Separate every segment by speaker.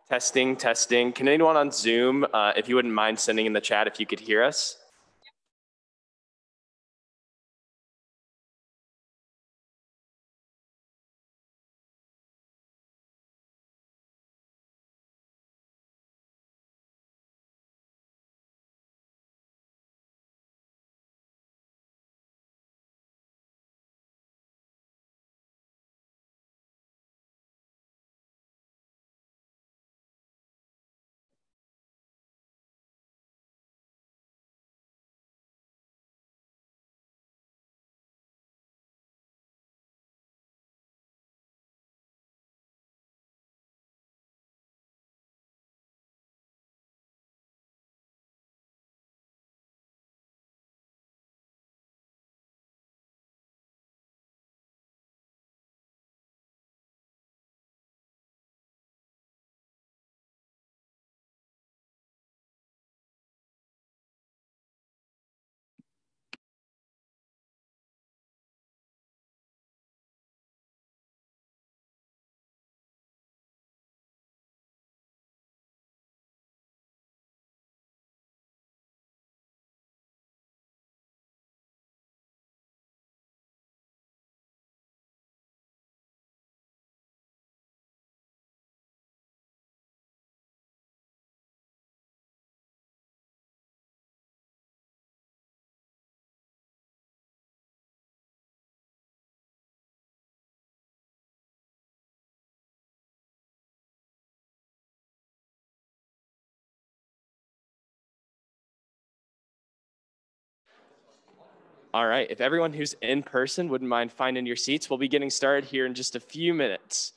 Speaker 1: Testing, testing. Can anyone on Zoom, if you wouldn't mind sending in the chat if you could hear us? All right, if everyone who's in person wouldn't mind finding your seats, we'll be getting started here in just a few minutes.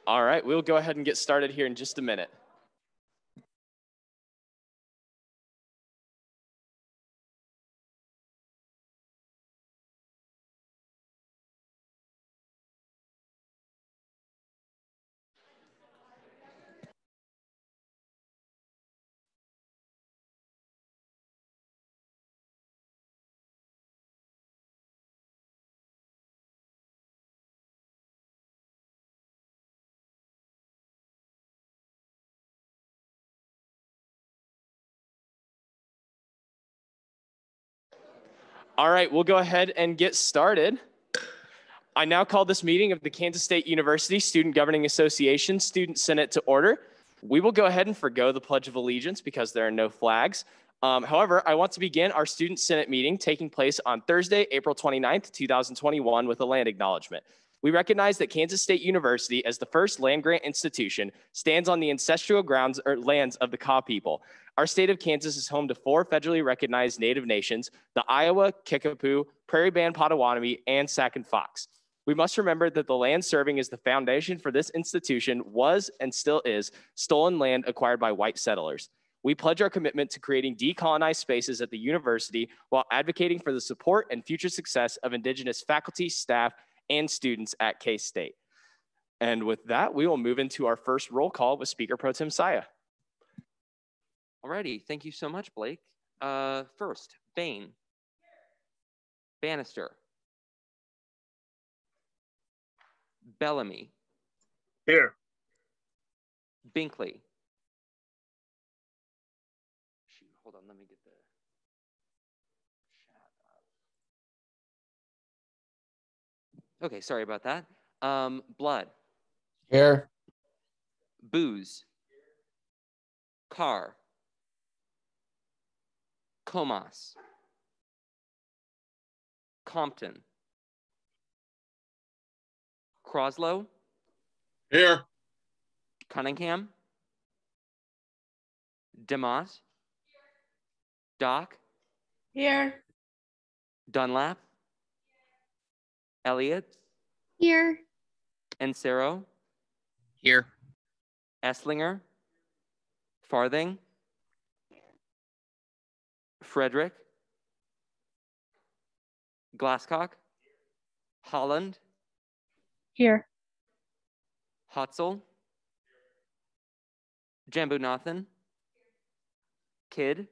Speaker 1: All right, we'll go ahead and get started here in just a minute. All right, we'll go ahead and get started. I now call this meeting of the Kansas State University Student Governing Association Student Senate to order. We will go ahead and forgo the Pledge of Allegiance because there are no flags. However, I want to begin our Student Senate meeting taking place on Thursday, April 29th, 2021 with a land acknowledgement. We recognize that Kansas State University, as the first land-grant institution, stands on the ancestral grounds or lands of the Kaw people. Our state of Kansas is home to 4 federally recognized Native nations, the Iowa, Kickapoo, Prairie Band Potawatomi, and Sac and Fox. We must remember that the land serving as the foundation for this institution was and still is stolen land acquired by white settlers. We pledge our commitment to creating decolonized spaces at the university while advocating for the support and future success of Indigenous faculty, staff, and students at K-State. And with that, we will move into our first roll call with Speaker Pro Tem Saya.
Speaker 2: Alrighty, thank you so much, Blake. First, Bain. Bannister. Bellamy.
Speaker 3: Here.
Speaker 2: Binkley. Shoot, hold on, let me get the chat up. Okay, sorry about that. Blood.
Speaker 3: Here.
Speaker 2: Booze. Carr. Comas. Compton. Croslow.
Speaker 3: Here.
Speaker 2: Cunningham. DeMott. Doc.
Speaker 4: Here.
Speaker 2: Dunlap. Elliott.
Speaker 4: Here.
Speaker 2: Encero.
Speaker 3: Here.
Speaker 2: Esslinger. Farthing. Frederick. Glasscock. Holland.
Speaker 4: Here.
Speaker 2: Hotzel. Jambunathan. Kidd.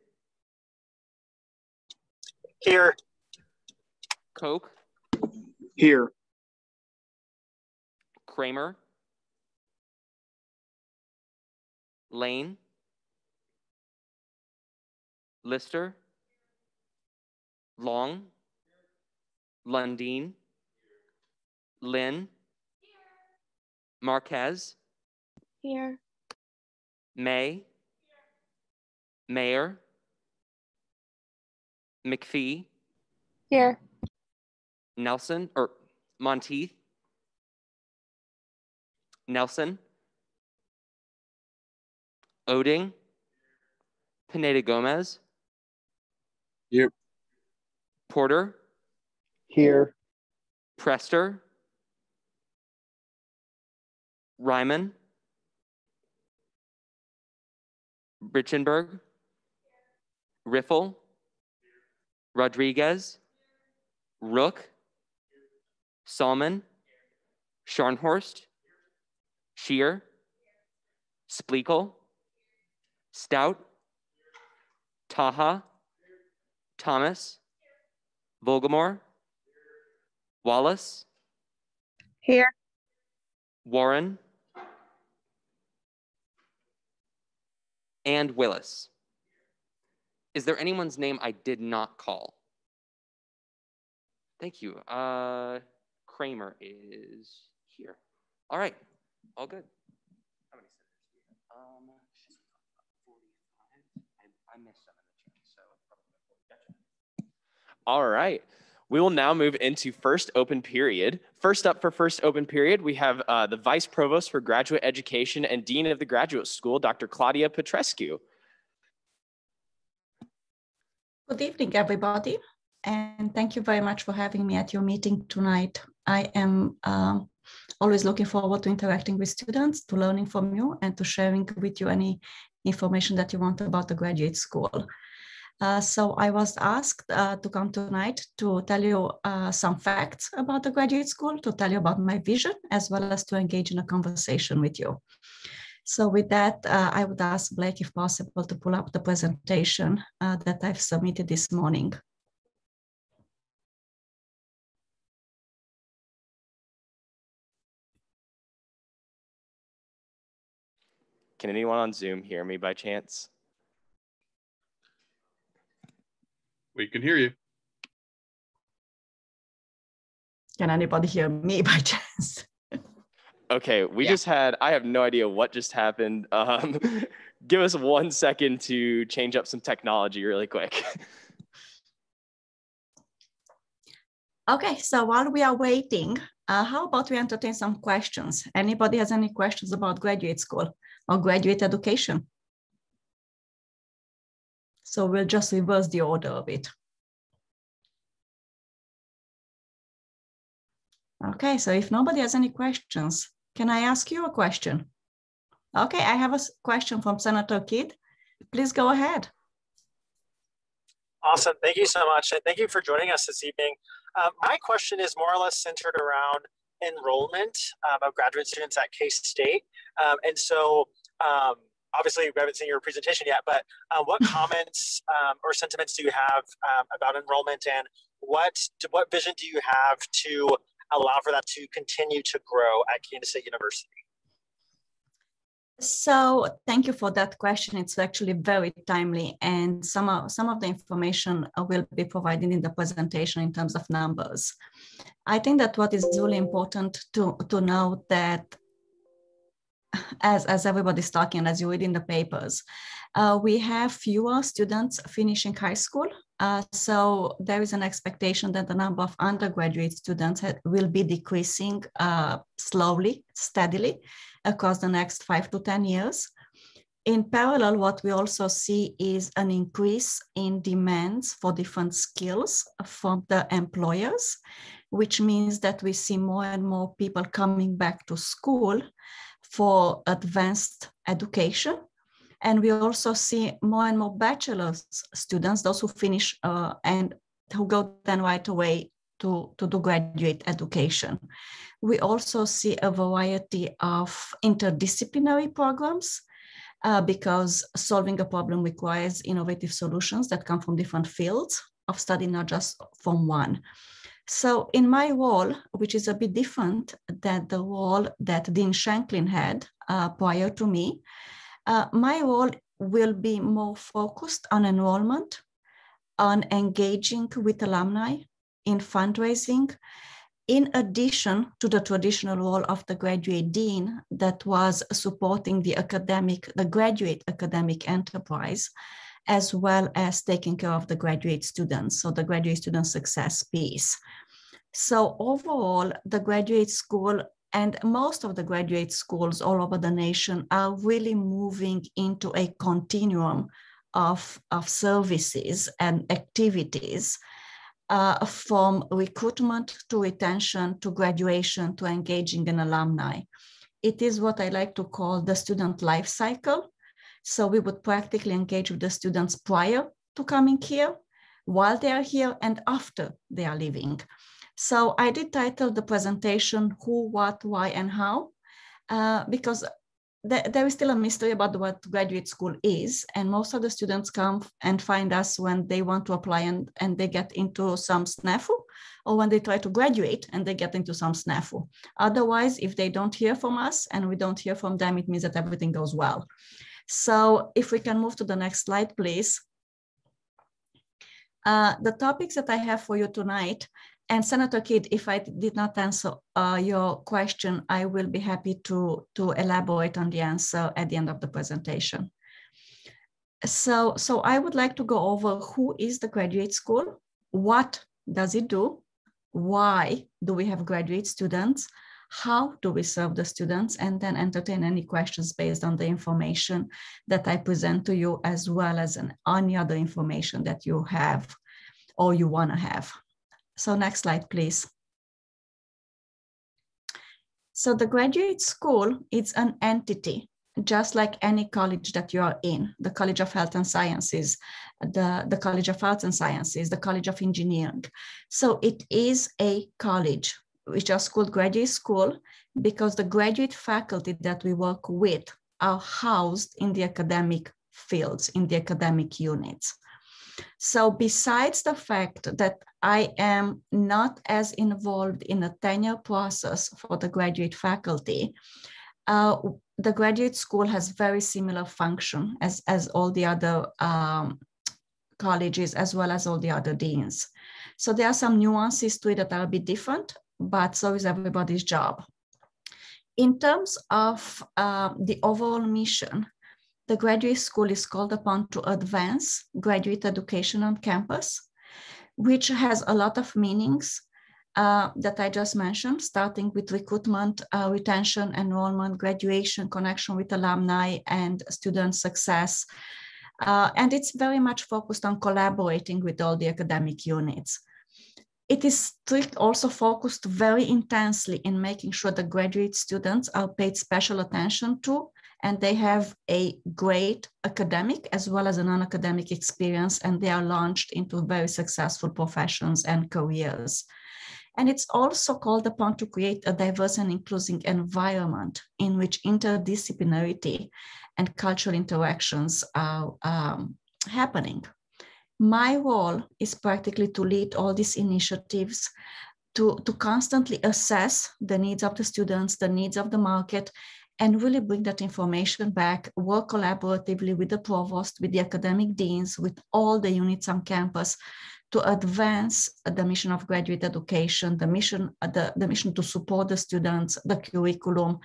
Speaker 3: Here.
Speaker 2: Koch.
Speaker 3: Here.
Speaker 2: Kramer. Lane. Lister. Long. Lundeen. Lynn. Marquez.
Speaker 4: Here.
Speaker 2: May. Mayor. McPhee.
Speaker 4: Here.
Speaker 2: Nelson or Monteith. Nelson. Oding. Pineda Gomez.
Speaker 3: Here.
Speaker 2: Porter.
Speaker 3: Here.
Speaker 2: Prester. Ryman. Richenberg. Riffle. Rodriguez. Rook. Salmon. Scharnhorst. Shear. Splekel. Stout. Taha. Thomas. Vogelmore. Wallace.
Speaker 4: Here.
Speaker 2: Warren. And Willis. Is there anyone's name I did not call? Thank you. Kramer is here. All right, all good. How many senators do we have? 45. I missed some in the chat, so probably 40. Gotcha.
Speaker 1: All right. We will now move into first open period. First up for first open period, we have the Vice Provost for Graduate Education and Dean of the Graduate School, Dr. Claudia Petrescu.
Speaker 5: Good evening, everybody, and thank you very much for having me at your meeting tonight. I am always looking forward to interacting with students, to learning from you, and to sharing with you any information that you want about the graduate school. So I was asked to come tonight to tell you some facts about the graduate school, to tell you about my vision, as well as to engage in a conversation with you. So with that, I would ask Blake, if possible, to pull up the presentation that I've submitted this morning.
Speaker 1: Can anyone on Zoom hear me by chance?
Speaker 3: We can hear you.
Speaker 5: Can anybody hear me by chance?
Speaker 1: Okay, I have no idea what just happened. Give us 1 second to change up some technology really quick.
Speaker 5: Okay, so while we are waiting, how about we entertain some questions? Anybody has any questions about graduate school or graduate education? So we'll just reverse the order of it. Okay, so if nobody has any questions, can I ask you a question? Okay, I have a question from Senator Kidd. Please go ahead.
Speaker 6: Awesome, thank you so much. And thank you for joining us this evening. My question is more or less centered around enrollment of graduate students at K-State. And so obviously we haven't seen your presentation yet, but what comments or sentiments do you have about enrollment, and what vision do you have to allow for that to continue to grow at Kansas State University?
Speaker 5: So thank you for that question. It's actually very timely, and some of the information will be provided in the presentation in terms of numbers. I think that what is really important to know that as everybody's talking, as you read in the papers, we have fewer students finishing high school. So there is an expectation that the number of undergraduate students will be decreasing slowly, steadily across the next 5 to 10 years. In parallel, what we also see is an increase in demands for different skills from the employers, which means that we see more and more people coming back to school for advanced education. And we also see more and more bachelor's students, those who finish and who go then right away to do graduate education. We also see a variety of interdisciplinary programs because solving a problem requires innovative solutions that come from different fields of study, not just from one. So in my role, which is a bit different than the role that Dean Shanklin had prior to me, my role will be more focused on enrollment, on engaging with alumni in fundraising, in addition to the traditional role of the graduate dean that was supporting the graduate academic enterprise, as well as taking care of the graduate students, so the graduate student success piece. So overall, the graduate school and most of the graduate schools all over the nation are really moving into a continuum of services and activities from recruitment to retention to graduation to engaging an alumni. It is what I like to call the student life cycle. So we would practically engage with the students prior to coming here, while they are here, and after they are leaving. So I did title the presentation Who, What, Why, and How, because there is still a mystery about what graduate school is, and most of the students come and find us when they want to apply and they get into some snafu, or when they try to graduate and they get into some snafu. Otherwise, if they don't hear from us and we don't hear from them, it means that everything goes well. So if we can move to the next slide, please. The topics that I have for you tonight, and Senator Kidd, if I did not answer your question, I will be happy to elaborate on the answer at the end of the presentation. So I would like to go over who is the graduate school, what does it do, why do we have graduate students, how do we serve the students, and then entertain any questions based on the information that I present to you, as well as any other information that you have or you want to have. So next slide, please. So the graduate school is an entity, just like any college that you are in, the College of Health and Sciences, the College of Arts and Sciences, the College of Engineering. So it is a college, which is called graduate school, because the graduate faculty that we work with are housed in the academic fields, in the academic units. So besides the fact that I am not as involved in the tenure process for the graduate faculty, the graduate school has very similar function as all the other colleges, as well as all the other deans. So there are some nuances to it that are a bit different, but so is everybody's job. In terms of the overall mission, the graduate school is called upon to advance graduate education on campus, which has a lot of meanings that I just mentioned, starting with recruitment, retention, enrollment, graduation, connection with alumni, and student success. And it's very much focused on collaborating with all the academic units. It is also focused very intensely in making sure the graduate students are paid special attention to, and they have a great academic as well as a non-academic experience, and they are launched into very successful professions and careers. And it's also called upon to create a diverse and inclusive environment in which interdisciplinarity and cultural interactions are happening. My role is practically to lead all these initiatives, to constantly assess the needs of the students, the needs of the market, and really bring that information back, work collaboratively with the provost, with the academic deans, with all the units on campus to advance the mission of graduate education, the mission to support the students, the curriculum,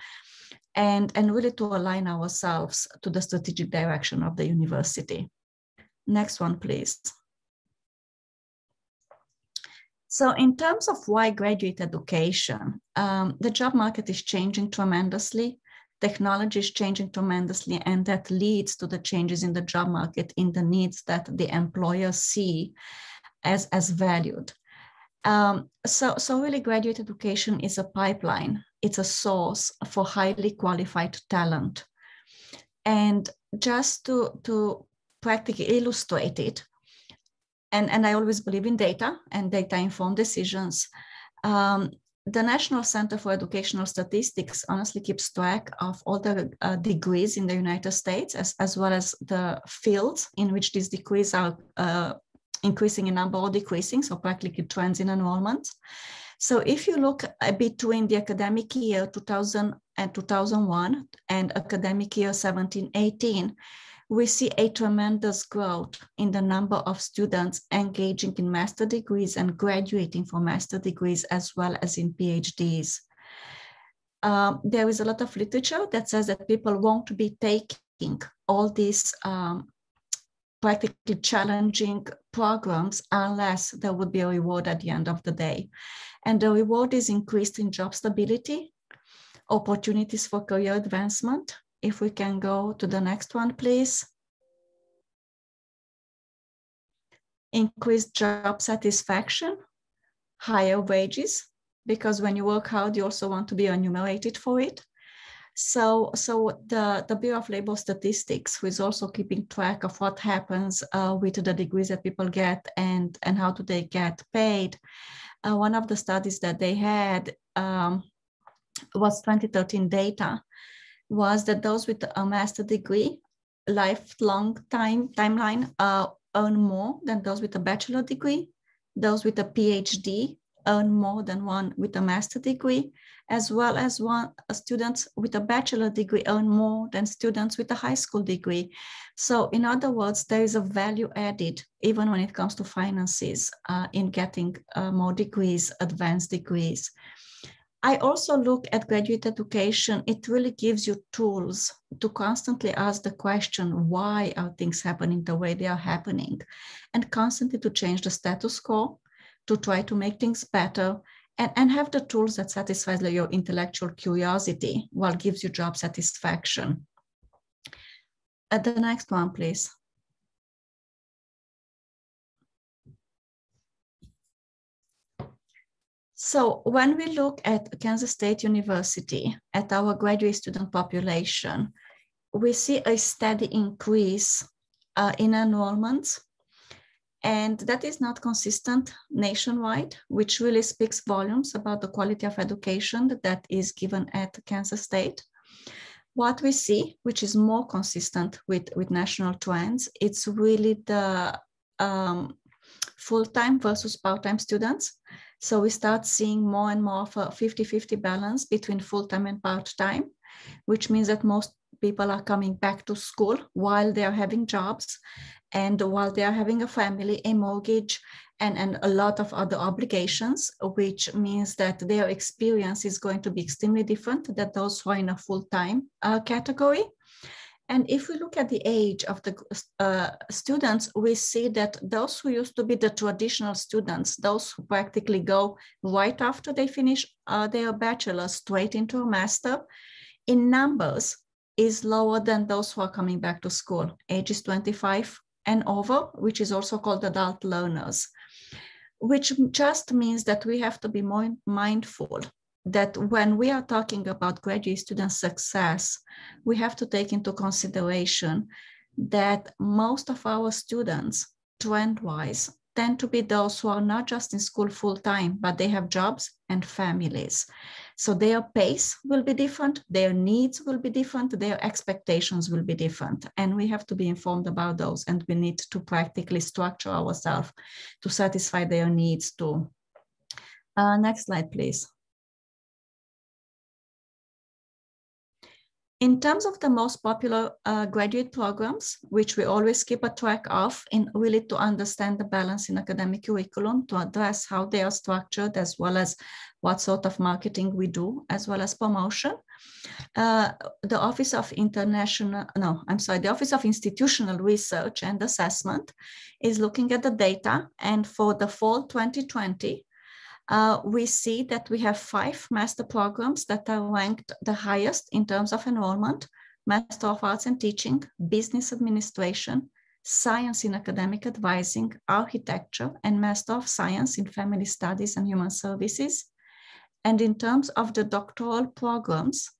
Speaker 5: and really to align ourselves to the strategic direction of the university. Next one, please. So in terms of why graduate education, the job market is changing tremendously. Technology is changing tremendously, and that leads to the changes in the job market, in the needs that the employers see as valued. So really graduate education is a pipeline. It's a source for highly qualified talent. And just to practically illustrate it, and I always believe in data and data-informed decisions, the National Center for Educational Statistics honestly keeps track of all the degrees in the United States, as well as the fields in which these degrees are increasing in number or decreasing, so practically trends in enrollment. So if you look between the academic year 2000 and 2001 and academic year 17-18, we see a tremendous growth in the number of students engaging in master degrees and graduating from master degrees, as well as in PhDs. There is a lot of literature that says that people won't be taking all these practically challenging programs unless there would be a reward at the end of the day. And the reward is increased in job stability, opportunities for career advancement. If we can go to the next one, please. Increased job satisfaction, higher wages, because when you work hard, you also want to be remunerated for it. So the Bureau of Labor Statistics, who is also keeping track of what happens with the degrees that people get and how do they get paid. One of the studies that they had was 2013 data, was that those with a master degree, lifelong timeline, earn more than those with a bachelor degree. Those with a PhD earn more than one with a master degree, as well as students with a bachelor degree earn more than students with a high school degree. So in other words, there is a value added, even when it comes to finances, in getting more degrees, advanced degrees. I also look at graduate education. It really gives you tools to constantly ask the question, why are things happening the way they are happening? And constantly to change the status quo, to try to make things better, and have the tools that satisfy your intellectual curiosity while gives you job satisfaction. The next one, please. So when we look at Kansas State University, at our graduate student population, we see a steady increase in enrollments. And that is not consistent nationwide, which really speaks volumes about the quality of education that is given at Kansas State. What we see, which is more consistent with national trends, it's really the full-time versus part-time students. So we start seeing more and more of a 50-50 balance between full-time and part-time, which means that most people are coming back to school while they are having jobs and while they are having a family, a mortgage, and a lot of other obligations, which means that their experience is going to be extremely different than those who are in a full-time category. And if we look at the age of the students, we see that those who used to be the traditional students, those who practically go right after they finish their bachelor straight into a master, in numbers is lower than those who are coming back to school, ages 25 and over, which is also called adult learners, which just means that we have to be more mindful that when we are talking about graduate student success, we have to take into consideration that most of our students, trend-wise, tend to be those who are not just in school full-time, but they have jobs and families. So their pace will be different, their needs will be different, their expectations will be different. And we have to be informed about those, and we need to practically structure ourselves to satisfy their needs too. Next slide, please. In terms of the most popular graduate programs, which we always keep a track of in really to understand the balance in academic curriculum, to address how they are structured, as well as what sort of marketing we do, as well as promotion. The Office of Institutional Research and Assessment is looking at the data, and for the fall 2020, we see that we have 5 master programs that are ranked the highest in terms of enrollment: Master of Arts in Teaching, Business Administration, Science in Academic Advising, Architecture, and Master of Science in Family Studies and Human Services. And in terms of the doctoral programs,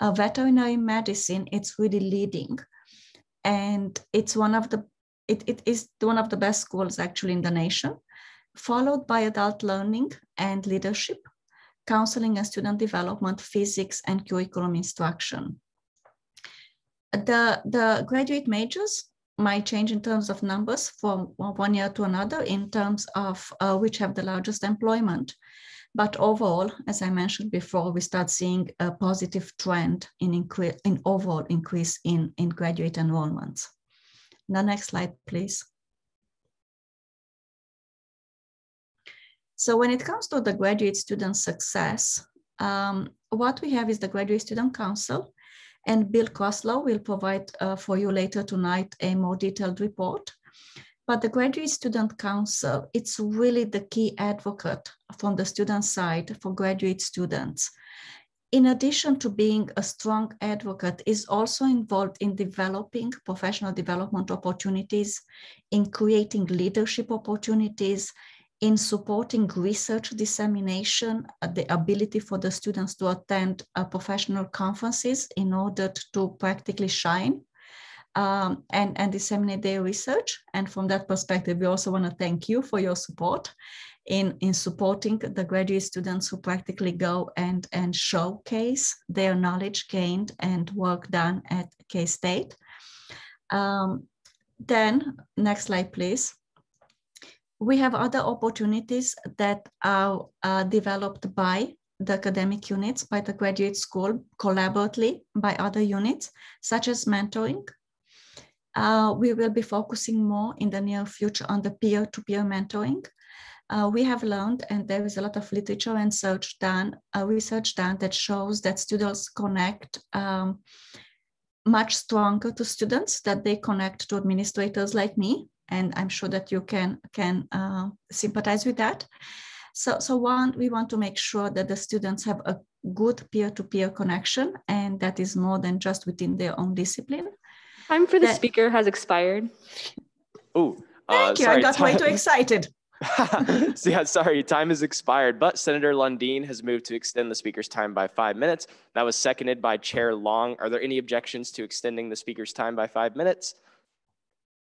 Speaker 5: veterinary medicine, it's really leading. And it's it is one of the best schools actually in the nation, followed by adult learning and leadership, counseling and student development, physics, and curriculum instruction. The graduate majors might change in terms of numbers from one year to another in terms of which have the largest employment. But overall, as I mentioned before, we start seeing a positive trend in overall increase in graduate enrollments. The next slide, please. So when it comes to the graduate student success, what we have is the Graduate Student Council, and Bill Koslow will provide for you later tonight a more detailed report. But the Graduate Student Council, it's really the key advocate from the student side for graduate students. In addition to being a strong advocate, is also involved in developing professional development opportunities, in creating leadership opportunities, in supporting research dissemination, the ability for the students to attend professional conferences in order to practically shine and disseminate their research. And from that perspective, we also want to thank you for your support in supporting the graduate students who practically go and showcase their knowledge gained and work done at K-State. Then, next slide, please. We have other opportunities that are developed by the academic units, by the graduate school, collaboratively by other units, such as mentoring. We will be focusing more in the near future on the peer-to-peer mentoring. We have learned, and there is a lot of literature and research done that shows that students connect much stronger to students, that they connect to administrators like me. And I'm sure that you can sympathize with that. So one, we want to make sure that the students have a good peer-to-peer connection, and that is more than just within their own discipline.
Speaker 7: Time for the speaker has expired.
Speaker 1: Oh,
Speaker 5: thank you.
Speaker 1: Sorry,
Speaker 5: I got way too excited.
Speaker 1: So yeah, sorry, time has expired, but Senator Lundeen has moved to extend the speaker's time by 5 minutes. That was seconded by Chair Long. Are there any objections to extending the speaker's time by 5 minutes?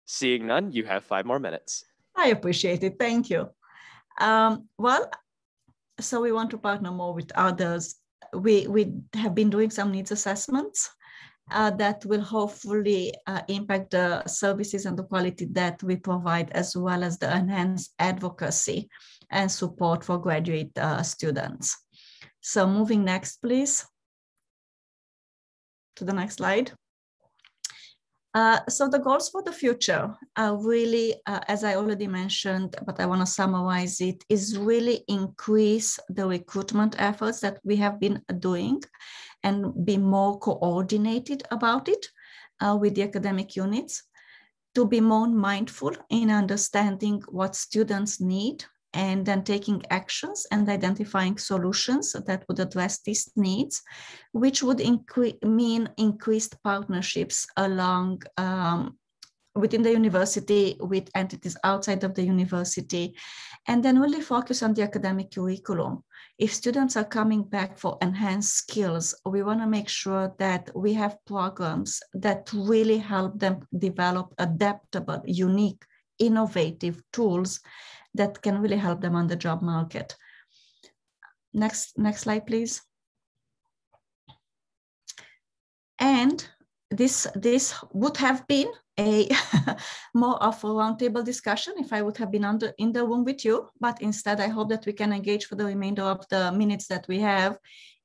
Speaker 1: Seeing none, you have 5 more minutes.
Speaker 5: I appreciate it. Thank you. Well, so we want to partner more with others. We have been doing some needs assessments that will hopefully impact the services and the quality that we provide, as well as the enhanced advocacy and support for graduate students. So moving next, please, to the next slide. So the goals for the future are really, as I already mentioned, but I want to summarize it, is really increase the recruitment efforts that we have been doing and be more coordinated about it with the academic units, to be more mindful in understanding what students need and then taking actions and identifying solutions that would address these needs, which would mean increased partnerships along within the university with entities outside of the university, and then really focus on the academic curriculum. If students are coming back for enhanced skills, we want to make sure that we have programs that really help them develop adaptable, unique, innovative tools that can really help them on the job market. Next slide, please. And this would have been a more of a roundtable discussion if I would have been in the room with you, but instead I hope that we can engage for the remainder of the minutes that we have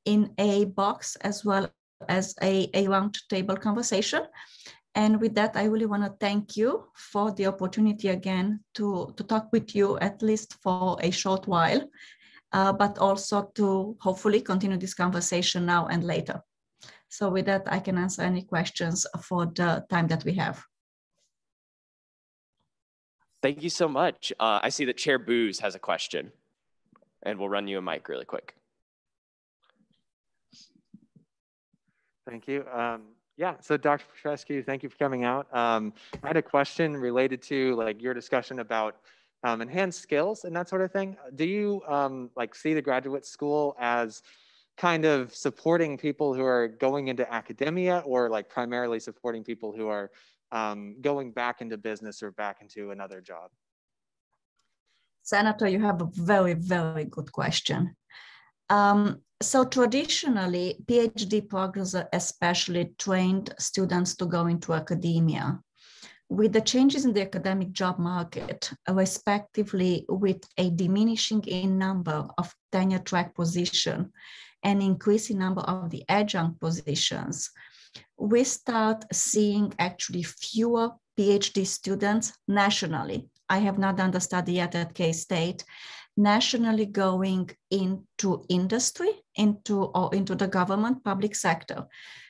Speaker 5: in a box as well as a roundtable conversation. And with that, I really want to thank you for the opportunity again to talk with you at least for a short while, but also to hopefully continue this conversation now and later. So with that, I can answer any questions for the time that we have.
Speaker 1: Thank you so much. I see that Chair Booz has a question, and we'll run you a mic really quick.
Speaker 8: Thank you. Yeah, so Dr. Petrescu, thank you for coming out. I had a question related to like your discussion about enhanced skills and that sort of thing. Do you like see the graduate school as kind of supporting people who are going into academia, or like primarily supporting people who are going back into business or back into another job?
Speaker 5: Senator, you have a very, very good question. So traditionally, PhD programs are especially trained students to go into academia. With the changes in the academic job market, respectively with a diminishing in number of tenure track positions and increasing number of the adjunct positions, we start seeing actually fewer PhD students nationally. I have not done the study yet at K-State, nationally going into industry, into the government, public sector.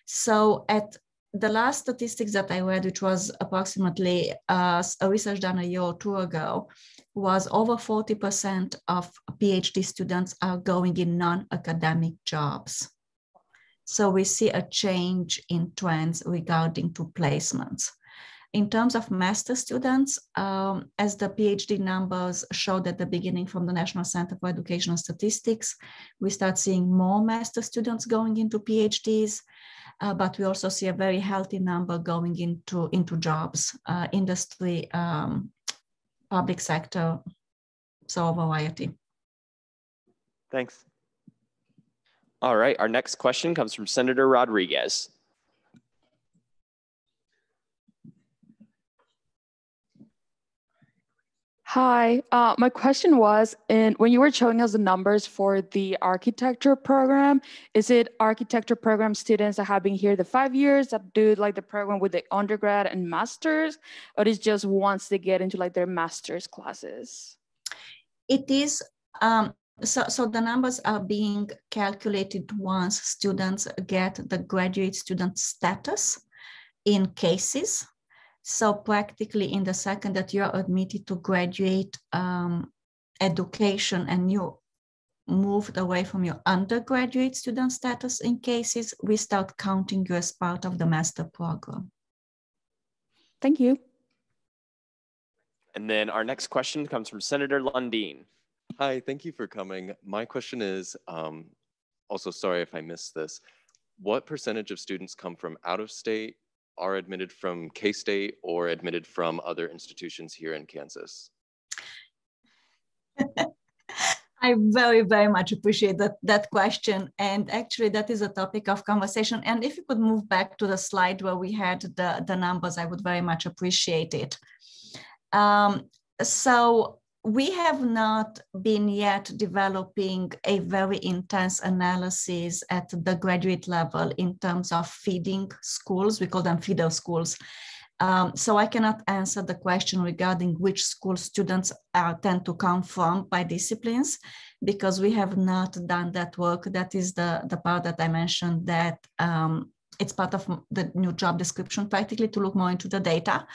Speaker 5: So at the last statistics that I read, which was approximately a research done a year or two ago, was over 40% of PhD students are going in non-academic jobs. So we see a change in trends regarding to placements. In terms of master students, as the PhD numbers showed at the beginning from the National Center for Educational Statistics, we start seeing more master students going into PhDs, but we also see a very healthy number going into jobs, industry, public sector, so a variety.
Speaker 8: Thanks.
Speaker 1: All right, our next question comes from Senator Rodriguez.
Speaker 7: Hi, my question was, when you were showing us the numbers for the architecture program, is it architecture program students that have been here the 5 years that do like the program with the undergrad and masters, or is just once they get into like their master's classes?
Speaker 5: It is, so the numbers are being calculated once students get the graduate student status in cases. So practically in the second that you're admitted to graduate education and you moved away from your undergraduate student status in cases, we start counting you as part of the master program.
Speaker 7: Thank you.
Speaker 1: And then our next question comes from Senator Lundeen.
Speaker 9: Hi, thank you for coming. My question is, also sorry if I missed this, what percentage of students come from out of state, are admitted from K-State, or admitted from other institutions here in Kansas?
Speaker 5: I very, very much appreciate that question. And actually that is a topic of conversation. And if you could move back to the slide where we had the numbers, I would very much appreciate it. So we have not been yet developing a very intense analysis at the graduate level in terms of feeding schools. We call them feeder schools. So I cannot answer the question regarding which school students tend to come from by disciplines, because we have not done that work. That is the part that I mentioned, that it's part of the new job description, practically, to look more into the data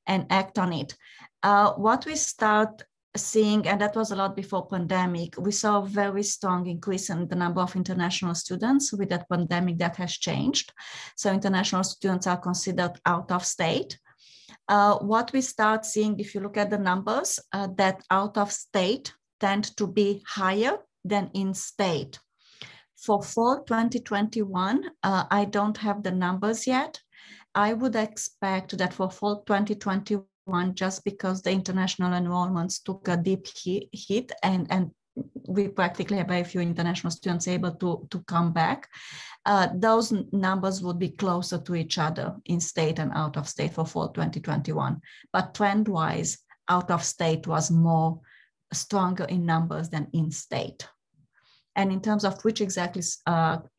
Speaker 5: and act on it. What we start seeing, and that was a lot before pandemic, we saw a very strong increase in the number of international students. With that pandemic, that has changed. So international students are considered out of state. What we start seeing, if you look at the numbers, that out of state tend to be higher than in state. For fall 2021, I don't have the numbers yet. I would expect that for fall 2021, just because the international enrollments took a deep hit and we practically have very few international students able to come back, those numbers would be closer to each other in state and out of state for fall 2021. But trend-wise, out of state was more stronger in numbers than in state. And in terms of which exactly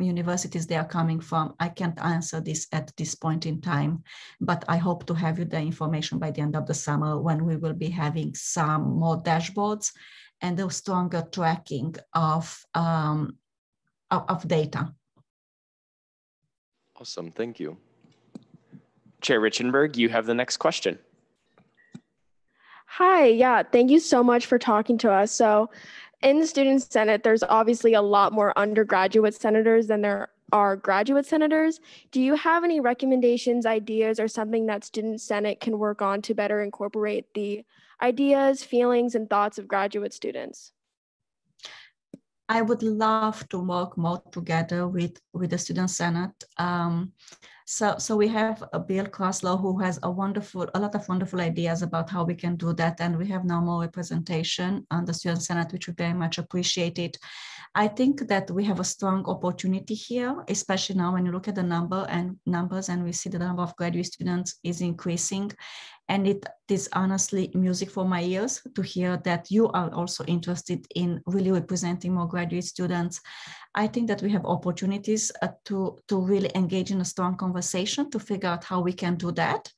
Speaker 5: universities they are coming from, I can't answer this at this point in time, but I hope to have you the information by the end of the summer, when we will be having some more dashboards and a stronger tracking of data.
Speaker 9: Awesome, thank you.
Speaker 1: Chair Richenberg, you have the next question.
Speaker 4: Hi, yeah, thank you so much for talking to us. So in the Student Senate, there's obviously a lot more undergraduate senators than there are graduate senators. Do you have any recommendations, ideas, or something that Student Senate can work on to better incorporate the ideas, feelings, and thoughts of graduate students?
Speaker 5: I would love to work more together with the Student Senate. So we have Bill Kraslow, who has a lot of wonderful ideas about how we can do that. And we have now more representation on the Student Senate, which we very much appreciate it. I think that we have a strong opportunity here, especially now when you look at the numbers and we see the number of graduate students is increasing. And it is honestly music for my ears to hear that you are also interested in really representing more graduate students. I think that we have opportunities to really engage in a strong conversation to figure out how we can do that.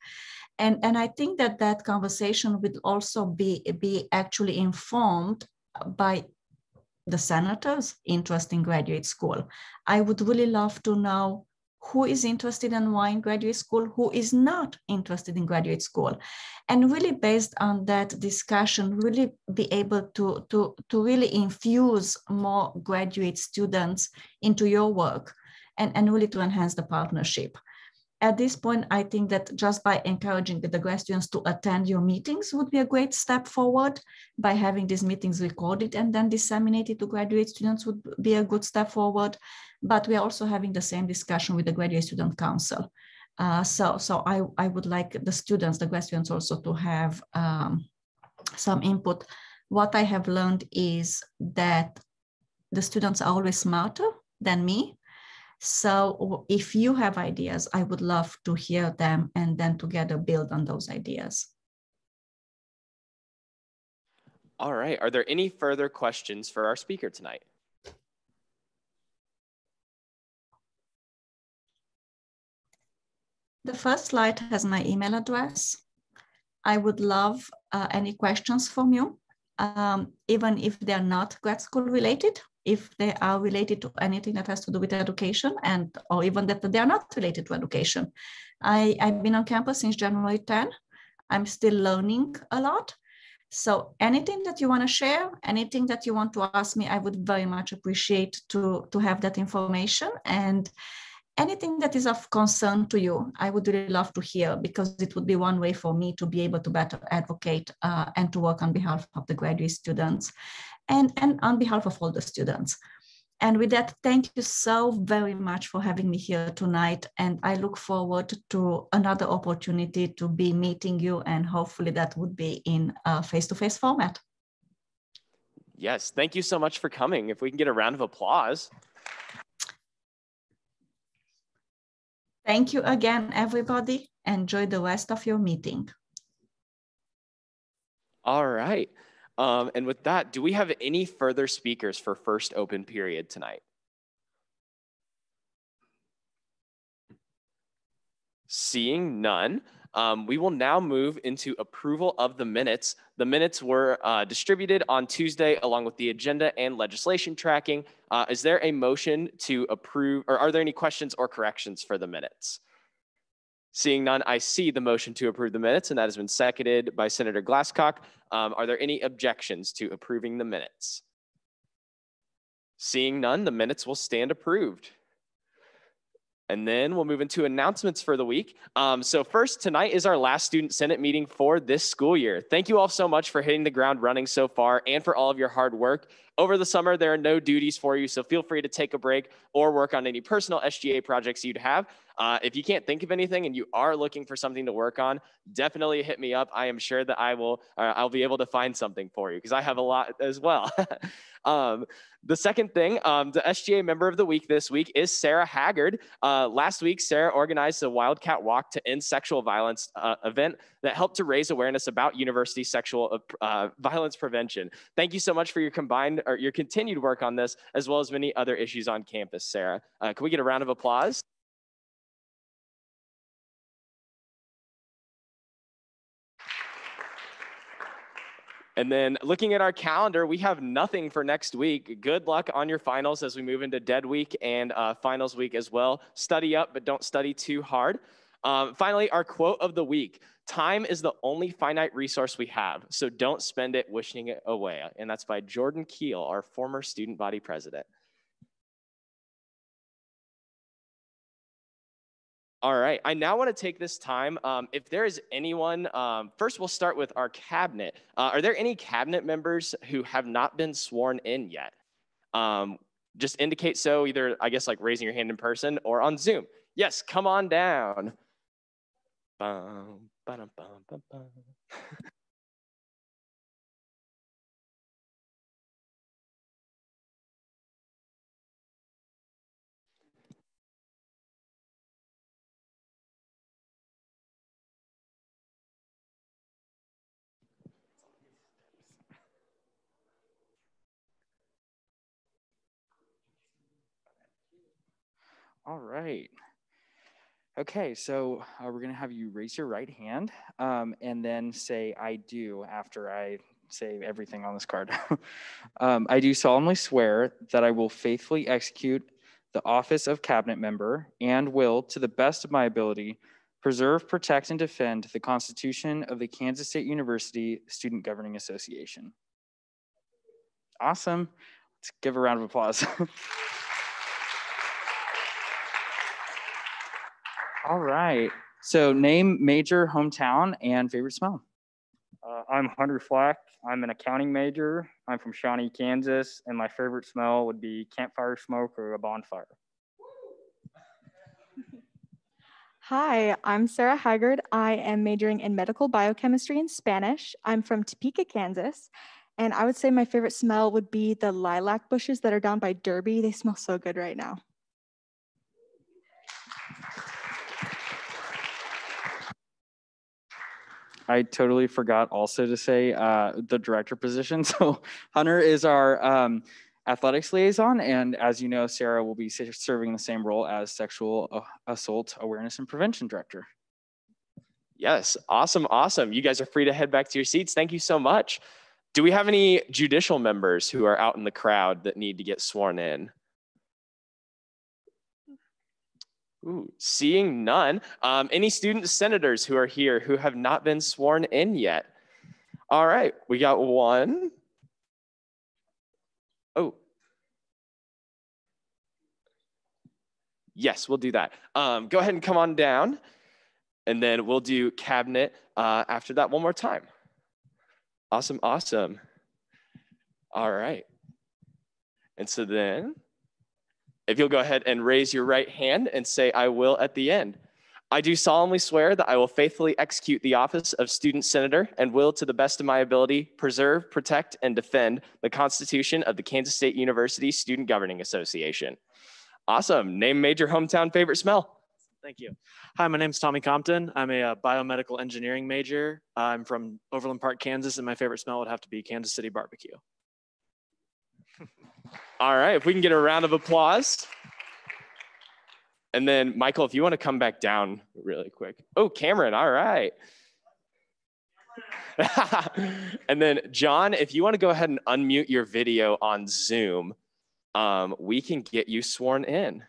Speaker 5: And I think that conversation will also be actually informed by the senators' interest in graduate school. I would really love to know who is interested and why in graduate school, who is not interested in graduate school. And really based on that discussion, really be able to really infuse more graduate students into your work and really to enhance the partnership. At this point, I think that just by encouraging the grad students to attend your meetings would be a great step forward. By having these meetings recorded and then disseminated to graduate students would be a good step forward. But we are also having the same discussion with the Graduate Student Council. So I would like the grad students also to have some input. What I have learned is that the students are always smarter than me. So if you have ideas, I would love to hear them and then together build on those ideas.
Speaker 1: All right, are there any further questions for our speaker tonight?
Speaker 5: The first slide has my email address. I would love any questions from you, even if they're not grad school related. If they are related to anything that has to do with education or even that they are not related to education. I've been on campus since January 10. I'm still learning a lot. So anything that you want to share, anything that you want to ask me, I would very much appreciate to have that information. And anything that is of concern to you, I would really love to hear, because it would be one way for me to be able to better advocate and to work on behalf of the graduate students and on behalf of all the students. And with that, thank you so very much for having me here tonight. And I look forward to another opportunity to be meeting you, and hopefully that would be in a face-to-face format.
Speaker 1: Yes, thank you so much for coming. If we can get a round of applause.
Speaker 5: Thank you again, everybody. Enjoy the rest of your meeting.
Speaker 1: All right. And with that, do we have any further speakers for first open period tonight? Seeing none, We will now move into approval of the minutes. The minutes were distributed on Tuesday along with the agenda and legislation tracking. Is there a motion to approve, or are there any questions or corrections for the minutes? Seeing none, I see the motion to approve the minutes, and that has been seconded by Senator Glasscock. Are there any objections to approving the minutes? Seeing none, the minutes will stand approved. And then we'll move into announcements for the week. So first, tonight is our last Student Senate meeting for this school year. Thank you all so much for hitting the ground running so far and for all of your hard work. Over the summer, there are no duties for you, so feel free to take a break or work on any personal SGA projects you'd have. If you can't think of anything and you are looking for something to work on, definitely hit me up. I am sure that I'll be able to find something for you because I have a lot as well. The second thing, the SGA member of the week this week is Sarah Haggard. Last week, Sarah organized a Wildcat Walk to End Sexual Violence event that helped to raise awareness about university sexual violence prevention. Thank you so much for your continued work on this, as well as many other issues on campus, Sarah. Can we get a round of applause? And then looking at our calendar, we have nothing for next week. Good luck on your finals as we move into dead week and finals week as well. Study up, but don't study too hard. Finally, our quote of the week: time is the only finite resource we have, so don't spend it wishing it away. And that's by Jordan Keel, our former student body president. All right, I now want to take this time. If there is anyone, first we'll start with our cabinet. Are there any cabinet members who have not been sworn in yet? Just indicate so, either, I guess, like raising your hand in person or on Zoom. Yes, come on down. Bum, ba-dum, bum, bum, bum.
Speaker 10: All right. Okay, so we're going to have you raise your right hand and then say, I do, after I say everything on this card. I do solemnly swear that I will faithfully execute the office of cabinet member and will, to the best of my ability, preserve, protect, and defend the Constitution of the Kansas State University Student Governing Association. Awesome. Let's give a round of applause. All right. So name, major, hometown, and favorite smell.
Speaker 11: I'm Hunter Flack. I'm an accounting major. I'm from Shawnee, Kansas, and my favorite smell would be campfire smoke or a bonfire.
Speaker 12: Hi, I'm Sarah Haggard. I am majoring in medical biochemistry and Spanish. I'm from Topeka, Kansas, and I would say my favorite smell would be the lilac bushes that are down by Derby. They smell so good right now.
Speaker 10: I totally forgot also to say the director position. So Hunter is our athletics liaison. And as you know, Sarah will be serving the same role as sexual assault awareness and prevention director.
Speaker 1: Yes, awesome, awesome. You guys are free to head back to your seats. Thank you so much. Do we have any judicial members who are out in the crowd that need to get sworn in? Ooh, seeing none. Any student senators who are here who have not been sworn in yet? All right, we got one. Oh. Yes, we'll do that. Go ahead and come on down, and then we'll do cabinet after that one more time. Awesome, awesome. All right. And so then, if you'll go ahead and raise your right hand and say, I will at the end. I do solemnly swear that I will faithfully execute the office of student senator and will, to the best of my ability, preserve, protect, and defend the Constitution of the Kansas State University Student Governing Association. Awesome. Name, major, hometown, favorite smell.
Speaker 13: Thank you. Hi, my name's Tommy Compton. I'm a biomedical engineering major. I'm from Overland Park, Kansas, and my favorite smell would have to be Kansas City barbecue.
Speaker 1: All right, if we can get a round of applause. And then Michael, if you want to come back down really quick. Oh, Cameron, all right. And then John, if you want to go ahead and unmute your video on Zoom, we can get you sworn in.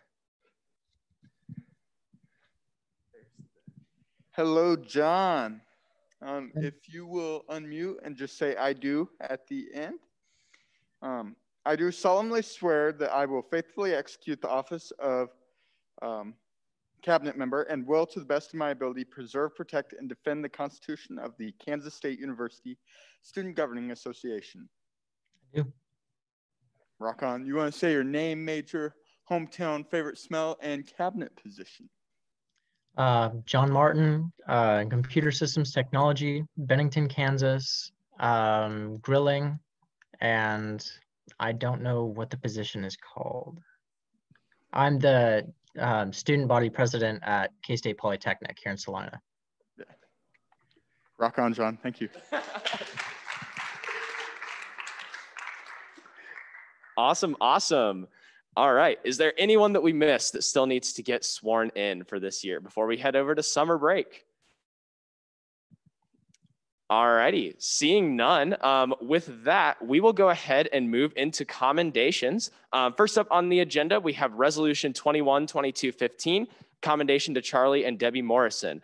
Speaker 14: Hello, John. If you will unmute and just say "I do" at the end. I do solemnly swear that I will faithfully execute the office of cabinet member and will, to the best of my ability, preserve, protect, and defend the Constitution of the Kansas State University Student Governing Association.
Speaker 15: I do.
Speaker 14: Rock on. You want to say your name, major, hometown, favorite smell, and cabinet position?
Speaker 15: John Martin, Computer Systems Technology, Bennington, Kansas, grilling, and I don't know what the position is called. I'm the student body president at K-State Polytechnic here in Salina.
Speaker 14: Yeah. Rock on, John. Thank you.
Speaker 1: Awesome, awesome. All right. Is there anyone that we missed that still needs to get sworn in for this year before we head over to summer break? All righty. Seeing none, with that, we will go ahead and move into commendations. First up on the agenda, we have Resolution 21-2215, commendation to Charlie and Debbie Morrison.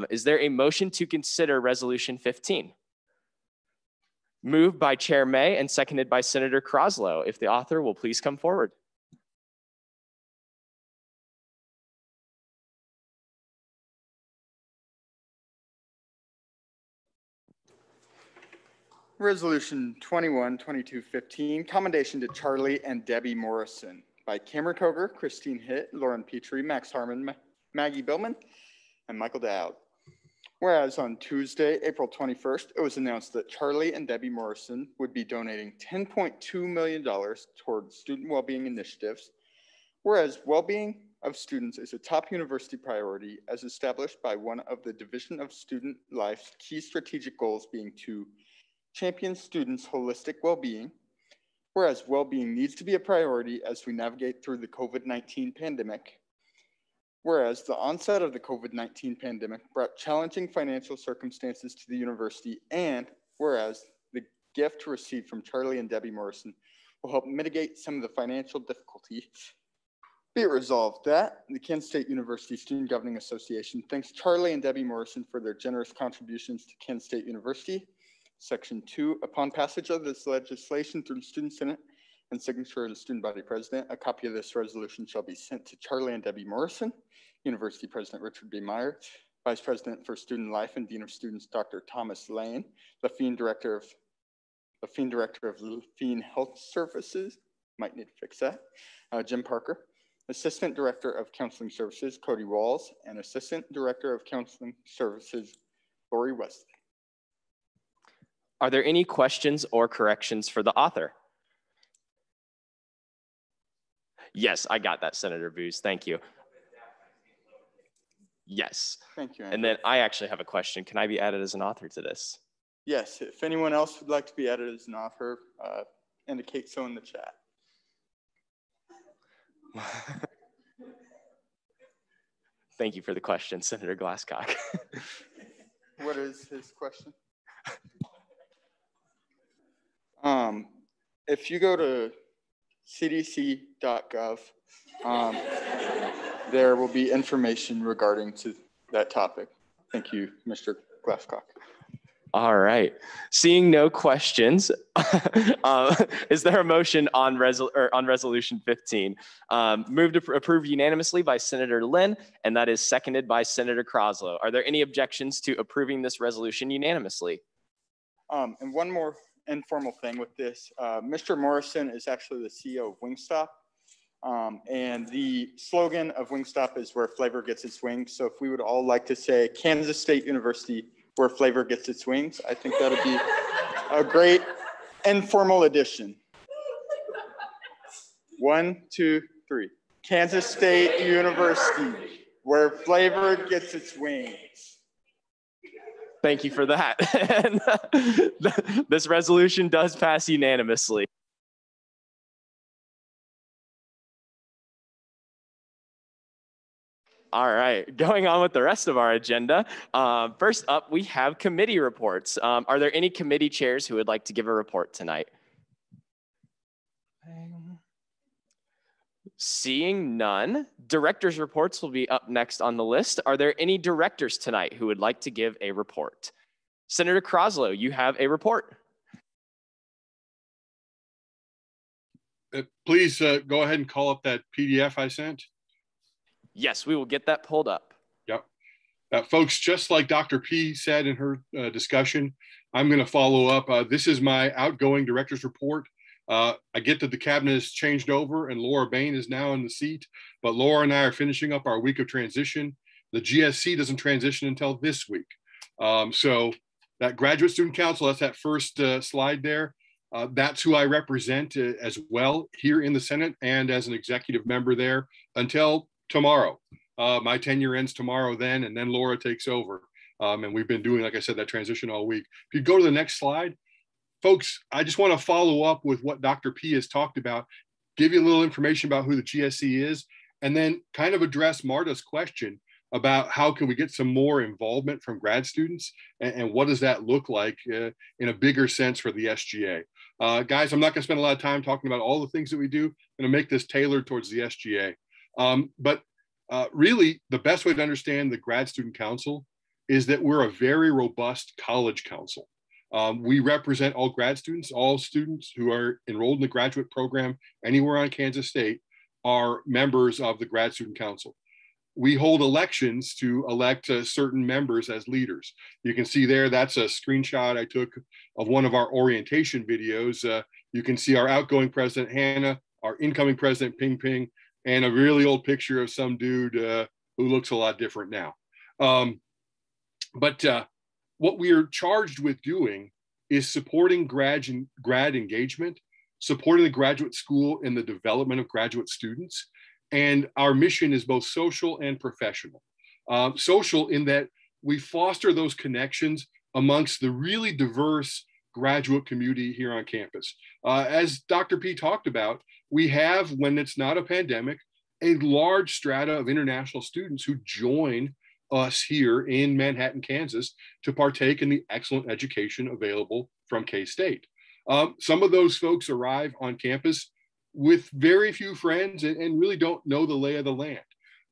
Speaker 1: Is there a motion to consider Resolution 15? Moved by Chair May and seconded by Senator Kraslow. If the author will please come forward.
Speaker 14: Resolution 21-2215, commendation to Charlie and Debbie Morrison by Cameron Koger, Christine Hitt, Lauren Petrie, Max Harmon, Maggie Billman, and Michael Dowd. Whereas on Tuesday, April 21st, it was announced that Charlie and Debbie Morrison would be donating $10.2 million towards student well-being initiatives, whereas well-being of students is a top university priority as established by one of the Division of Student Life's key strategic goals being to champion students' holistic well-being, whereas well-being needs to be a priority as we navigate through the COVID-19 pandemic, whereas the onset of the COVID-19 pandemic brought challenging financial circumstances to the university, and whereas the gift received from Charlie and Debbie Morrison will help mitigate some of the financial difficulty. Be it resolved that the Kansas State University Student Governing Association thanks Charlie and Debbie Morrison for their generous contributions to Kansas State University. Section 2, upon passage of this legislation through the Student Senate and signature of the Student Body President, a copy of this resolution shall be sent to Charlie and Debbie Morrison, University President Richard B. Meyer, Vice President for Student Life and Dean of Students Dr. Thomas Lane, Lafine Director of Lafine Health Services, might need to fix that, Jim Parker, Assistant Director of Counseling Services Cody Walls, and Assistant Director of Counseling Services Lori Wesley.
Speaker 1: Are there any questions or corrections for the author? Yes, I got that, Senator Booz. Thank you. Yes.
Speaker 14: Thank you, Andrew.
Speaker 1: And then I actually have a question. Can I be added as an author to this?
Speaker 14: Yes, if anyone else would like to be added as an author, indicate so in the chat.
Speaker 1: Thank you for the question, Senator Glasscock.
Speaker 14: What is his question? If you go to cdc.gov, there will be information regarding to that topic. Thank you, Mr. Glasscock.
Speaker 1: All right. Seeing no questions, is there a motion on Resolution 15? Moved to approve unanimously by Senator Lynn, and that is seconded by Senator Kraslow. Are there any objections to approving this resolution unanimously?
Speaker 14: And one more informal thing with this. Mr. Morrison is actually the CEO of Wingstop. And the slogan of Wingstop is where flavor gets its wings. So if we would all like to say Kansas State University, where flavor gets its wings, I think that would be a great informal addition. 1, 2, 3. Kansas State University, where flavor gets its wings.
Speaker 1: Thank you for that. And this resolution does pass unanimously. All right, going on with the rest of our agenda. First up, we have committee reports. Are there any committee chairs who would like to give a report tonight? Seeing none, directors' reports will be up next on the list. Are there any directors tonight who would like to give a report? Senator Kraslow, you have a report.
Speaker 16: Please go ahead and call up that PDF I sent.
Speaker 1: Yes, we will get that pulled up.
Speaker 16: Yep. Folks, just like Dr. P said in her discussion, I'm going to follow up. This is my outgoing director's report. I get that the cabinet has changed over and Laura Bain is now in the seat, but Laura and I are finishing up our week of transition. The GSC doesn't transition until this week. So that Graduate Student Council, that's that first slide there. That's who I represent as well here in the Senate and as an executive member there until tomorrow. My tenure ends tomorrow then, and then Laura takes over. And we've been doing, like I said, that transition all week. If you go to the next slide, folks, I just want to follow up with what Dr. P has talked about, give you a little information about who the GSC is, and then kind of address Marta's question about how can we get some more involvement from grad students and what does that look like in a bigger sense for the SGA. Guys, I'm not going to spend a lot of time talking about all the things that we do. I'm going to make this tailored towards the SGA. But really, the best way to understand the Grad Student Council is that we're a very robust college council. We represent all grad students, all students who are enrolled in the graduate program anywhere on Kansas State are members of the Grad Student Council. We hold elections to elect certain members as leaders. You can see there, that's a screenshot I took of one of our orientation videos. You can see our outgoing president, Hannah, our incoming president, Ping Ping, and a really old picture of some dude who looks a lot different now. But what we are charged with doing is supporting grad engagement, supporting the graduate school in the development of graduate students. And our mission is both social and professional. Social in that we foster those connections amongst the really diverse graduate community here on campus. As Dr. P talked about, we have, when it's not a pandemic, a large strata of international students who join us here in Manhattan, Kansas, to partake in the excellent education available from K-State. Some of those folks arrive on campus with very few friends and really don't know the lay of the land.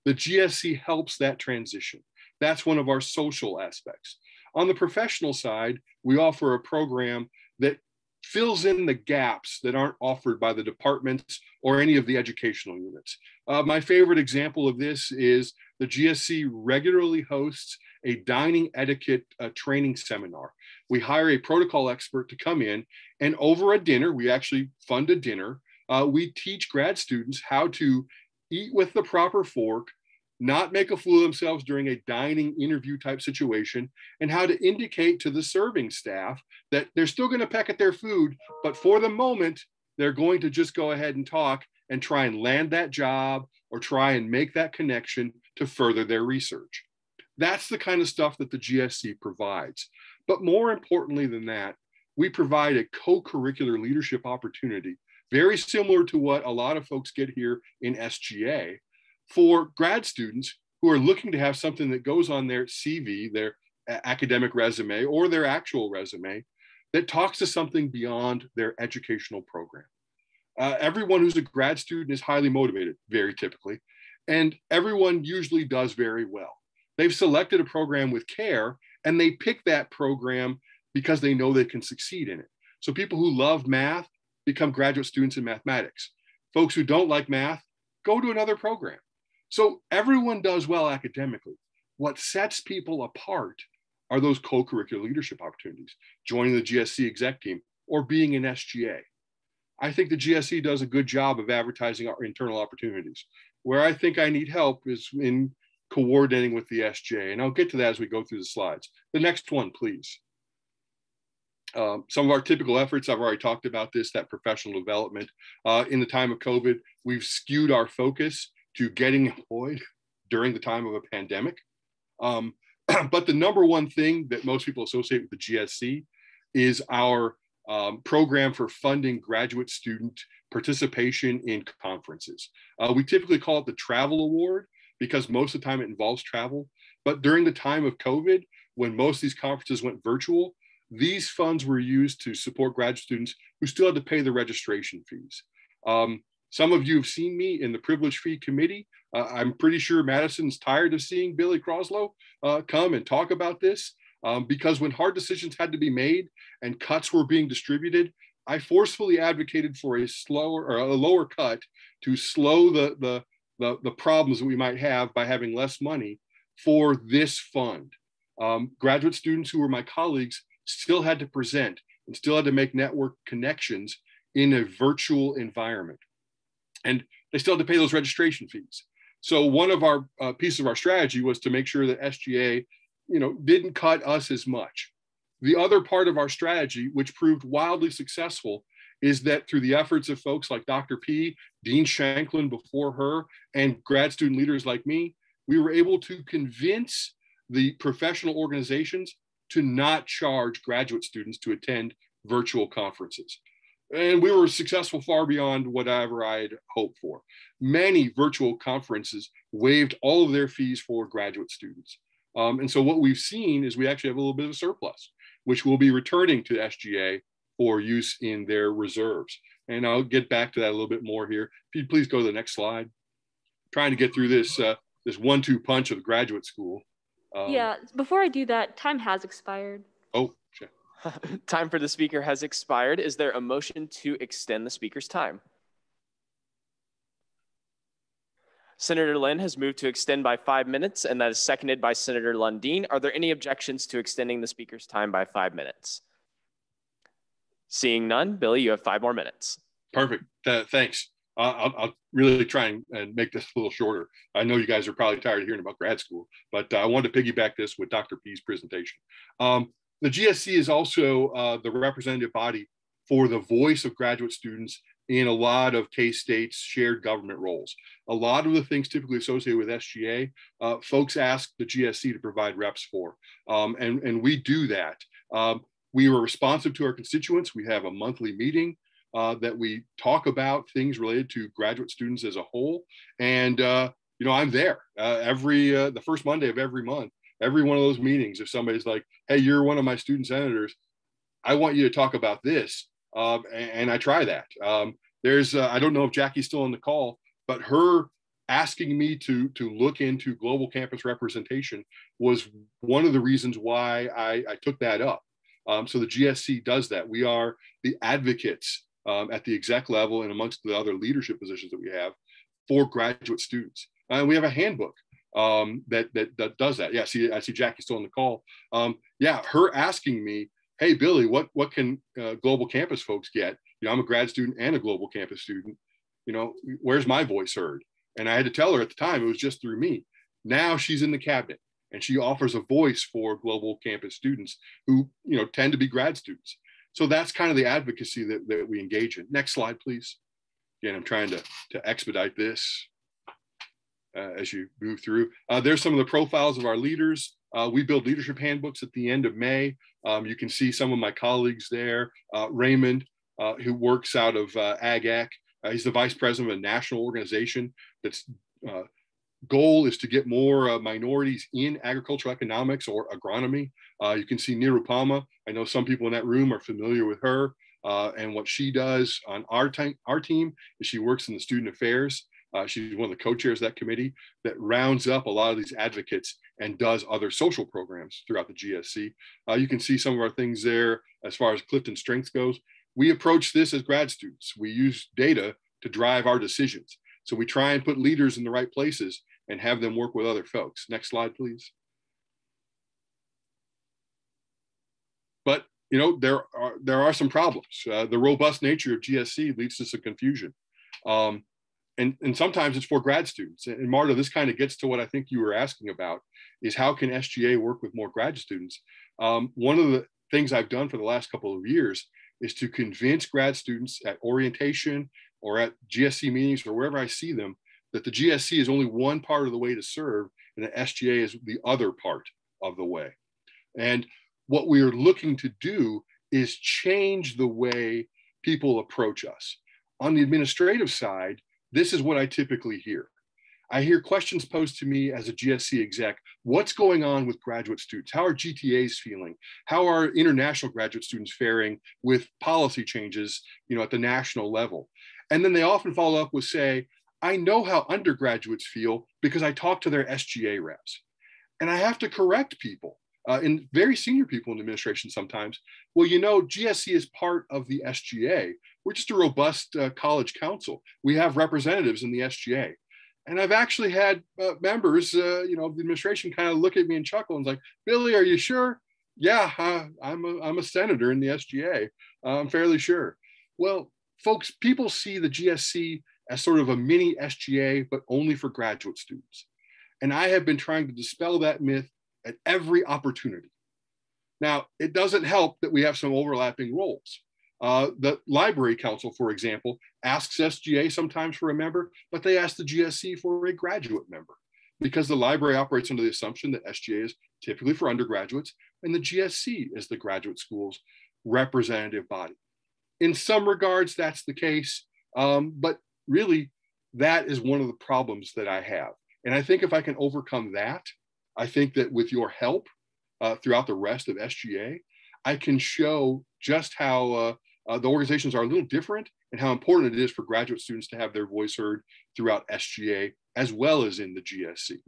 Speaker 16: The GSC helps that transition. That's one of our social aspects. On the professional side, we offer a program that fills in the gaps that aren't offered by the departments or any of the educational units. My favorite example of this is the GSC regularly hosts a dining etiquette training seminar. We hire a protocol expert to come in, and over a dinner, we actually fund a dinner. We teach grad students how to eat with the proper fork, not make a fool of themselves during a dining interview type situation, and how to indicate to the serving staff that they're still going to peck at their food, but for the moment, they're going to just go ahead and talk and try and land that job or try and make that connection to further their research. That's the kind of stuff that the GSC provides. But more importantly than that, we provide a co-curricular leadership opportunity, very similar to what a lot of folks get here in SGA, for grad students who are looking to have something that goes on their CV, their academic resume, or their actual resume that talks to something beyond their educational program. Everyone who's a grad student is highly motivated, very typically, and everyone usually does very well. They've selected a program with care, and they pick that program because they know they can succeed in it. So people who love math become graduate students in mathematics. Folks who don't like math go to another program. So everyone does well academically. What sets people apart are those co-curricular leadership opportunities, joining the GSC exec team or being an SGA. I think the GSC does a good job of advertising our internal opportunities. Where I think I need help is in coordinating with the SGA, and I'll get to that as we go through the slides. The next one, please. Some of our typical efforts, I've already talked about this, that professional development. In the time of COVID, we've skewed our focus to getting employed during the time of a pandemic. But the number one thing that most people associate with the GSC is our program for funding graduate student participation in conferences. We typically call it the Travel Award because most of the time it involves travel. But during the time of COVID, when most of these conferences went virtual, these funds were used to support graduate students who still had to pay the registration fees. Some of you have seen me in the privilege fee committee. I'm pretty sure Madison's tired of seeing Billy Croslow come and talk about this, because when hard decisions had to be made and cuts were being distributed, I forcefully advocated for a lower cut to slow the problems that we might have by having less money for this fund. Graduate students who were my colleagues still had to present and still had to make network connections in a virtual environment. And they still had to pay those registration fees. So one of our pieces of our strategy was to make sure that SGA, didn't cut us as much. The other part of our strategy, which proved wildly successful, is that through the efforts of folks like Dr. P, Dean Shanklin before her, and grad student leaders like me, we were able to convince the professional organizations to not charge graduate students to attend virtual conferences. And we were successful far beyond whatever I had hoped for. Many virtual conferences waived all of their fees for graduate students. And so what we've seen is we actually have a little bit of a surplus, which will be returning to SGA for use in their reserves. And I'll get back to that a little bit more here. If you'd please go to the next slide. Trying to get through this, this 1-2 punch of the graduate school.
Speaker 17: Yeah, before I do that, time has expired.
Speaker 16: Oh, sure.
Speaker 1: Time for the speaker has expired. Is there a motion to extend the speaker's time? Senator Lynn has moved to extend by 5 minutes, and that is seconded by Senator Lundeen. Are there any objections to extending the speaker's time by 5 minutes? Seeing none, Billy, you have 5 more minutes.
Speaker 16: Perfect. Thanks. I'll really try and make this a little shorter. I know you guys are probably tired of hearing about grad school, but I wanted to piggyback this with Dr. P's presentation. The GSC is also the representative body for the voice of graduate students in a lot of K-State's shared government roles. A lot of the things typically associated with SGA, folks ask the GSC to provide reps for, and we do that. We were responsive to our constituents. We have a monthly meeting that we talk about things related to graduate students as a whole. And, I'm there the first Monday of every month. Every one of those meetings, if somebody's like, hey, you're one of my student senators, I want you to talk about this. And I try that. I don't know if Jackie's still on the call, but her asking me to look into global campus representation was one of the reasons why I took that up. So the GSC does that. We are the advocates at the exec level and amongst the other leadership positions that we have for graduate students. And we have a handbook that does that. Yeah, I see Jackie still on the call. Her asking me, hey, Billy, what can global campus folks get? I'm a grad student and a global campus student. Where's my voice heard? And I had to tell her at the time, it was just through me. Now she's in the cabinet and she offers a voice for global campus students who, tend to be grad students. So that's kind of the advocacy that we engage in. Next slide, please. Again, I'm trying to expedite this as you move through. There's some of the profiles of our leaders. We build leadership handbooks at the end of May. You can see some of my colleagues there. Raymond, who works out of AgEc. He's the vice president of a national organization that's goal is to get more minorities in agricultural economics or agronomy. You can see Nirupama. I know some people in that room are familiar with her and what she does on our team is she works in the student affairs. She's one of the co-chairs of that committee that rounds up a lot of these advocates and does other social programs throughout the GSC. You can see some of our things there as far as Clifton Strength goes. We approach this as grad students. We use data to drive our decisions. So we try and put leaders in the right places and have them work with other folks. Next slide, please. But there are some problems. The robust nature of GSC leads to some confusion. And sometimes it's for grad students. And Marta, this kind of gets to what I think you were asking about, is how can SGA work with more grad students? One of the things I've done for the last couple of years is to convince grad students at orientation or at GSC meetings or wherever I see them, that the GSC is only one part of the way to serve and that SGA is the other part of the way. And what we are looking to do is change the way people approach us. On the administrative side, this is what I typically hear. I hear questions posed to me as a GSC exec. What's going on with graduate students? How are GTAs feeling? How are international graduate students faring with policy changes, at the national level? And then they often follow up with say, I know how undergraduates feel because I talk to their SGA reps. And I have to correct people, and very senior people in administration sometimes. Well, GSC is part of the SGA. We're just a robust college council. We have representatives in the SGA. And I've actually had members, of the administration kind of look at me and chuckle and like, Billy, are you sure? Yeah, I'm a senator in the SGA. I'm fairly sure. Well, folks, people see the GSC as sort of a mini SGA, but only for graduate students. And I have been trying to dispel that myth at every opportunity. Now, it doesn't help that we have some overlapping roles. The Library Council, for example, asks SGA sometimes for a member, but they ask the GSC for a graduate member because the library operates under the assumption that SGA is typically for undergraduates and the GSC is the graduate school's representative body. In some regards, that's the case, but really, that is one of the problems that I have. And I think if I can overcome that, I think that with your help throughout the rest of SGA, I can show just how the organizations are a little different and how important it is for graduate students to have their voice heard throughout SGA as well as in the GSC.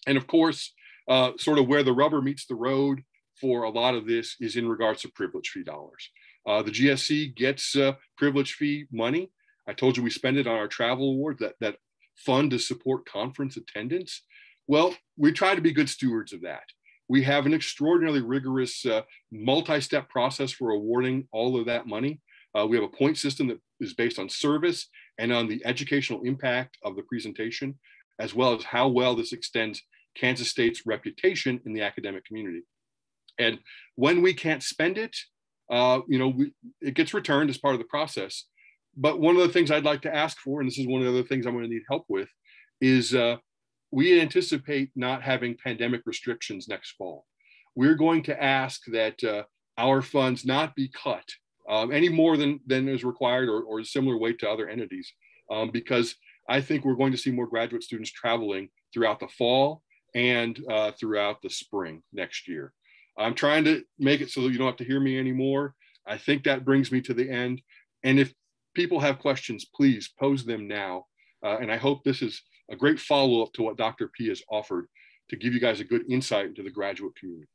Speaker 16: And of course, sort of where the rubber meets the road for a lot of this is in regards to privilege fee dollars. The GSC gets privilege fee money. I told you we spend it on our travel awards, that fund to support conference attendance. Well, we try to be good stewards of that. We have an extraordinarily rigorous multi-step process for awarding all of that money. We have a point system that is based on service and on the educational impact of the presentation, as well as how well this extends Kansas State's reputation in the academic community. And when we can't spend it, it gets returned as part of the process. But one of the things I'd like to ask for, and this is one of the other things I'm going to need help with, is we anticipate not having pandemic restrictions next fall. We're going to ask that our funds not be cut any more than is required or a similar weight to other entities, because I think we're going to see more graduate students traveling throughout the fall and throughout the spring next year. I'm trying to make it so that you don't have to hear me anymore. I think that brings me to the end. And if people have questions, please pose them now. And I hope this is a great follow-up to what Dr. P has offered to give you guys a good insight into the graduate community.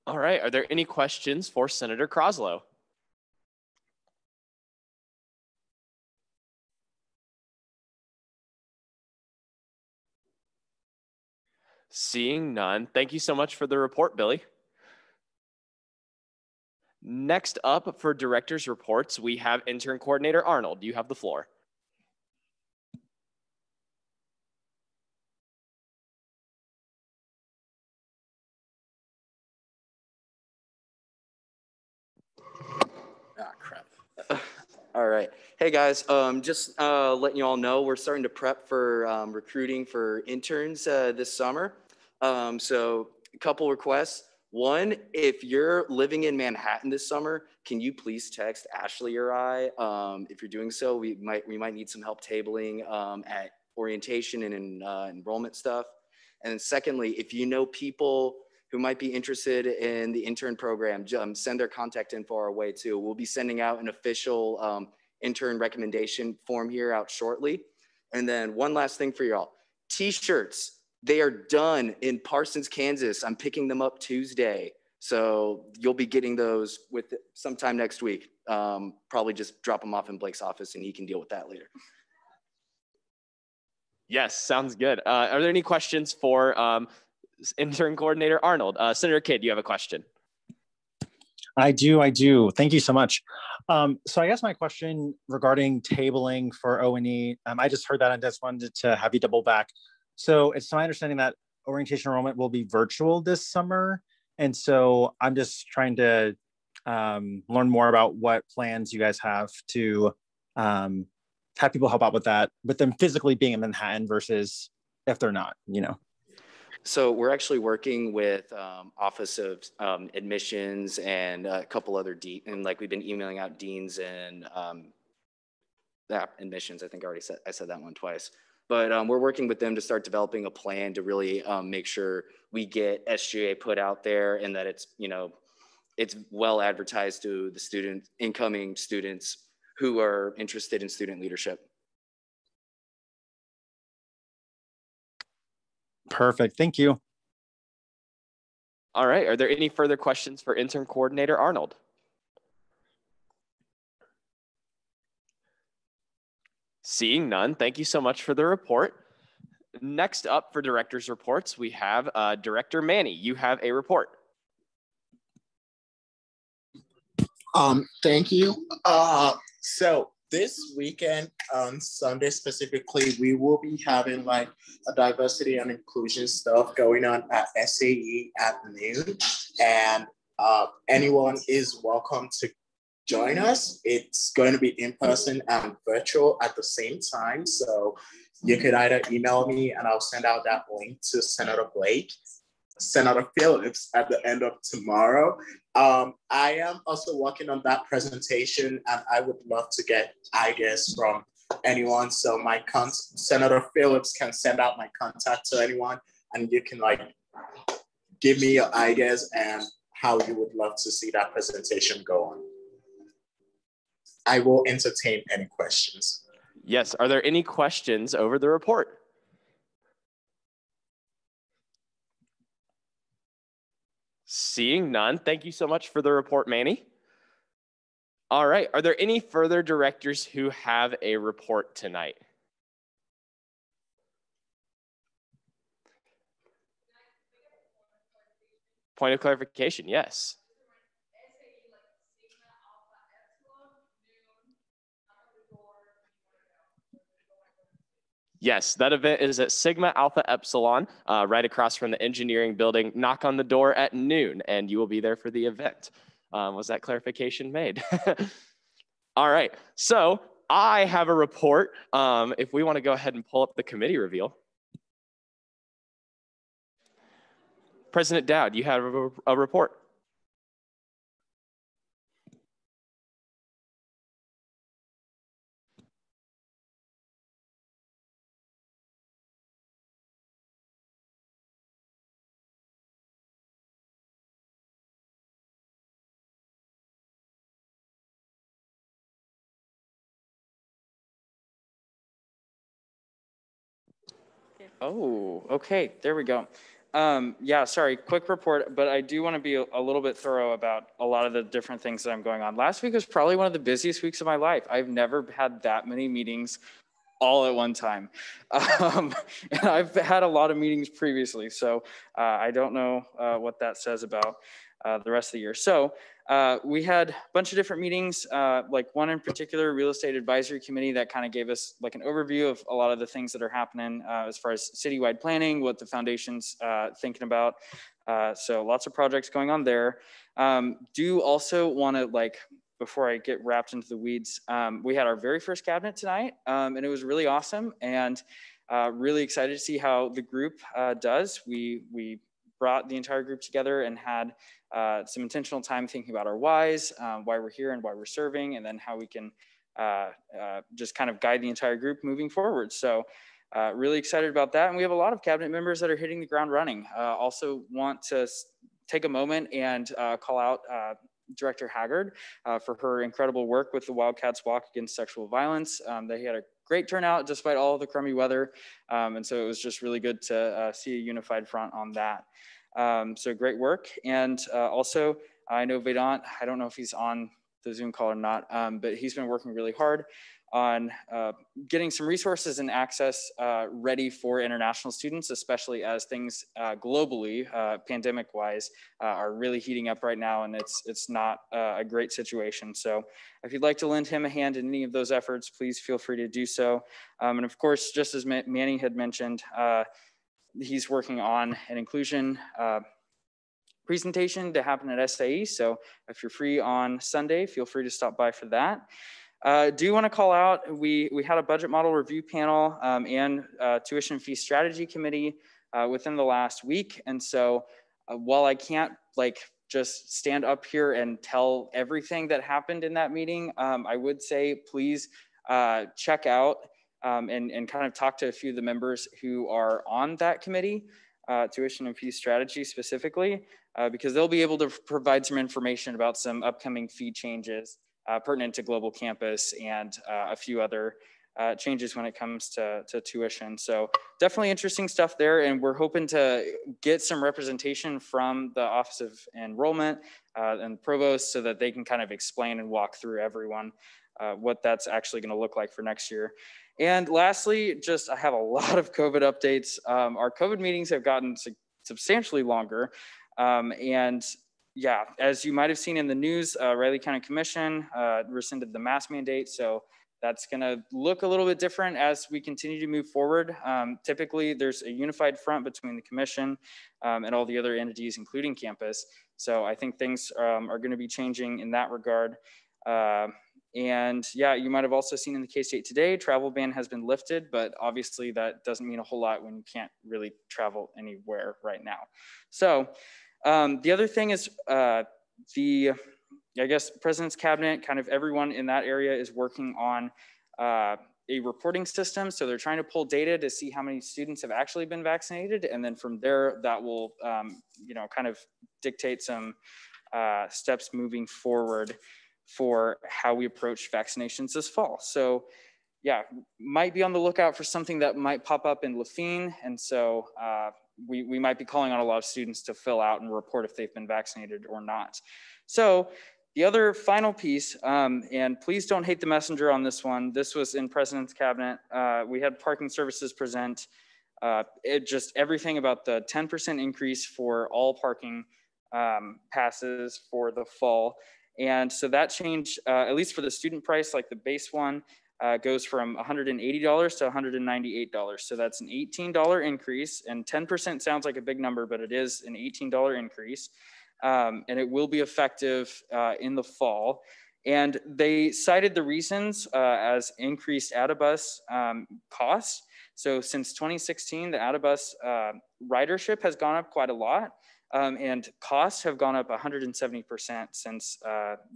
Speaker 1: All right, are there any questions for Senator Kraslow? Seeing none, thank you so much for the report, Billy. Next up for director's reports, we have Intern Coordinator Arnold. You have the floor.
Speaker 18: Ah, crap. All right. Hey, guys, just letting you all know, we're starting to prep for recruiting for interns this summer. So a couple requests. One, if you're living in Manhattan this summer, can you please text Ashley or I? If you're doing so, we might need some help tabling at orientation and in enrollment stuff. And then secondly, if you know people who might be interested in the intern program, send their contact info our way too. We'll be sending out an official intern recommendation form here out shortly. And then one last thing for y'all, t-shirts. They are done in Parsons, Kansas. I'm picking them up Tuesday. So you'll be getting those with sometime next week. Probably just drop them off in Blake's office and he can deal with that later.
Speaker 1: Yes, sounds good. Are there any questions for Intern Coordinator Arnold? Senator Kidd, you have a question.
Speaker 19: I do. Thank you so much. So I guess my question regarding tabling for O&E, I just heard that and just wanted to have you double back. So it's my understanding that orientation enrollment will be virtual this summer. And so I'm just trying to learn more about what plans you guys have to have people help out with that, with them physically being in Manhattan versus if they're not,
Speaker 18: So we're actually working with Office of Admissions and a couple other and like we've been emailing out deans and admissions. I think I said that one twice. but we're working with them to start developing a plan to really make sure we get SGA put out there and that it's, you know, it's well advertised to the incoming students who are interested in student leadership.
Speaker 19: Perfect. Thank you.
Speaker 1: All right. Are there any further questions for Intern Coordinator Arnold? Seeing none, thank you so much for the report. Next up for director's reports, we have Director Manny. You have a report.
Speaker 20: Thank you. So this weekend on Sunday specifically, we will be having like a diversity and inclusion stuff going on at SAE at noon. And anyone is welcome to join us. It's going to be in person and virtual at the same time. So you could either email me and I'll send out that link to Senator Phillips at the end of tomorrow. I am also working on that presentation and I would love to get ideas from anyone. So Senator Phillips can send out my contact to anyone and you can like give me your ideas and how you would love to see that presentation go on. I will entertain any questions.
Speaker 1: Yes, are there any questions over the report? Seeing none, thank you so much for the report, Manny. All right, are there any further directors who have a report tonight? Point of clarification, yes. Yes, that event is at Sigma Alpha Epsilon, right across from the engineering building. Knock on the door at noon, and you will be there for the event. Was that clarification made? All right, so I have a report. If we want to go ahead and pull up the committee reveal. President Dowd, you have a report.
Speaker 10: Oh, okay, there we go. Yeah, sorry, quick report, but I do want to be a little bit thorough about a lot of the different things that I'm going on. Last week was probably one of the busiest weeks of my life. I've never had that many meetings all at one time. And I've had a lot of meetings previously, so I don't know what that says about the rest of the year. So we had a bunch of different meetings, like one in particular, Real Estate Advisory Committee, that kind of gave us like an overview of a lot of the things that are happening as far as citywide planning, what the foundation's thinking about. So lots of projects going on there. Do also want to, like, before I get wrapped into the weeds, we had our very first cabinet tonight, and it was really awesome, and really excited to see how the group does. We brought the entire group together and had some intentional time thinking about our whys, why we're here and why we're serving, and then how we can just kind of guide the entire group moving forward. So really excited about that. And we have a lot of cabinet members that are hitting the ground running. Also want to take a moment and call out Director Haggard for her incredible work with the Wildcats Walk Against Sexual Violence. They had a great turnout despite all of the crummy weather. And so it was just really good to see a unified front on that. So great work. And also, I know Vedant, I don't know if he's on the Zoom call or not, but he's been working really hard on getting some resources and access ready for international students, especially as things globally, pandemic-wise, are really heating up right now, and it's not a great situation. So if you'd like to lend him a hand in any of those efforts, please feel free to do so. And of course, just as Manny had mentioned, he's working on an inclusion presentation to happen at SAE. So if you're free on Sunday, feel free to stop by for that. Do want to call out, we had a budget model review panel and tuition fee strategy committee within the last week. And so while I can't just stand up here and tell everything that happened in that meeting, I would say please check out and kind of talk to a few of the members who are on that committee, tuition and fee strategy specifically, because they'll be able to provide some information about some upcoming fee changes pertinent to Global Campus and a few other changes when it comes to tuition. So definitely interesting stuff there. And we're hoping to get some representation from the Office of Enrollment and Provost so that they can kind of explain and walk through everyone what that's actually going to look like for next year. And lastly, just I have a lot of COVID updates. Our COVID meetings have gotten substantially longer. And yeah, as you might have seen in the news, Riley County Commission rescinded the mask mandate. So that's gonna look a little bit different as we continue to move forward. Typically, there's a unified front between the commission and all the other entities, including campus. So I think things are gonna be changing in that regard. And yeah, you might have also seen in the K-State Today, travel ban has been lifted, but obviously that doesn't mean a whole lot when you can't really travel anywhere right now. So the other thing is I guess President's Cabinet, kind of everyone in that area is working on a reporting system. So they're trying to pull data to see how many students have actually been vaccinated. And then from there, that will, kind of dictate some steps moving forward for how we approach vaccinations this fall. So yeah, might be on the lookout for something that might pop up in Lafayette. And so we might be calling on a lot of students to fill out and report if they've been vaccinated or not. So the other final piece, and please don't hate the messenger on this one. This was in President's Cabinet. We had parking services present just everything about the 10% increase for all parking passes for the fall. And so that change, at least for the student price, like the base one, goes from $180 to $198. So that's an $18 increase, and 10% sounds like a big number, but it is an $18 increase. And it will be effective in the fall. And they cited the reasons as increased AdaBus costs. So since 2016, the AdaBus ridership has gone up quite a lot. And costs have gone up 170% since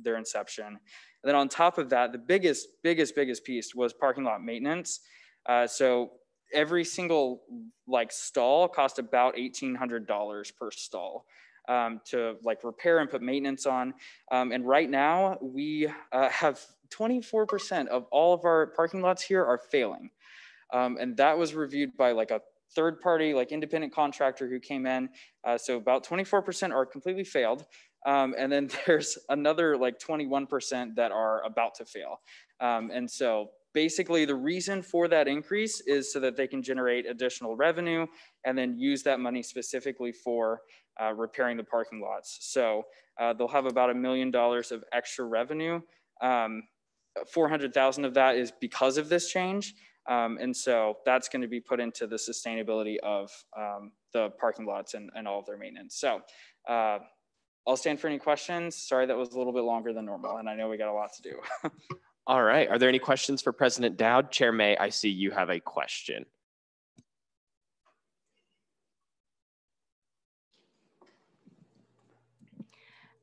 Speaker 10: their inception. And then on top of that, the biggest piece was parking lot maintenance. So every single stall cost about $1,800 per stall to repair and put maintenance on. And right now we have 24% of all of our parking lots here are failing. And that was reviewed by a third party, independent contractor who came in. So about 24% are completely failed. And then there's another 21% that are about to fail. And so basically the reason for that increase is so that they can generate additional revenue and then use that money specifically for repairing the parking lots. So they'll have about $1 million of extra revenue. 400,000 of that is because of this change. And so that's going to be put into the sustainability of the parking lots and all of their maintenance. So I'll stand for any questions. Sorry, that was a little bit longer than normal, and I know we got a lot to do.
Speaker 1: All right, are there any questions for President Dowd? Chair May, I see you have a question.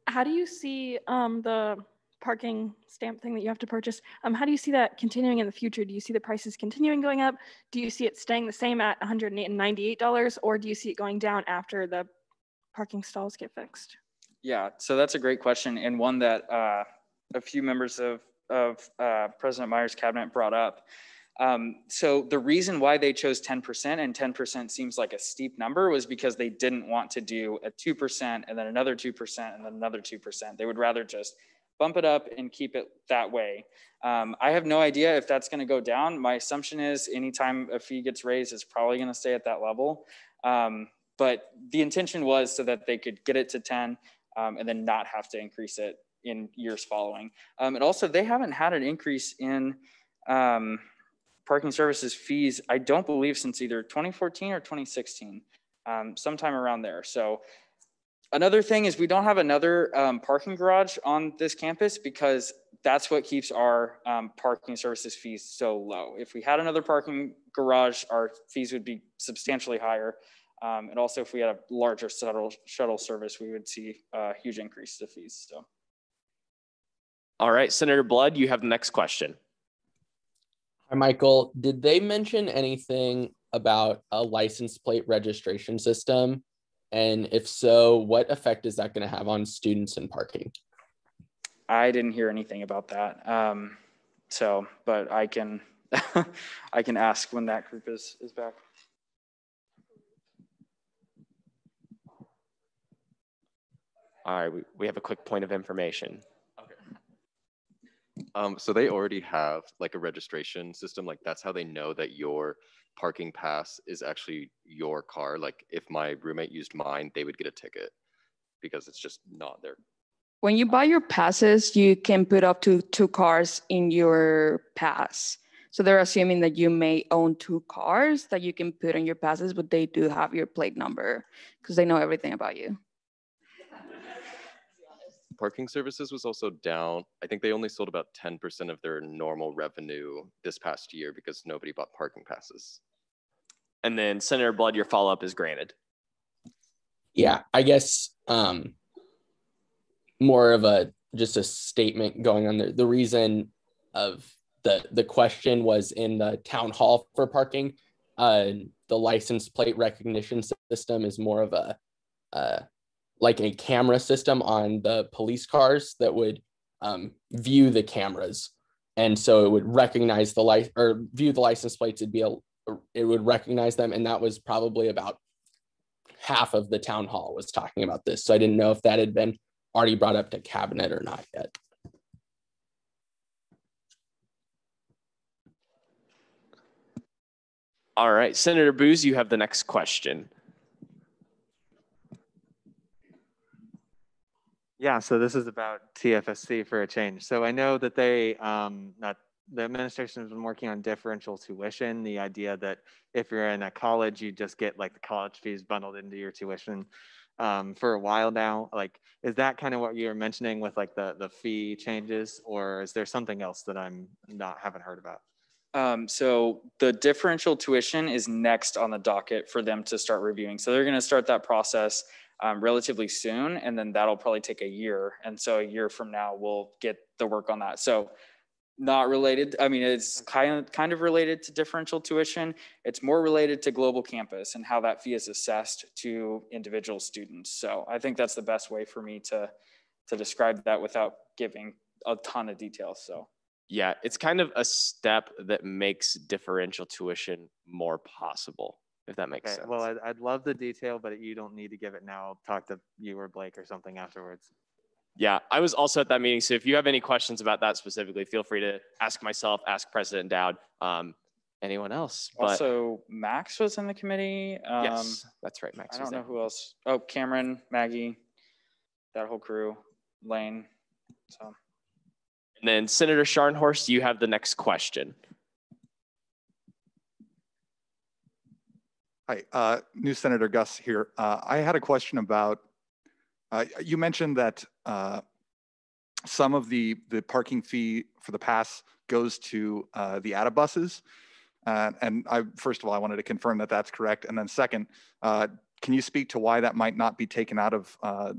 Speaker 17: How do you see the parking stamp thing that you have to purchase? How do you see that continuing in the future? Do you see the prices continuing going up? Do you see it staying the same at $198, or do you see it going down after the parking stalls get fixed?
Speaker 10: Yeah, so that's a great question, and one that a few members of President Meyer's cabinet brought up. So the reason why they chose 10%, and 10% seems like a steep number, was because they didn't want to do a 2% and then another 2% and then another 2%. They would rather just bump it up and keep it that way. I have no idea if that's going to go down. My assumption is anytime a fee gets raised, it's probably going to stay at that level. But the intention was so that they could get it to 10 and then not have to increase it in years following. And also, they haven't had an increase in parking services fees, I don't believe, since either 2014 or 2016, sometime around there. So another thing is we don't have another parking garage on this campus because that's what keeps our parking services fees so low. If we had another parking garage, our fees would be substantially higher. And also if we had a larger shuttle service, we would see a huge increase to fees. So.
Speaker 1: All right, Senator Blood, you have the next question.
Speaker 21: Hi, Michael. Did they mention anything about a license plate registration system? And if so, what effect is that going to have on students and parking?
Speaker 10: I didn't hear anything about that. But I can I can ask when that group is back.
Speaker 1: All right, we have a quick point of information.
Speaker 9: So they already have like a registration system. Like that's how they know that your parking pass is actually your car. Like if my roommate used mine, they would get a ticket because it's just not their.
Speaker 7: When you buy your passes, you can put up to 2 cars in your pass. So they're assuming that you may own 2 cars that you can put on your passes, but they do have your plate number because they know everything about you.
Speaker 9: Parking services was also down. I think they only sold about 10% of their normal revenue this past year because nobody bought parking passes.
Speaker 1: And then Senator Blood, your follow-up is granted.
Speaker 21: Yeah, I guess more of just a statement going on there. The reason of the question was in the town hall for parking. The license plate recognition system is more of a like a camera system on the police cars that would view the cameras. And so it would recognize view the license plates. It would recognize them. And that was probably about half of the town hall was talking about this. So I didn't know if that had been already brought up to cabinet or not yet.
Speaker 1: All right, Senator Booz, you have the next question.
Speaker 8: Yeah, so this is about TFSC for a change. So I know that the administration has been working on differential tuition, the idea that if you're in a college, you just get like the college fees bundled into your tuition for a while now. Like, is that kind of what you were mentioning with like the fee changes, or is there something else that haven't heard about?
Speaker 10: So the differential tuition is next on the docket for them to start reviewing. So they're going to start that process relatively soon, and then that'll probably take a year. And so a year from now, we'll get the work on that. So not related. I mean, it's kind of related to differential tuition. It's more related to Global Campus and how that fee is assessed to individual students. So I think that's the best way for me to describe that without giving a ton of details. So.
Speaker 1: Yeah, it's kind of a step that makes differential tuition more possible, if that makes sense.
Speaker 8: Well, I'd love the detail, but you don't need to give it now. I'll talk to you or Blake or something afterwards.
Speaker 1: Yeah, I was also at that meeting. So if you have any questions about that specifically, feel free to ask myself, ask President Dowd, anyone else. But
Speaker 10: also, Max was in the committee.
Speaker 1: Yes, that's right. Max.
Speaker 10: I don't know who else. Oh, Cameron, Maggie, that whole crew, Lane. So.
Speaker 1: And then Senator Scharnhorst, you have the next question.
Speaker 22: Hi, new Senator Gus here. I had a question about, you mentioned that some of the parking fee for the pass goes to the ATA buses. And first of all, I wanted to confirm that that's correct. And then second, can you speak to why that might not be taken out of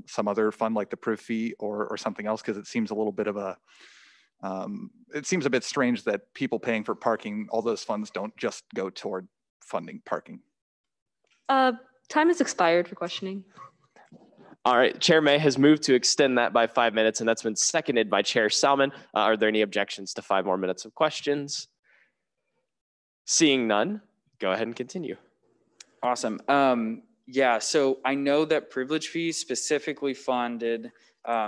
Speaker 22: some other fund like the PRIV fee or something else? Because it seems a little bit of a, it seems a bit strange that people paying for parking, all those funds don't just go toward funding parking.
Speaker 23: Time has expired for questioning.
Speaker 1: All right, Chair May has moved to extend that by 5 minutes, and that's been seconded by Chair Salmon. Are there any objections to 5 more minutes of questions? Seeing none, go ahead and continue.
Speaker 10: Awesome. Yeah, so I know that privilege fees specifically funded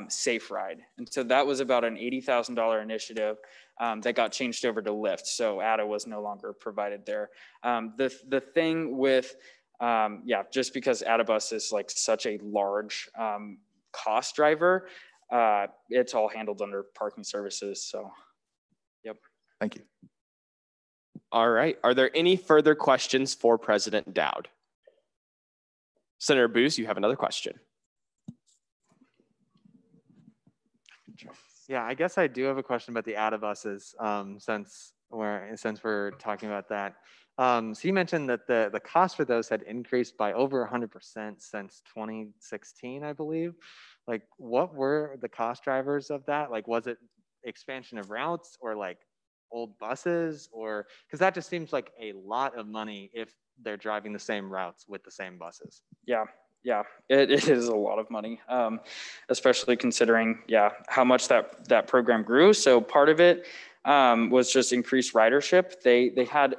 Speaker 10: Safe Ride. And so that was about an $80,000 initiative that got changed over to Lyft. So ATA was no longer provided there. The thing with, yeah, just because ATA Bus is like such a large cost driver, it's all handled under parking services. So, yep.
Speaker 22: Thank you.
Speaker 1: All right. Are there any further questions for President Dowd? Senator Booz, you have another question.
Speaker 8: Yeah, I guess I do have a question about the ATA buses since we're talking about that. So you mentioned that the cost for those had increased by over 100% since 2016, I believe. Like, what were the cost drivers of that? Like, was it expansion of routes or like old buses, or because that just seems like a lot of money if they're driving the same routes with the same buses.
Speaker 10: Yeah, yeah, it is a lot of money, especially considering, yeah, how much that program grew. So part of it was just increased ridership. They had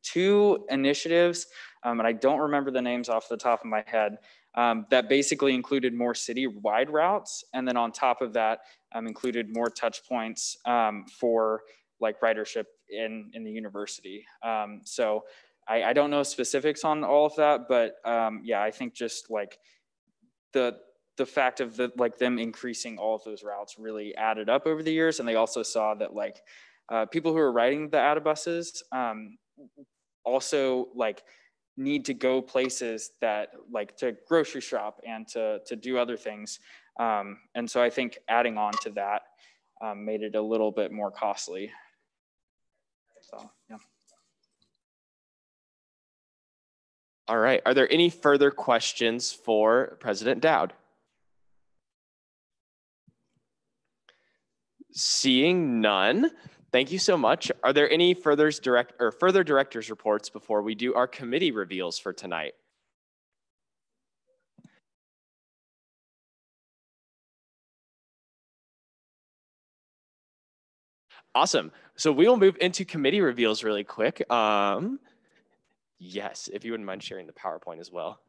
Speaker 10: two initiatives, and I don't remember the names off the top of my head, that basically included more city-wide routes, and then on top of that, included more touch points for like ridership in the university. So I don't know specifics on all of that, but yeah, I think just like the fact of them increasing all of those routes really added up over the years, and they also saw that like people who are riding the AdaBuses also like need to go places that like to grocery shop and to do other things. And so I think adding on to that made it a little bit more costly. So, yeah.
Speaker 1: All right, are there any further questions for President Dowd? Seeing none, thank you so much. Are there any further director's reports before we do our committee reveals for tonight? Awesome. So we will move into committee reveals really quick. Yes, if you wouldn't mind sharing the PowerPoint as well.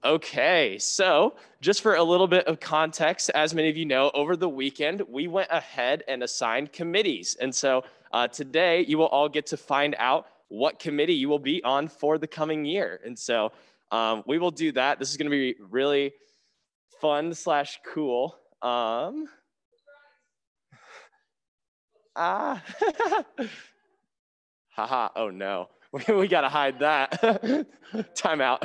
Speaker 1: Okay, so just for a little bit of context, as many of you know, over the weekend, we went ahead and assigned committees. And so today you will all get to find out what committee you will be on for the coming year. And so we will do that. This is gonna be really fun / cool. Haha, oh no, we gotta hide that. Time out.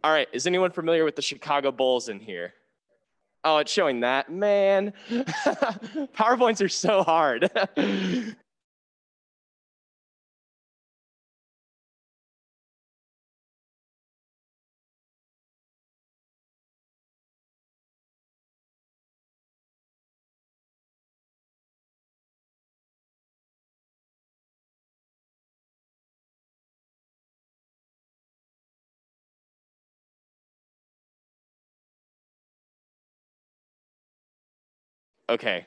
Speaker 1: All right, is anyone familiar with the Chicago Bulls in here? Oh, it's showing that, man. PowerPoints are so hard. Okay,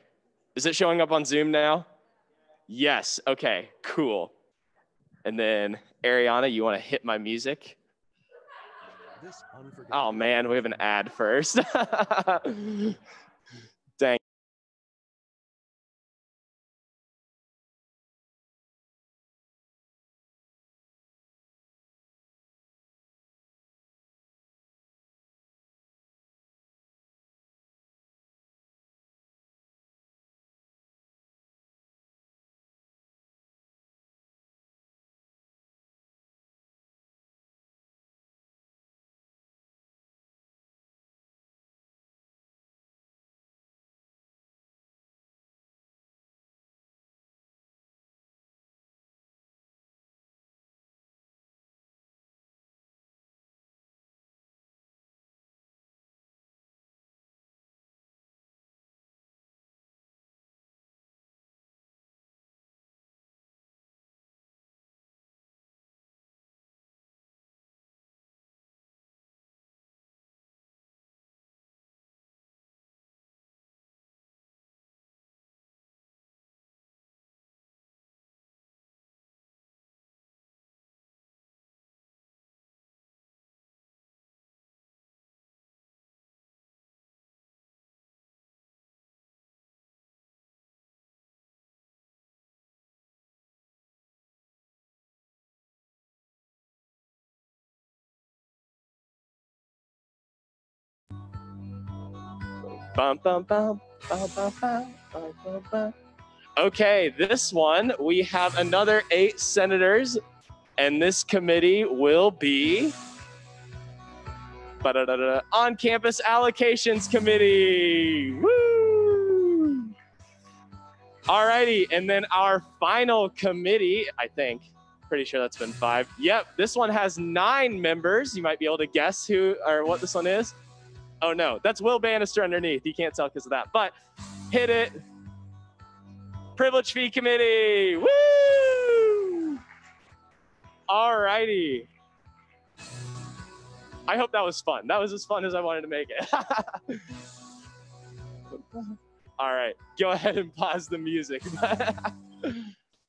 Speaker 1: is it showing up on Zoom now? Yes, okay, cool. And then Ariana, you wanna hit my music? Oh man, we have an ad first. Dang. Bum, bum, bum, bum, bum, bum, bum, bum, bum. Okay, this one, we have another 8 senators, and this committee will be On-Campus Allocations Committee. Woo! Alrighty, and then our final committee, I think, pretty sure that's been 5. Yep, this one has 9 members. You might be able to guess who or what this one is. Oh no, that's Will Bannister underneath. You can't tell because of that, but hit it. Privilege Fee Committee. Woo! Alrighty. I hope that was fun. That was as fun as I wanted to make it. All right, go ahead and pause the music.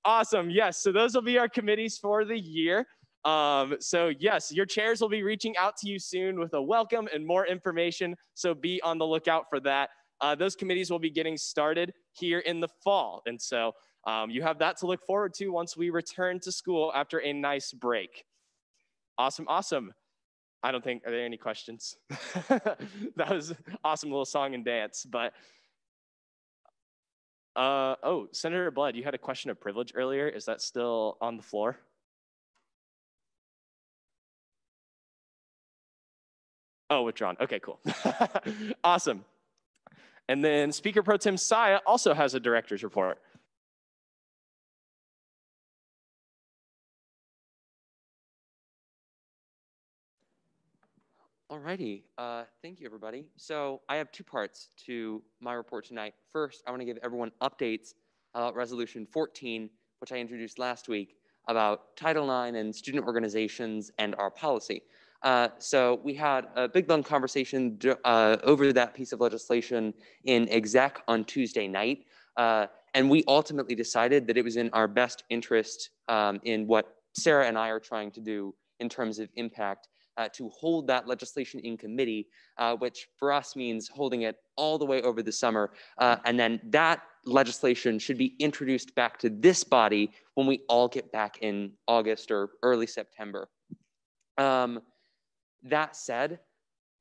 Speaker 1: Awesome, yes, so those will be our committees for the year. So yes, your chairs will be reaching out to you soon with a welcome and more information, so be on the lookout for that. Those committees will be getting started here in the fall, and so you have that to look forward to once we return to school after a nice break. Awesome, awesome. I don't think, are there any questions? That was awesome little song and dance, but oh, Senator Blood, you had a question of privilege earlier. Is that still on the floor? Oh, withdrawn. Okay, cool. Awesome. And then Speaker Pro Tem Saya also has a director's report.
Speaker 2: Alrighty, thank you everybody. So I have 2 parts to my report tonight. First, I want to give everyone updates about Resolution 14, which I introduced last week, about Title IX and student organizations and our policy. So we had a big long conversation over that piece of legislation in exec on Tuesday night. And we ultimately decided that it was in our best interest in what Sarah and I are trying to do in terms of impact to hold that legislation in committee, which for us means holding it all the way over the summer. And then that legislation should be introduced back to this body when we all get back in August or early September. That said,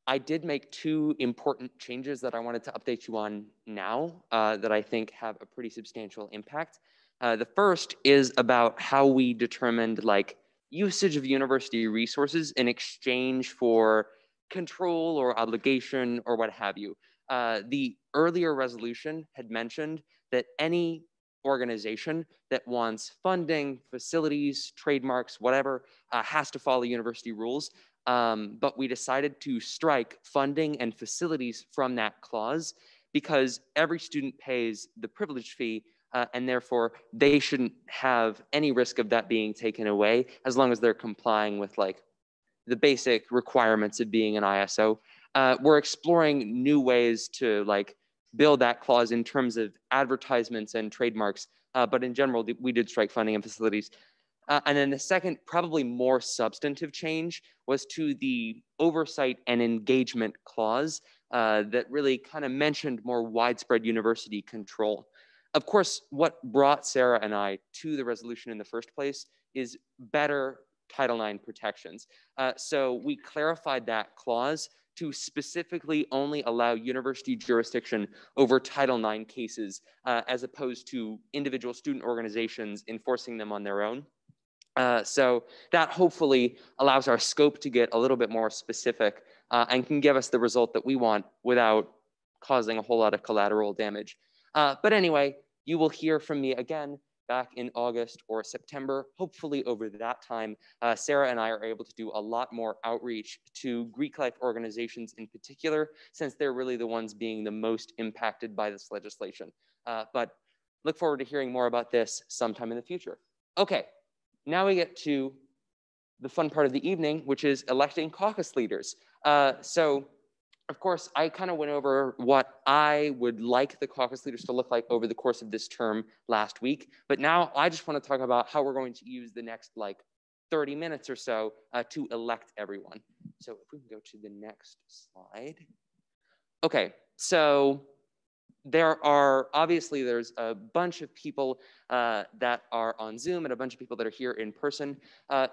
Speaker 2: I did make 2 important changes that I wanted to update you on now that I think have a pretty substantial impact. The first is about how we determined usage of university resources in exchange for control or obligation or what have you. The earlier resolution had mentioned that any organization that wants funding, facilities, trademarks, whatever, has to follow university rules. But we decided to strike funding and facilities from that clause because every student pays the privilege fee and therefore they shouldn't have any risk of that being taken away as long as they're complying with the basic requirements of being an ISO. We're exploring new ways to build that clause in terms of advertisements and trademarks, but in general, we did strike funding and facilities. And then the second, probably more substantive change was to the oversight and engagement clause that really kind of mentioned more widespread university control. Of course, what brought Sarah and I to the resolution in the first place is better Title IX protections. So we clarified that clause to specifically only allow university jurisdiction over Title IX cases as opposed to individual student organizations enforcing them on their own. So that hopefully allows our scope to get a little bit more specific and can give us the result that we want without causing a whole lot of collateral damage. But anyway, you will hear from me again back in August or September. Hopefully over that time, Sarah and I are able to do a lot more outreach to Greek life organizations in particular, since they're really the ones being the most impacted by this legislation. But look forward to hearing more about this sometime in the future. Okay, now we get to the fun part of the evening, which is electing caucus leaders. So, of course, I kind of went over what I would like the caucus leaders to look like over the course of this term last week. But now I just want to talk about how we're going to use the next 30 minutes or so to elect everyone. So if we can go to the next slide. Okay, so there's a bunch of people that are on Zoom and a bunch of people that are here in person.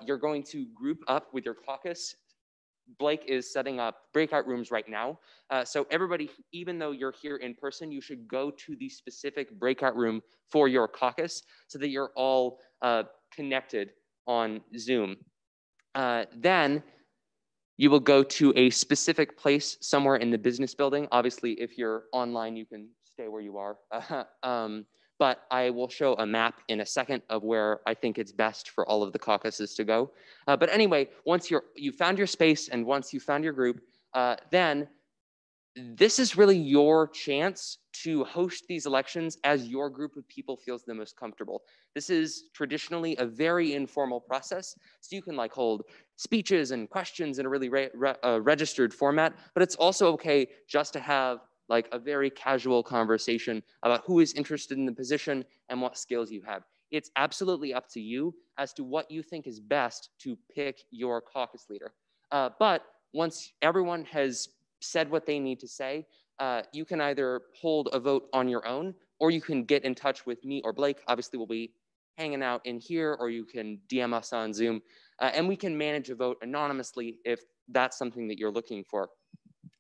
Speaker 2: You're going to group up with your caucus Blake is setting up breakout rooms right now. So everybody, even though you're here in person, you should go to the specific breakout room for your caucus so that you're all connected on Zoom. Then you will go to a specific place somewhere in the business building. Obviously, if you're online, you can stay where you are. But I will show a map in a second of where I think it's best for all of the caucuses to go. But anyway, once you found your space and once you found your group, then this is really your chance to host these elections as your group of people feels the most comfortable. This is traditionally a very informal process, so you can like hold speeches and questions in a really registered format, but it's also okay just to have like a very casual conversation about who is interested in the position and what skills you have. It's absolutely up to you as to what you think is best to pick your caucus leader. But once everyone has said what they need to say, you can either hold a vote on your own, or you can get in touch with me or Blake. Obviously, we'll be hanging out in here, or you can DM us on Zoom, and we can manage a vote anonymously if that's something that you're looking for.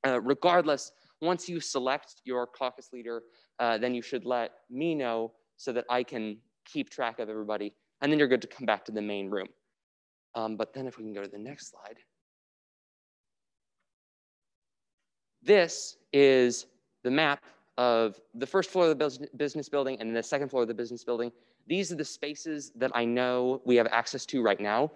Speaker 2: Regardless, once you select your caucus leader, then you should let me know so that I can keep track of everybody, and then you're good to come back to the main room. But then if we can go to the next slide. This is the map of the first floor of the business building and the second floor of the business building. These are the spaces that I know we have access to right now.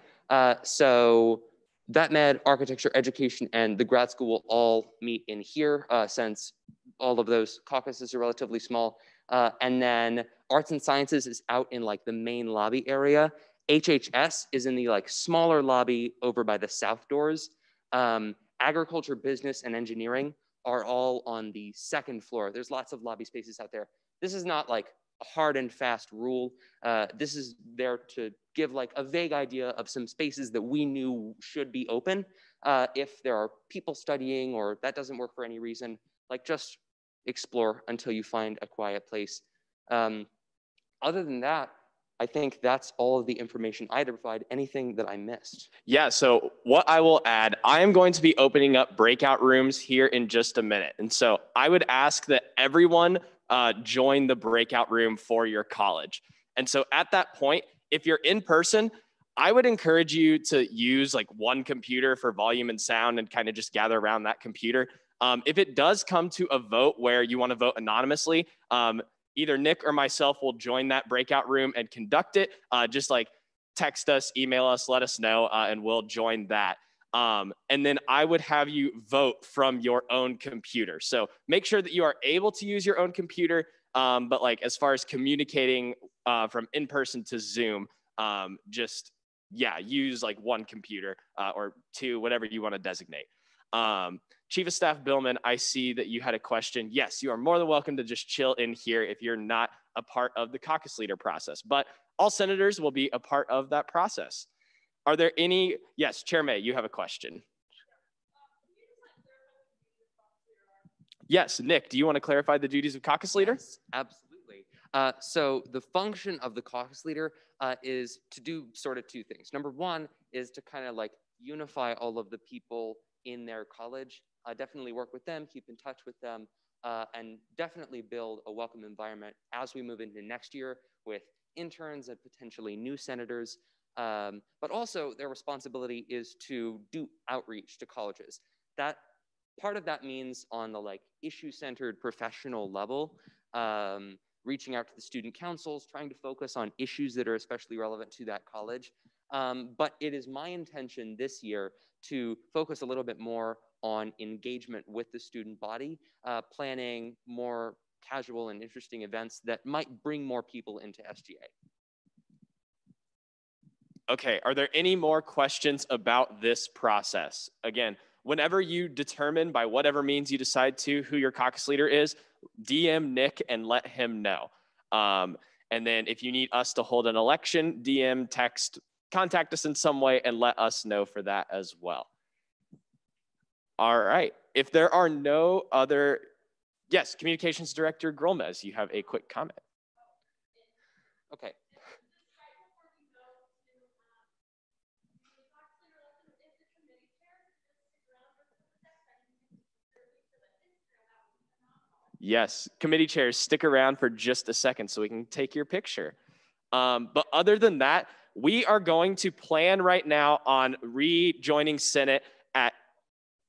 Speaker 2: So Vet Med, architecture, education, and the grad school will all meet in here since all of those caucuses are relatively small. And then arts and sciences is out in like the main lobby area. HHS is in the like smaller lobby over by the south doors. Agriculture, business, and engineering are all on the second floor. There's lots of lobby spaces out there. This is not like a hard and fast rule. This is there to give like a vague idea of some spaces that we knew should be open. If there are people studying or that doesn't work for any reason, like just explore until you find a quiet place. Other than that, I think that's all of the information I had to provide. Anything that I missed?
Speaker 1: Yeah, so what I will add, I am going to be opening up breakout rooms here in just a minute. And so I would ask that everyone join the breakout room for your college. And so at that point, if you're in person, I would encourage you to use like one computer for volume and sound and kind of just gather around that computer. If it does come to a vote where you want to vote anonymously, either Nick or myself will join that breakout room and conduct it. Just like text us, email us, let us know, and we'll join that. And then I would have you vote from your own computer. So make sure that you are able to use your own computer. But like as far as communicating from in-person to Zoom, just, yeah, use like one computer or two, whatever you want to designate. Chief of Staff Billman, I see that you had a question. Yes, you are more than welcome to just chill in here if you're not a part of the caucus leader process, but all senators will be a part of that process. Are there any, yes, Chair May, you have a question. Yes, Nick, do you want to clarify the duties of caucus leader?
Speaker 2: Yes, absolutely. So the function of the caucus leader is to do sort of two things. Number one is to kind of like unify all of the people in their college, definitely work with them, keep in touch with them, and definitely build a welcome environment as we move into next year with interns and potentially new senators. But also their responsibility is to do outreach to colleges. That part of that means on the like issue-centered professional level, reaching out to the student councils, trying to focus on issues that are especially relevant to that college. But it is my intention this year to focus a little bit more on engagement with the student body, planning more casual and interesting events that might bring more people into SGA.
Speaker 1: Okay, are there any more questions about this process? Again, whenever you determine by whatever means you decide to who your caucus leader is, DM Nick and let him know. And then if you need us to hold an election, DM, text, contact us in some way and let us know for that as well. All right, if there are no other, yes, Communications Director Grolmes, you have a quick comment.
Speaker 2: Okay.
Speaker 1: Yes, committee chairs, stick around for just a second so we can take your picture. But other than that, we are going to plan right now on rejoining Senate at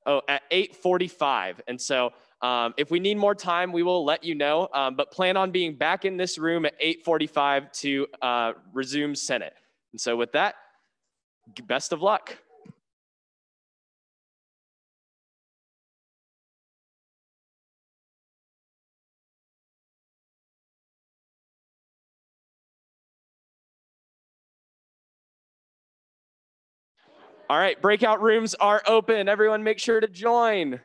Speaker 1: 8:45. And so if we need more time, we will let you know, but plan on being back in this room at 8:45 to resume Senate. And so with that, best of luck. All right, breakout rooms are open. Everyone make sure to join.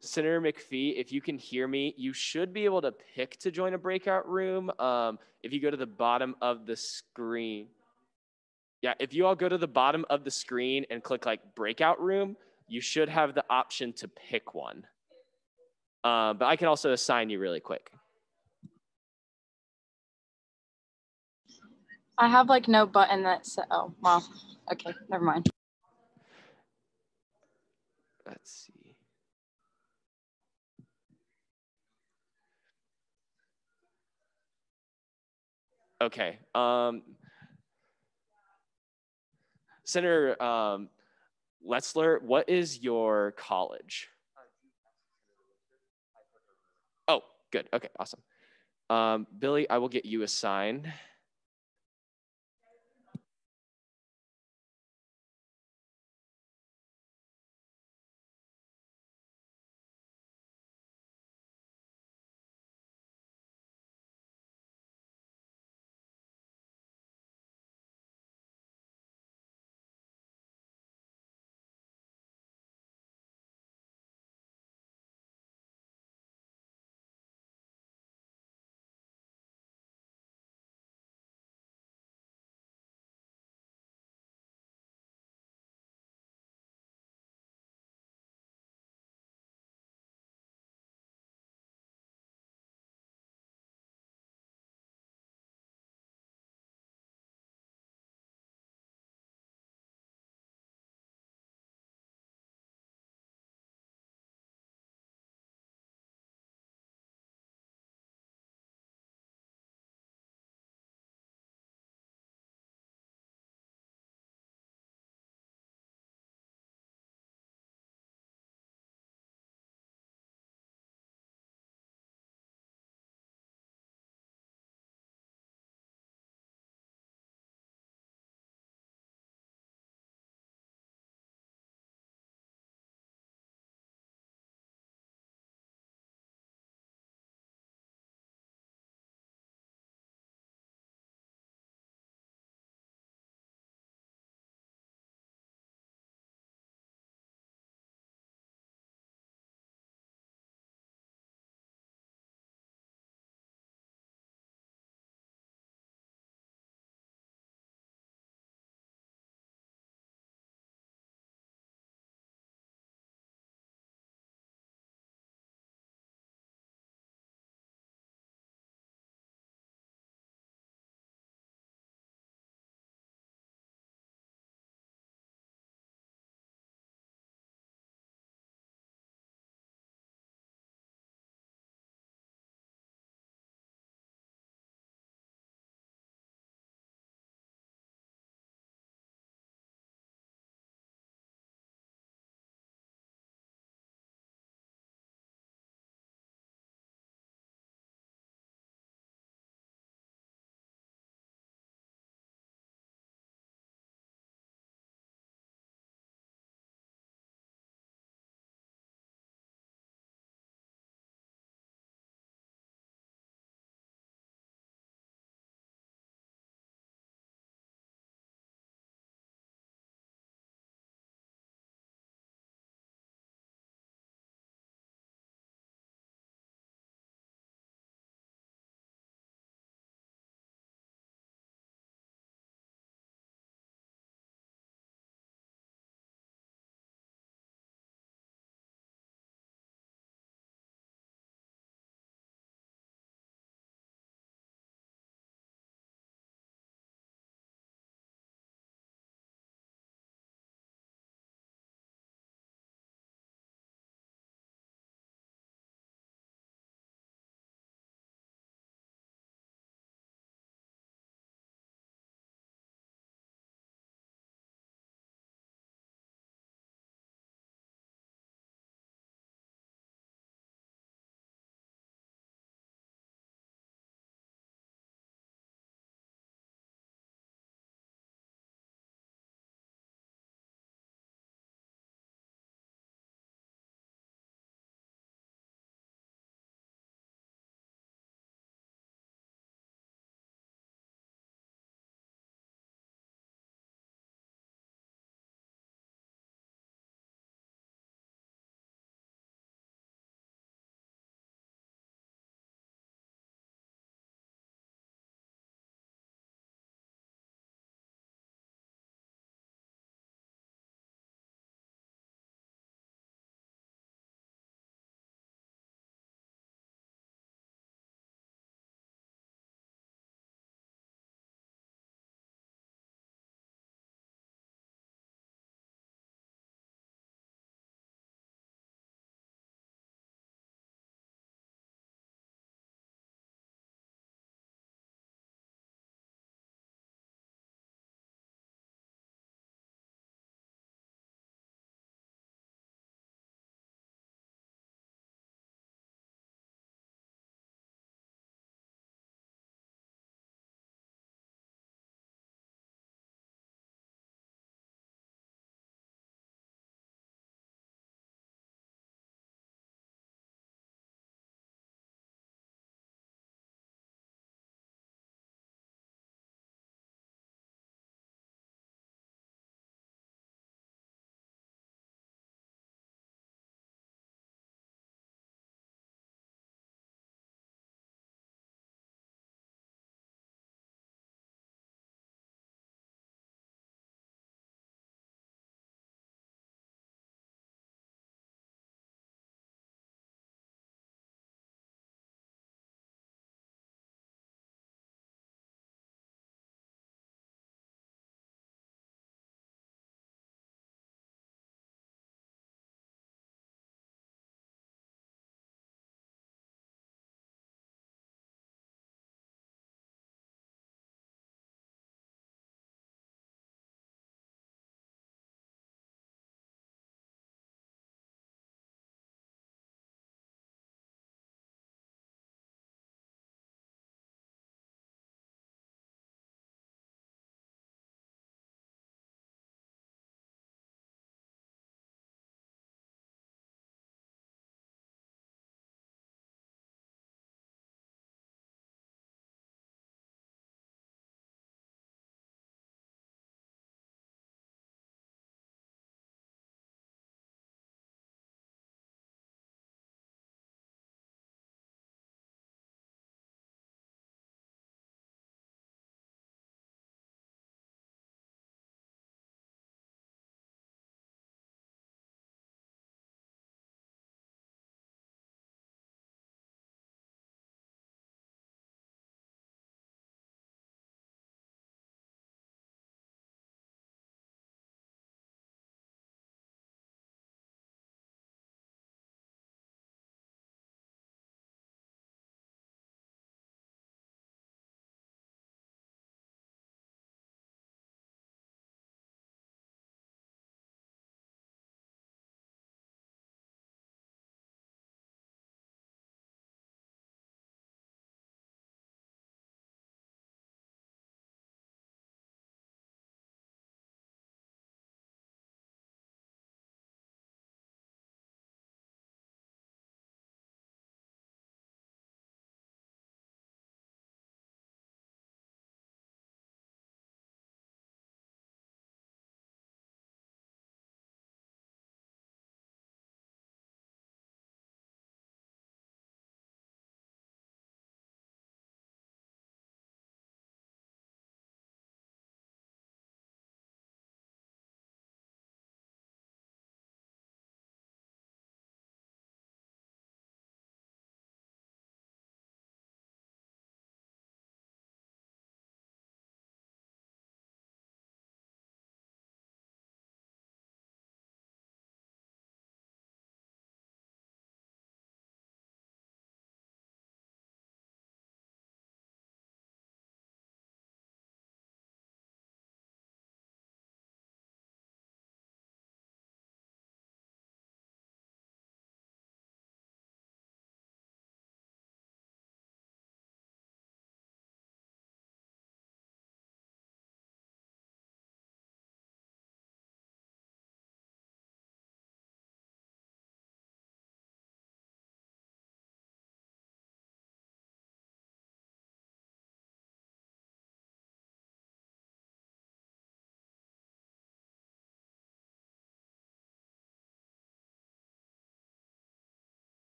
Speaker 1: Senator McPhee, if you can hear me, you should be able to pick to join a breakout room. If you go to the bottom of the screen. Yeah, if you all go to the bottom of the screen and click like breakout room, you should have the option to pick one. But I can also assign you really quick.
Speaker 3: I have like no button that says, oh, wow. Okay, never mind.
Speaker 1: Let's see. Okay. Senator Letzler, what is your college? Oh, good. Okay, awesome. Billy, I will get you assigned.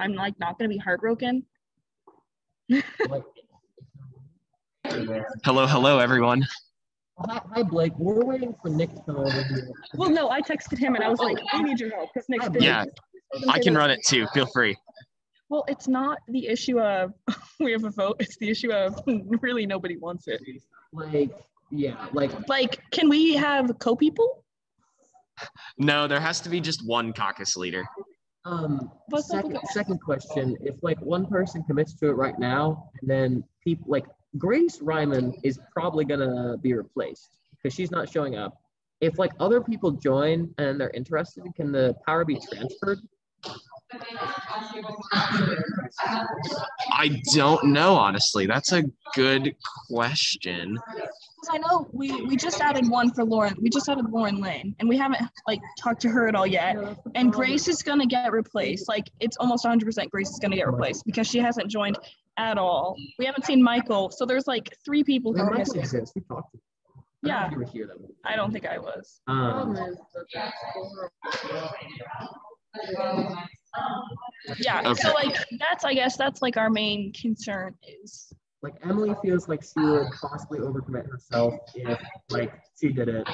Speaker 4: I'm like not gonna be heartbroken.
Speaker 5: Hello, everyone.
Speaker 21: Hi, Blake. We're waiting for Nick to come over here.
Speaker 4: Well, no, I texted him and I was like, we need your help because Nick's busy.
Speaker 5: Yeah, I can run it too. Feel free.
Speaker 4: Well, it's not the issue of we have a vote. It's the issue of really nobody wants it. Like, can we have co-people?
Speaker 5: No, there has to be just one caucus leader.
Speaker 21: Second question. If like one person commits to it right now, and then people like Grace Ryman is probably gonna be replaced because she's not showing up. If like other people join and they're interested, can the power be transferred?
Speaker 5: I don't know, honestly. That's a good question.
Speaker 4: I know we just added one for Lauren. We just added Lauren Lane, and we haven't like talked to her at all yet. And Grace is gonna get replaced. Like it's almost 100% Grace is gonna get replaced because she hasn't joined at all. We haven't seen Michael, so there's like 3 people who are missing.
Speaker 21: We talked to
Speaker 4: Yeah,
Speaker 21: you were here though.
Speaker 4: I don't think I was. Yeah,
Speaker 21: Okay.
Speaker 4: so like I guess that's like our main concern is
Speaker 21: Like Emily feels like she would possibly overcommit herself if like she did it,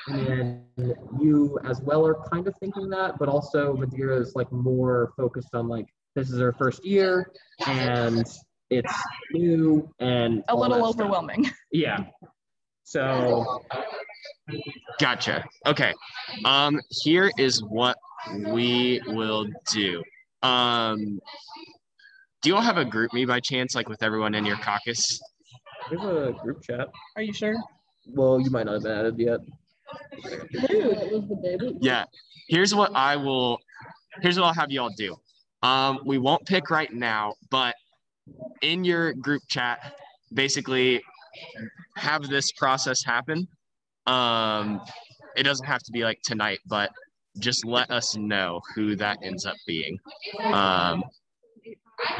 Speaker 21: and then you as well are kind of thinking that, but also Madeira is like more focused on like this is her first year and it's new and
Speaker 4: a
Speaker 21: all
Speaker 4: little
Speaker 21: that stuff.
Speaker 4: overwhelming.
Speaker 21: Yeah. So
Speaker 5: Gotcha. Okay. Here is what we will do. Do you all have a group me by chance, like with everyone in your caucus?
Speaker 21: we have a group chat.
Speaker 4: Are you sure?
Speaker 21: Well, you might not have been added yet.
Speaker 5: Yeah. Here's what I'll have you all do. We won't pick right now, but in your group chat, basically have this process happen. It doesn't have to be like tonight, but just let us know who that ends up being.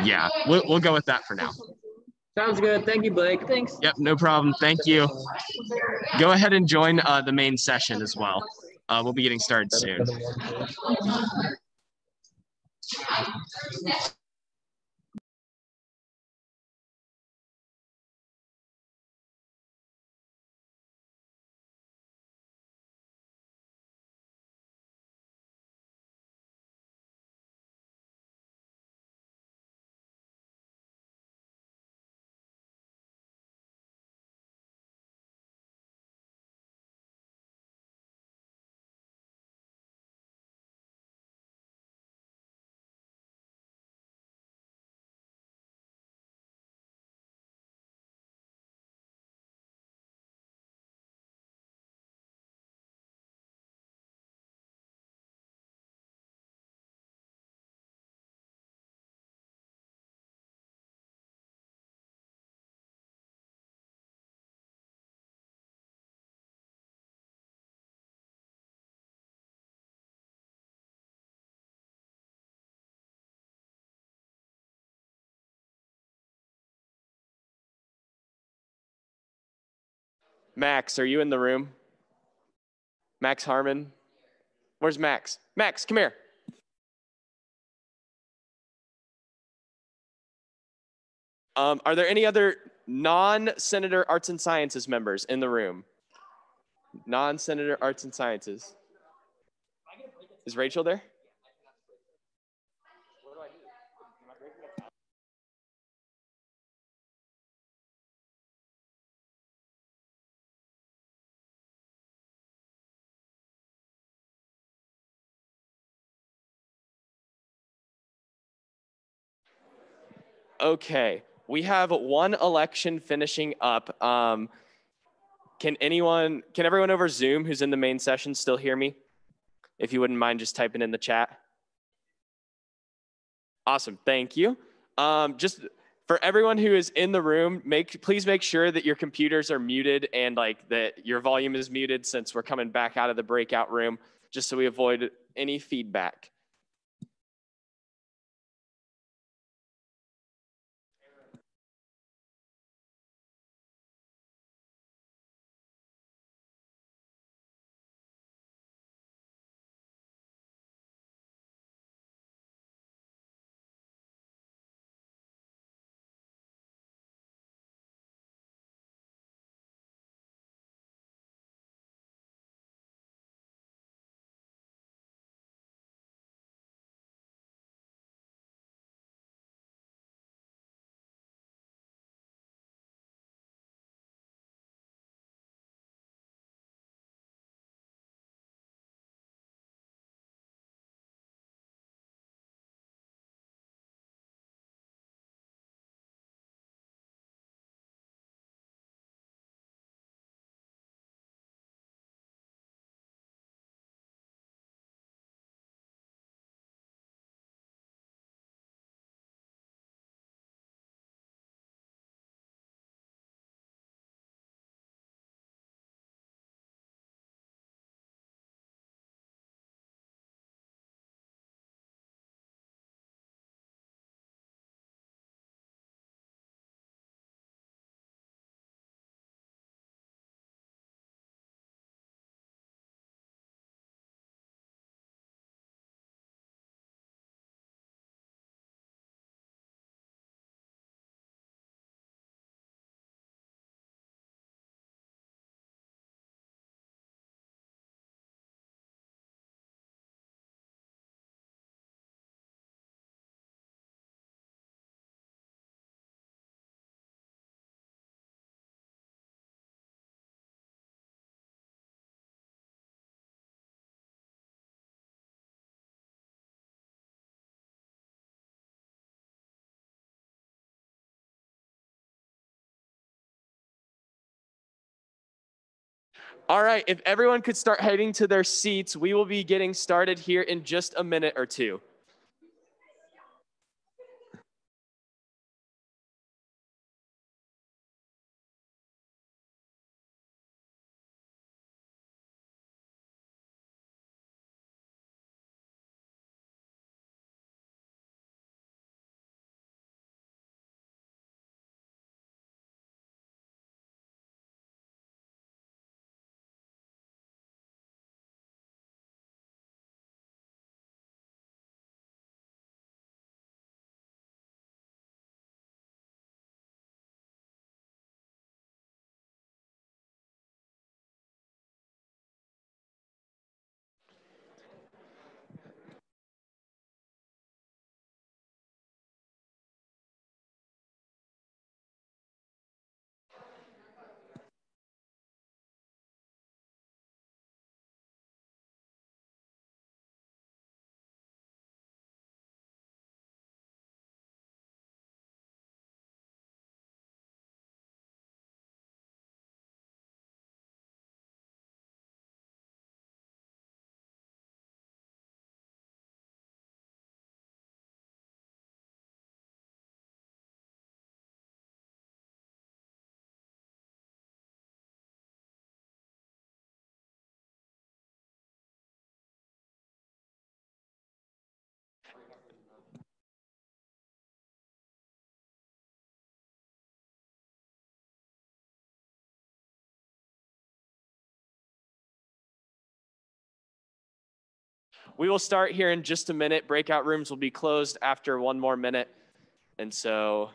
Speaker 5: Yeah, we'll go with that for now.
Speaker 21: Sounds good. Thank you, Blake.
Speaker 4: Thanks.
Speaker 5: Yep, no problem. Thank you. Go ahead and join the main session as well. We'll be getting started soon. Max, are you in the room? Max Harmon? Where's Max? Max, come here. Are there any other non-Senator Arts and Sciences members in the room? Non-Senator Arts and Sciences. Is Rachel there? Okay, we have one election finishing up. Can everyone over Zoom who's in the main session still hear me? If you wouldn't mind just typing in the chat. Awesome, thank you. Just for everyone who is in the room, please make sure that your computers are muted and like that your volume is muted since we're coming back out of the breakout room, just so we avoid any feedback.
Speaker 1: All right, if everyone could start heading to their seats, we will be getting started here in just a minute or two. We will start here in just a minute. Breakout rooms will be closed after one more minute. And so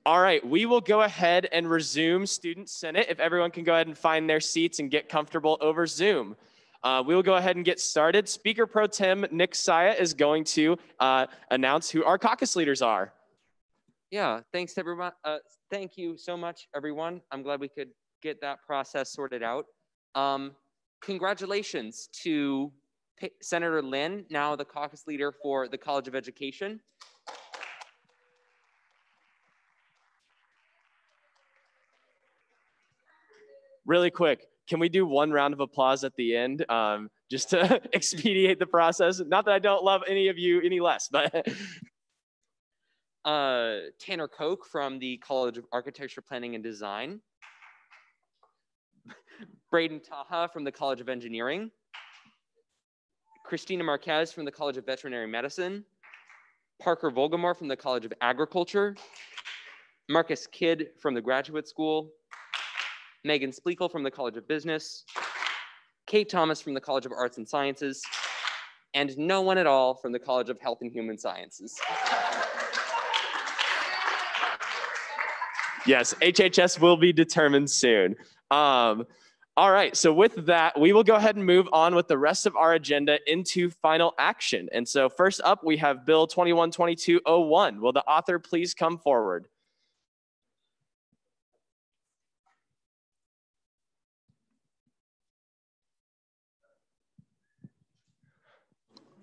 Speaker 1: all right, we will go ahead and resume Student Senate. If everyone can go ahead and find their seats and get comfortable over Zoom. We will go ahead and get started. Speaker Pro Tem Nick Saya is going to announce who our caucus leaders are.
Speaker 2: Yeah, thanks everyone. Thank you so much, everyone. I'm glad we could get that process sorted out. Congratulations to Senator Lynn, now the caucus leader for the College of Education.
Speaker 1: Really quick, can we do one round of applause at the end just to expedite the process? Not that I don't love any of you any less, but.
Speaker 2: Tanner Koch from the College of Architecture, Planning, and Design. Braden Taha from the College of Engineering. Christina Marquez from the College of Veterinary Medicine. Parker Volgamore from the College of Agriculture. Marcus Kidd from the Graduate School. Megan Spleakle from the College of Business. Kate Thomas from the College of Arts and Sciences. And no one at all from the College of Health and Human Sciences.
Speaker 1: Yes, HHS will be determined soon. All right, so with that, we will go ahead and move on with the rest of our agenda into final action. And so first up, we have Bill 2122-01. Will the author please come forward?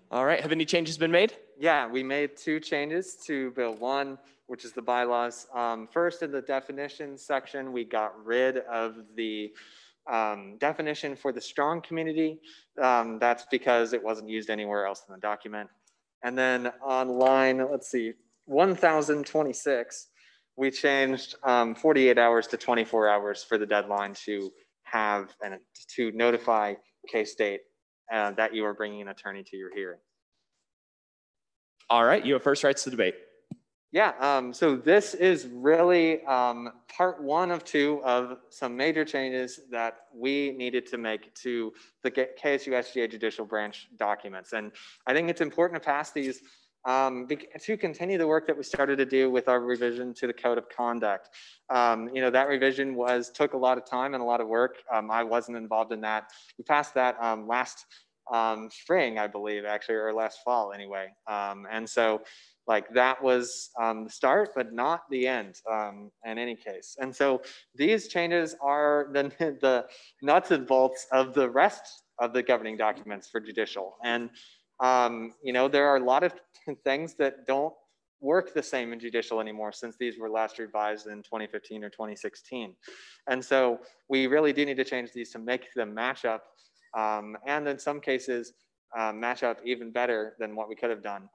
Speaker 1: All right, have any changes been made?
Speaker 8: Yeah, we made 2 changes to Bill 1, which is the bylaws. First, in the definitions section, we got rid of the definition for the strong community. That's because it wasn't used anywhere else in the document. And then on line, let's see, 1026, we changed 48 hours to 24 hours for the deadline to have and to notify K-State that you are bringing an attorney to your hearing.
Speaker 1: All right, you have first rights to debate.
Speaker 8: Yeah, so this is really part one of two of some major changes that we needed to make to the KSU SGA judicial branch documents. And I think it's important to pass these to continue the work that we started to do with our revision to the Code of Conduct. You know, that revision took a lot of time and a lot of work. I wasn't involved in that. We passed that last spring, I believe, actually, or last fall anyway. And so like that was the start, but not the end in any case. And so these changes are the nuts and bolts of the rest of the governing documents for judicial. And, you know, there are a lot of things that don't work the same in judicial anymore since these were last revised in 2015 or 2016. And so we really do need to change these to make them match up. And in some cases, match up even better than what we could have done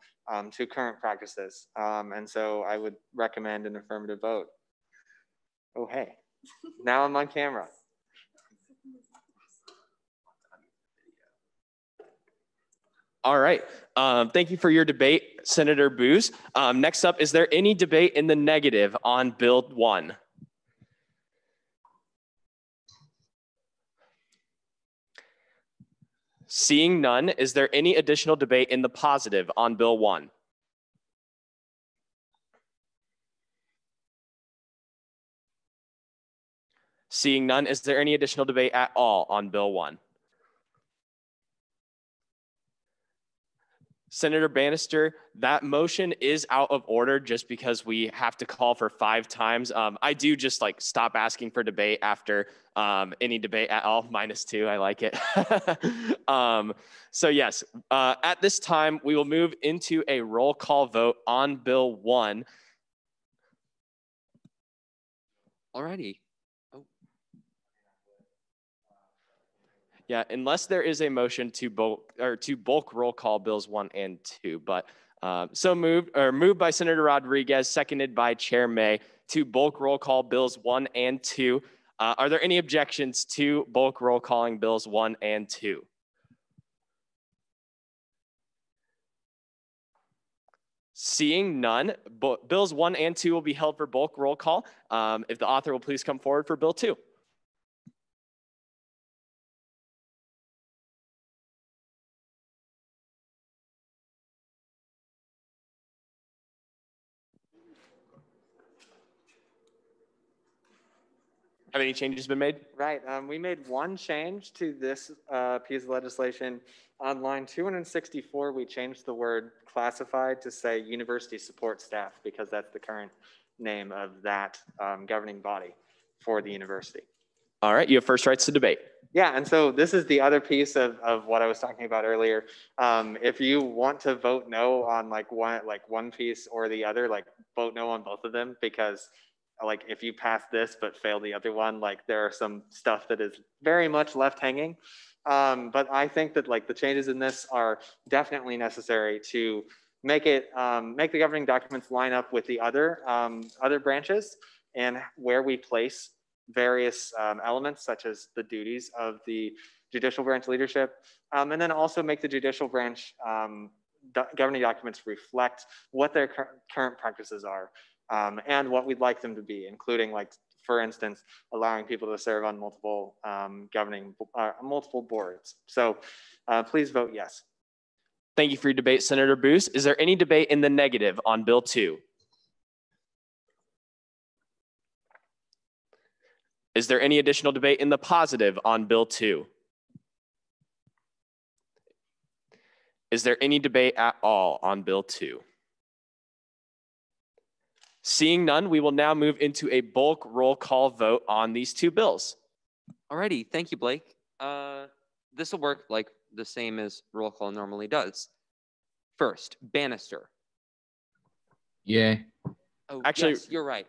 Speaker 8: to current practices. And so I would recommend an affirmative vote. Oh, hey, now I'm on camera.
Speaker 1: All right, thank you for your debate, Senator Booz. Next up, is there any debate in the negative on Bill 1? Seeing none, is there any additional debate in the positive on Bill 1? Seeing none, is there any additional debate at all on Bill 1? Senator Bannister, that motion is out of order just because we have to call for 5 times. I do just like stop asking for debate after any debate at all, -2, I like it. So yes, at this time, we will move into a roll call vote on Bill 1.
Speaker 2: Alrighty.
Speaker 1: Yeah, unless there is a motion to bulk roll call Bills 1 and 2, but so moved by Senator Rodriguez, seconded by Chair May to bulk roll call Bills 1 and 2. Are there any objections to bulk roll calling Bills 1 and 2? Seeing none, Bills 1 and 2 will be held for bulk roll call. If the author will please come forward for Bill 2. Have any changes been made?
Speaker 8: Right, we made one change to this piece of legislation. On line 264, we changed the word classified to say university support staff because that's the current name of that governing body for the university.
Speaker 1: All right, you have first rights to debate.
Speaker 8: Yeah, and so this is the other piece of what I was talking about earlier. If you want to vote no on like one piece or the other, like vote no on both of them, because like if you pass this but fail the other one, like there are some stuff that is very much left hanging. But I think that like the changes in this are definitely necessary to make the governing documents line up with the other branches and where we place various elements such as the duties of the judicial branch leadership, and then also make the judicial branch governing documents reflect what their current practices are. And what we'd like them to be, including, like, for instance, allowing people to serve on multiple multiple boards. So please vote yes.
Speaker 1: Thank you for your debate, Senator Booz. Is there any debate in the negative on Bill 2? Is there any additional debate in the positive on Bill 2? Is there any debate at all on Bill 2? Seeing none, we will now move into a bulk roll call vote on these two bills.
Speaker 2: Alrighty, thank you, Blake. This will work like the same as roll call normally does. First, Bannister.
Speaker 6: Yay.
Speaker 2: Oh,
Speaker 1: actually,
Speaker 2: yes, you're right.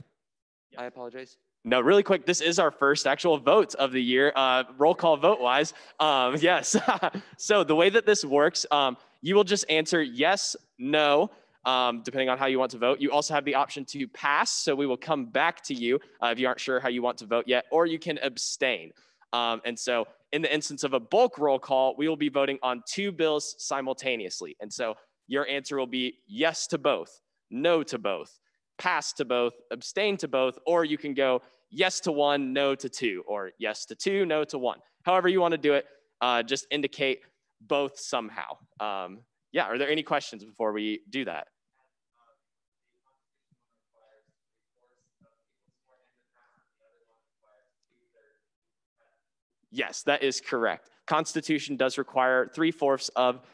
Speaker 2: I apologize.
Speaker 1: No, really quick, this is our first actual vote of the year, roll call vote wise. Yes, so the way that this works, you will just answer yes, no, depending on how you want to vote. You also have the option to pass, so we will come back to you if you aren't sure how you want to vote yet, or you can abstain. And so in the instance of a bulk roll call, we will be voting on two bills simultaneously. And so your answer will be yes to both, no to both, pass to both, abstain to both, or you can go yes to one, no to two, or yes to two, no to one. However you want to do it, just indicate both somehow. Yeah, are there any questions before we do that? Yes, that is correct. Constitution does require 3/4 of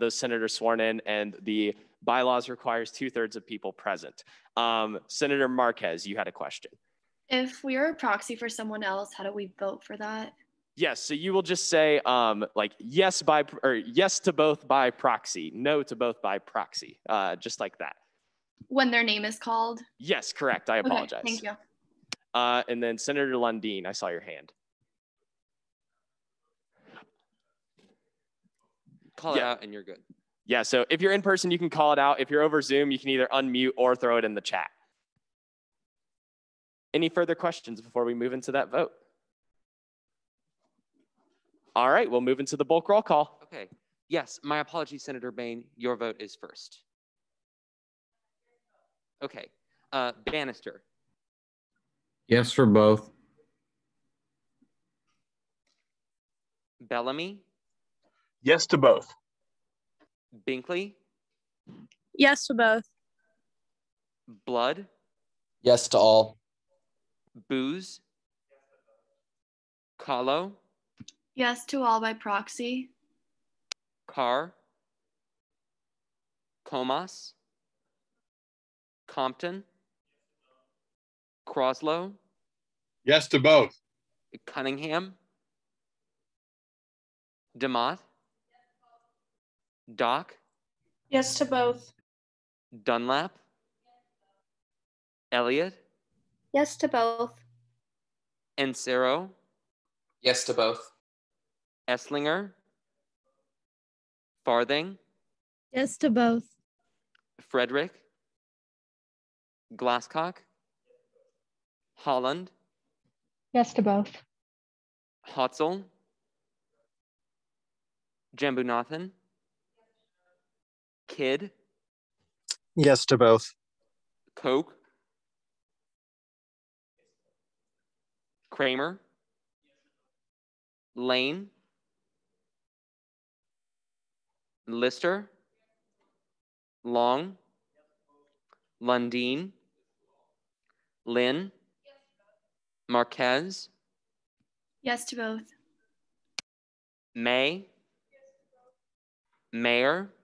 Speaker 1: those senators sworn in, and the bylaws requires 2/3 of people present. Senator Marquez, you had a question.
Speaker 11: If we are a proxy for someone else, how do we vote for that?
Speaker 1: Yes, so you will just say like yes to both by proxy, no to both by proxy, just like that.
Speaker 11: When their name is called?
Speaker 1: Yes, correct. I apologize.
Speaker 11: Okay, thank you.
Speaker 1: And then Senator Lundeen, I saw your hand.
Speaker 2: Call it out and you're good.
Speaker 1: Yeah, so if you're in person, you can call it out. If you're over Zoom, you can either unmute or throw it in the chat. Any further questions before we move into that vote? All right, we'll move into the bulk roll call.
Speaker 2: Okay. Yes, my apologies, Senator Bain. Your vote is first. Okay. Bannister.
Speaker 6: Yes for both.
Speaker 2: Bellamy.
Speaker 12: Yes to both.
Speaker 2: Binkley.
Speaker 17: Yes to both.
Speaker 2: Blood.
Speaker 21: Yes to all.
Speaker 2: Booze. Kahlo.
Speaker 11: Yes to all by proxy.
Speaker 2: Carr. Comas. Compton. Croslow.
Speaker 16: Yes to both.
Speaker 2: Cunningham. DeMott. Doc.
Speaker 17: Yes to both.
Speaker 2: Dunlap. Elliott.
Speaker 11: Yes to both.
Speaker 2: Encero.
Speaker 21: Yes to both.
Speaker 2: Esslinger. Farthing.
Speaker 17: Yes to both.
Speaker 2: Frederick. Glasscock. Holland.
Speaker 17: Yes to both.
Speaker 2: Hotzel. Jambunathan. Kidd.
Speaker 19: Yes to both.
Speaker 2: Koch. Kramer. Lane. Lister. Long. Lundeen. Lynn. Marquez.
Speaker 11: Yes to both.
Speaker 2: May. Mayor.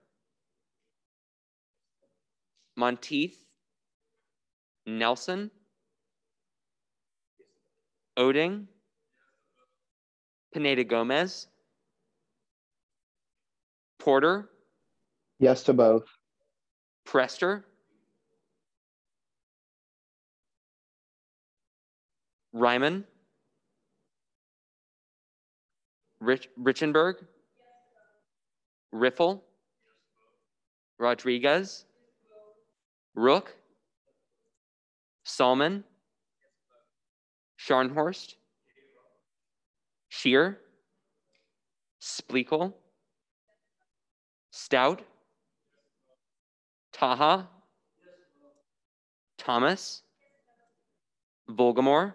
Speaker 2: Monteith. Nelson. Oding. Pineda Gomez. Porter.
Speaker 13: Yes to both.
Speaker 2: Prester. Ryman. Richenberg. Riffle. Rodriguez. Rook. Salmon. Scharnhorst. Shear. Spliegel. Stout. Taha. Thomas. Volgamore.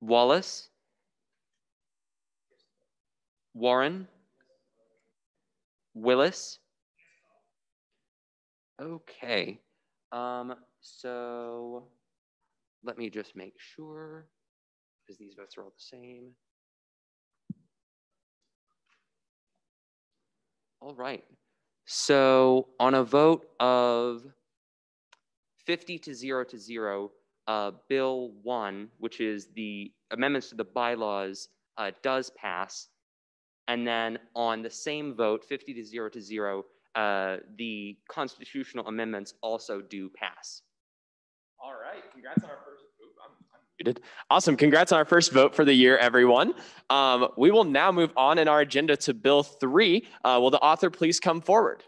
Speaker 2: Wallace. Warren. Willis. Okay. So let me just make sure, because these votes are all the same. All right. So on a vote of 50 to 0, Bill 1, which is the amendments to the bylaws, does pass. And then on the same vote, 50 to 0, the constitutional amendments also do pass.
Speaker 1: All right, congrats on our first. Awesome, congrats on our first vote for the year, everyone. We will now move on in our agenda to Bill 3. Will the author please come forward?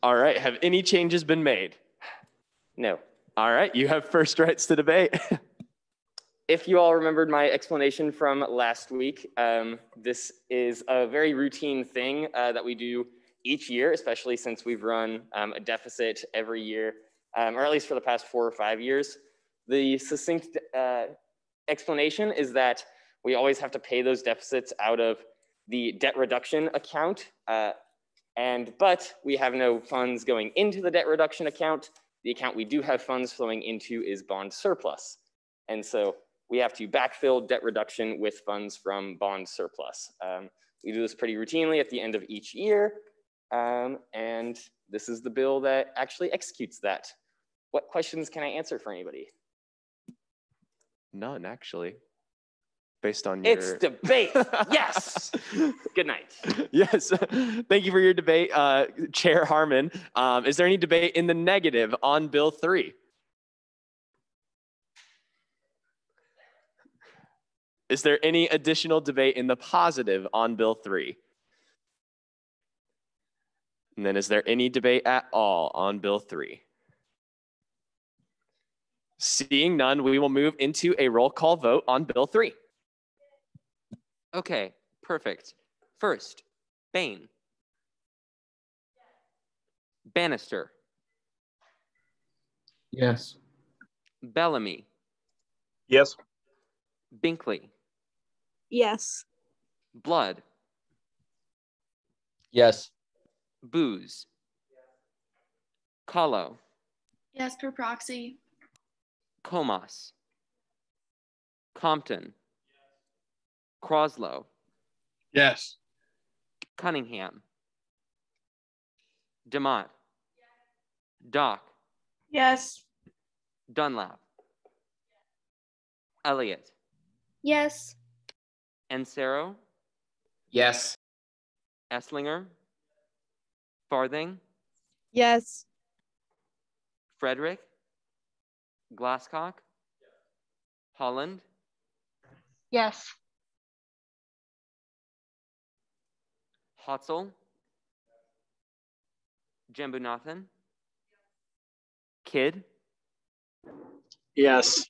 Speaker 1: All right, have any changes been made?
Speaker 2: No.
Speaker 1: All right, you have first rights to debate.
Speaker 2: If you all remembered my explanation from last week, this is a very routine thing that we do each year, especially since we've run a deficit every year, or at least for the past 4 or 5 years. The succinct explanation is that we always have to pay those deficits out of the debt reduction account, but we have no funds going into the debt reduction account. The account we do have funds flowing into is bond surplus. And so we have to backfill debt reduction with funds from bond surplus. We do this pretty routinely at the end of each year. And this is the bill that actually executes that. What questions can I answer for anybody?
Speaker 1: None, actually. Based on your...
Speaker 2: It's debate, yes! Good night.
Speaker 1: Yes, thank you for your debate, Chair Harmon. Is there any debate in the negative on Bill 3? Is there any additional debate in the positive on Bill 3? And then is there any debate at all on Bill 3? Seeing none, we will move into a roll call vote on Bill 3.
Speaker 2: Okay, perfect. First, Bain. Bannister.
Speaker 6: Yes.
Speaker 2: Bellamy.
Speaker 12: Yes.
Speaker 2: Binkley.
Speaker 14: Yes.
Speaker 2: Blood.
Speaker 21: Yes.
Speaker 2: Booz. Kahlo.
Speaker 11: Yes, per proxy.
Speaker 2: Comas. Compton. Croslow.
Speaker 16: Yes.
Speaker 2: Cunningham. DeMott. Doc.
Speaker 14: Yes.
Speaker 2: Dunlap. Elliott.
Speaker 14: Yes.
Speaker 2: Encero.
Speaker 21: Yes.
Speaker 2: Esslinger. Farthing.
Speaker 14: Yes.
Speaker 2: Frederick. Glasscock. Holland.
Speaker 14: Yes.
Speaker 2: Hotzel. Jambunathan. Kidd.
Speaker 19: Yes.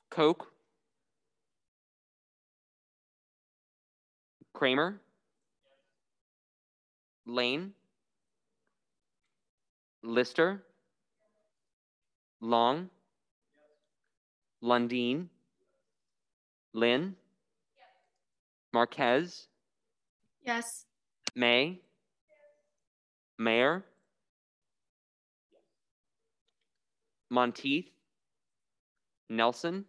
Speaker 2: Koch. Kramer. Lane. Lister. Long. Lundeen. Lynn. Marquez.
Speaker 11: Yes.
Speaker 2: May. Mayor. Monteith. Nelson.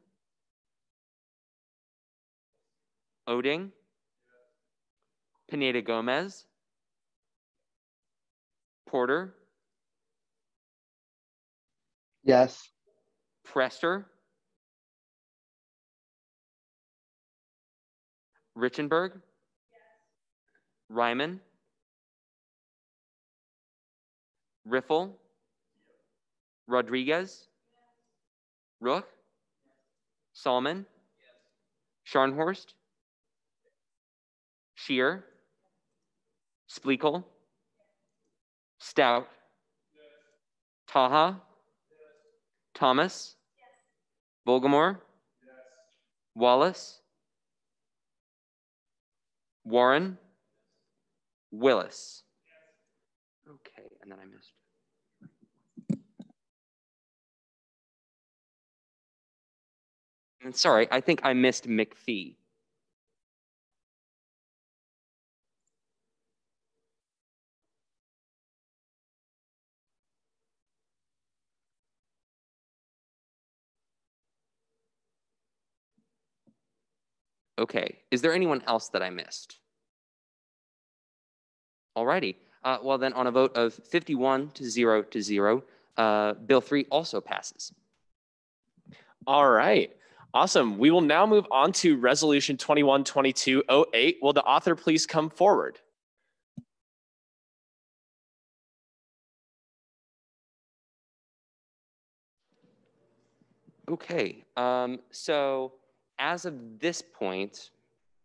Speaker 2: Oding. Pineda Gomez. Porter.
Speaker 13: Yes.
Speaker 2: Prester. Richenberg. Ryman. Riffle. Rodriguez. Rook. Salmon. Scharnhorst. Shear. Splekel. Stout. Taha. Thomas. Volgamore. Wallace. Warren. Willis. Okay, and then I missed. And sorry, I think I missed McPhee. Okay, is there anyone else that I missed? Alrighty, well then on a vote of 51 to 0 to 0, Bill 3 also passes.
Speaker 1: All right, awesome. We will now move on to Resolution 212208. Will the author please come forward?
Speaker 2: Okay, so as of this point,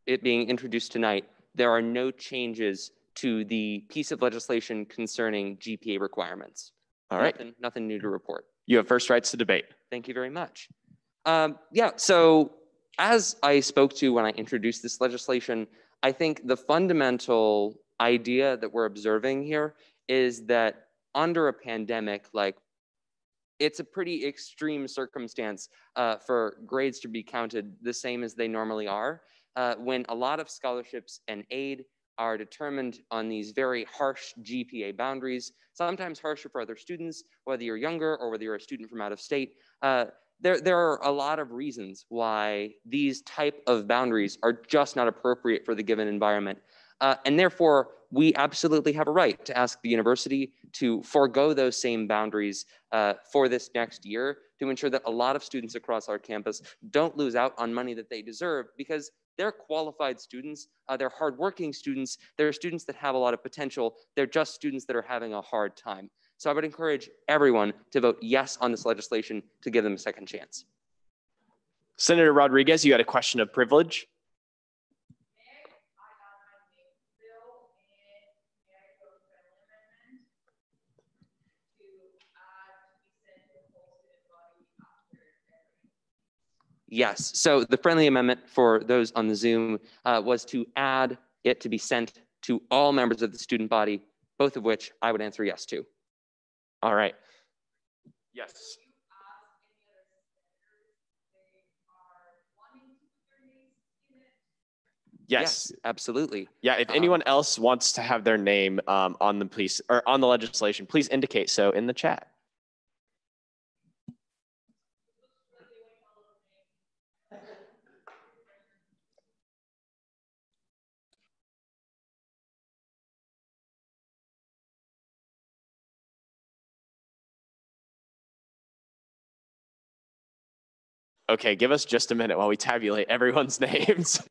Speaker 2: it being introduced tonight, there are no changes to the piece of legislation concerning GPA requirements.
Speaker 1: All right.
Speaker 2: Nothing new to report.
Speaker 1: You have first rights to debate.
Speaker 2: Thank you very much. Yeah, so as I spoke to when I introduced this legislation, I think the fundamental idea that we're observing here is that under a pandemic, like it's a pretty extreme circumstance for grades to be counted the same as they normally are, when a lot of scholarships and aid are determined on these very harsh GPA boundaries, sometimes harsher for other students, whether you're younger or whether you're a student from out of state. There are a lot of reasons why these type of boundaries are just not appropriate for the given environment. And therefore, we absolutely have a right to ask the university to forego those same boundaries for this next year to ensure that a lot of students across our campus don't lose out on money that they deserve, because they're qualified students, they're hardworking students, they're students that have a lot of potential, they're just students that are having a hard time. So I would encourage everyone to vote yes on this legislation to give them a second chance.
Speaker 1: Senator Rodriguez, you had a question of privilege.
Speaker 2: Yes, so the friendly amendment for those on the Zoom was to add it to be sent to all members of the student body, both of which I would answer yes to.
Speaker 1: All right. Yes. Yes,
Speaker 2: absolutely.
Speaker 1: Yeah, if anyone else wants to have their name on the piece or on the legislation, please indicate so in the chat. Okay, give us just a minute while we tabulate everyone's names.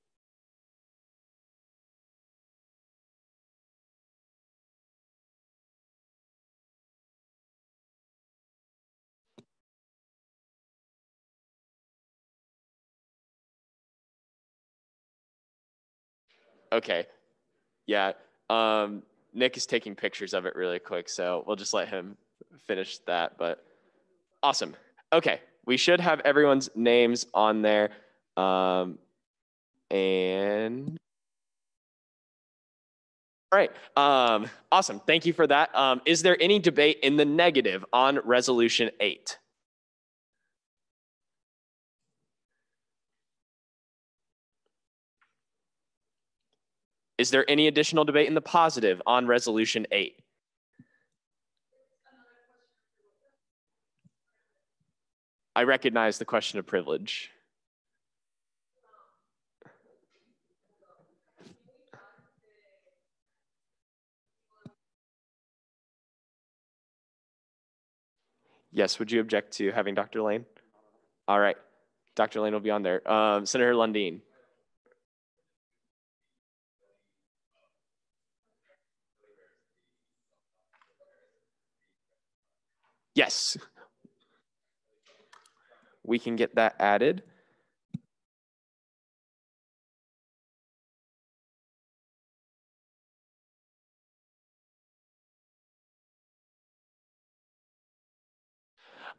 Speaker 1: Okay, yeah, Nick is taking pictures of it really quick, so we'll just let him finish that, but awesome. Okay, we should have everyone's names on there. And all right, awesome, thank you for that. Is there any debate in the negative on Resolution 8? Is there any additional debate in the positive on Resolution 8? I recognize the question of privilege. Yes, would you object to having Dr. Lane? All right, Dr. Lane will be on there. Senator Lundeen. Yes. We can get that added.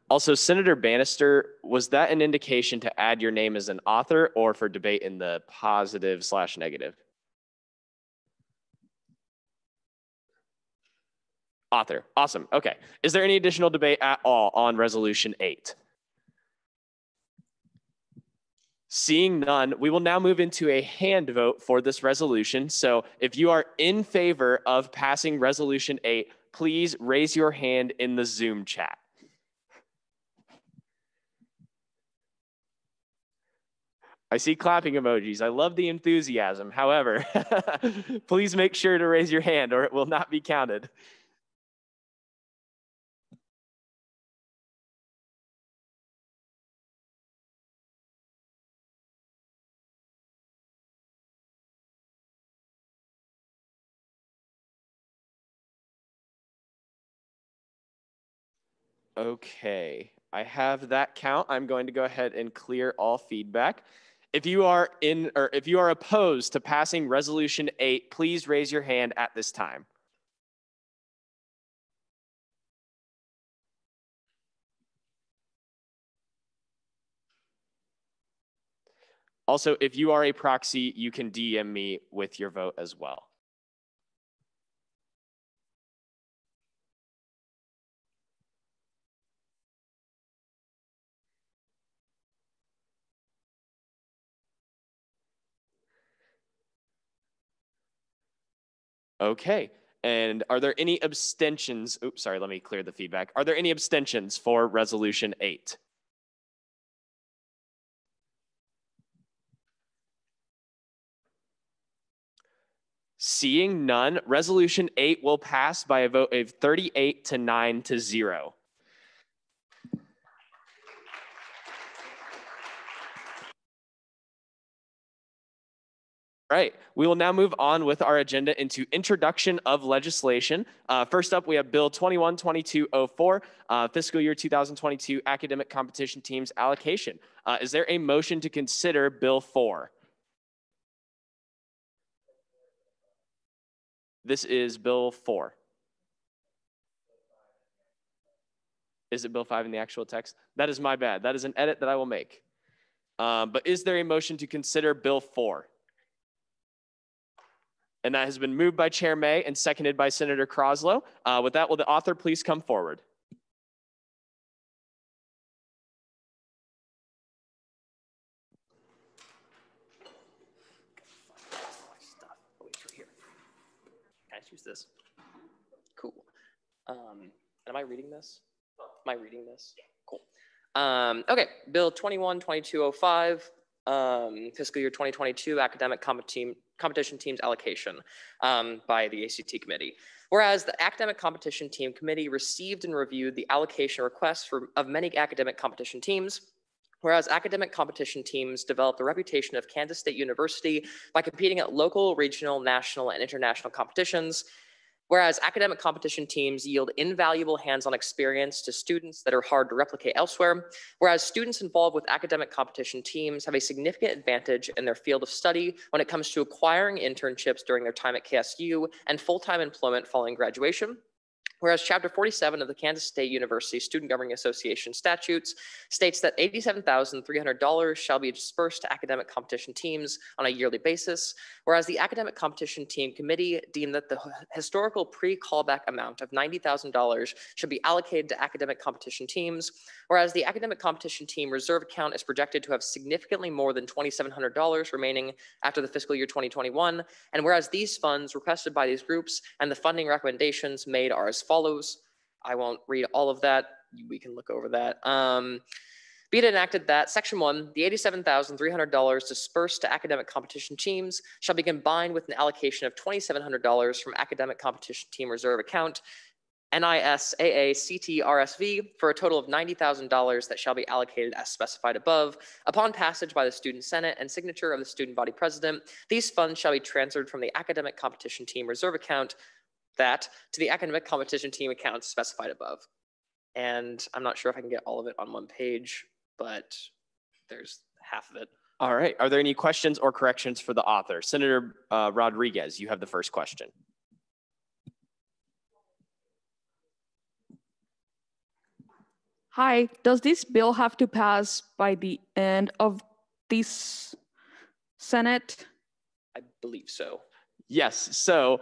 Speaker 1: Also, Senator Bannister, was that an indication to add your name as an author or for debate in the positive/negative? Author, awesome, okay. Is there any additional debate at all on Resolution 8? Seeing none, we will now move into a hand vote for this resolution. So if you are in favor of passing Resolution 8, please raise your hand in the Zoom chat. I see clapping emojis. I love the enthusiasm. However, please make sure to raise your hand or it will not be counted. Okay, I have that count. I'm going to go ahead and clear all feedback. If you are opposed to passing Resolution 8, please raise your hand at this time. Also, if you are a proxy, you can DM me with your vote as well. Okay, and are there any abstentions? Oops, sorry, let me clear the feedback. Are there any abstentions for Resolution 8? Seeing none, Resolution 8 will pass by a vote of 38 to 9 to 0. All right, we will now move on with our agenda into introduction of legislation. First up, we have Bill 21-2204, fiscal year 2022 academic competition teams allocation. Is there a motion to consider Bill 4? This is Bill 4. Is it Bill 5 in the actual text? That is my bad. That is an edit that I will make. But is there a motion to consider Bill 4? And that has been moved by Chair May and seconded by Senator Croslow. With that, will the author please come forward?
Speaker 2: Can I choose this? Cool. Am I reading this? Am I reading this? Cool. Okay, Bill 21-2205, fiscal year 2022 academic competition teams allocation by the ACT committee. Whereas the academic competition team committee received and reviewed the allocation requests of many academic competition teams, whereas academic competition teams developed a reputation of Kansas State University by competing at local, regional, national, and international competitions, whereas academic competition teams yield invaluable hands-on experience to students that are hard to replicate elsewhere, whereas students involved with academic competition teams have a significant advantage in their field of study when it comes to acquiring internships during their time at KSU and full-time employment following graduation. Whereas Chapter 47 of the Kansas State University Student Governing Association statutes states that $87,300 shall be dispersed to academic competition teams on a yearly basis, whereas the Academic Competition Team Committee deemed that the historical pre-callback amount of $90,000 should be allocated to academic competition teams, whereas the Academic Competition Team reserve account is projected to have significantly more than $2,700 remaining after the fiscal year 2021, and whereas these funds requested by these groups and the funding recommendations made are as follows. I won't read all of that. We can look over that. Be it enacted that Section 1, the $87,300 dispersed to academic competition teams shall be combined with an allocation of $2,700 from academic competition team reserve account, NISAA-CT-RSV, for a total of $90,000 that shall be allocated as specified above. Upon passage by the Student Senate and signature of the Student Body President, these funds shall be transferred from the academic competition team reserve account to the academic competition team accounts specified above. And I'm not sure if I can get all of it on one page, but there's half of it.
Speaker 1: All right, are there any questions or corrections for the author? Senator Rodriguez, you have the first question.
Speaker 7: Hi, does this bill have to pass by the end of this Senate?
Speaker 2: I believe so.
Speaker 1: Yes, so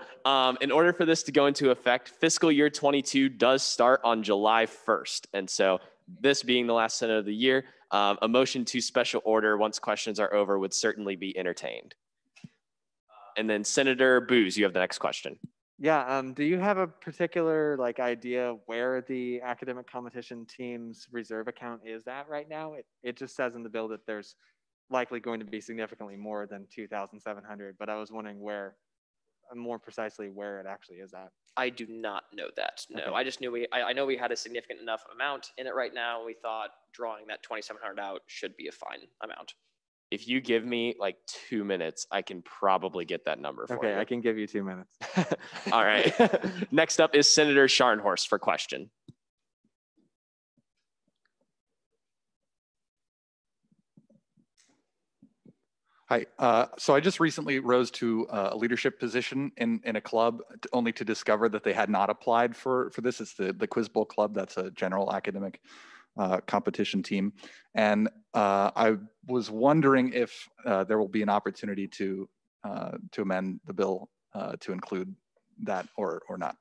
Speaker 1: in order for this to go into effect, fiscal year 22 does start on July 1st. And so this being the last Senate of the year, a motion to special order once questions are over would certainly be entertained. And then Senator Booz, you have the next question.
Speaker 8: Yeah, do you have a particular idea where the academic competition team's reserve account is at right now? It just says in the bill that there's likely going to be significantly more than 2,700, but I was wondering more precisely where it actually is at.
Speaker 2: I do not know that. No,
Speaker 8: Okay.
Speaker 2: I just knew I know we had a significant enough amount in it right now. We thought drawing that 2,700 out should be a fine amount.
Speaker 1: If you give me 2 minutes, I can probably get that number for you.
Speaker 8: Okay, I can give you 2 minutes.
Speaker 1: All right. Next up is Senator Scharnhorst for question.
Speaker 22: Hi. So I just recently rose to a leadership position in a club only to discover that they had not applied for this. It's the Quiz Bowl Club. That's a general academic competition team. And I was wondering if there will be an opportunity to amend the bill to include that or not.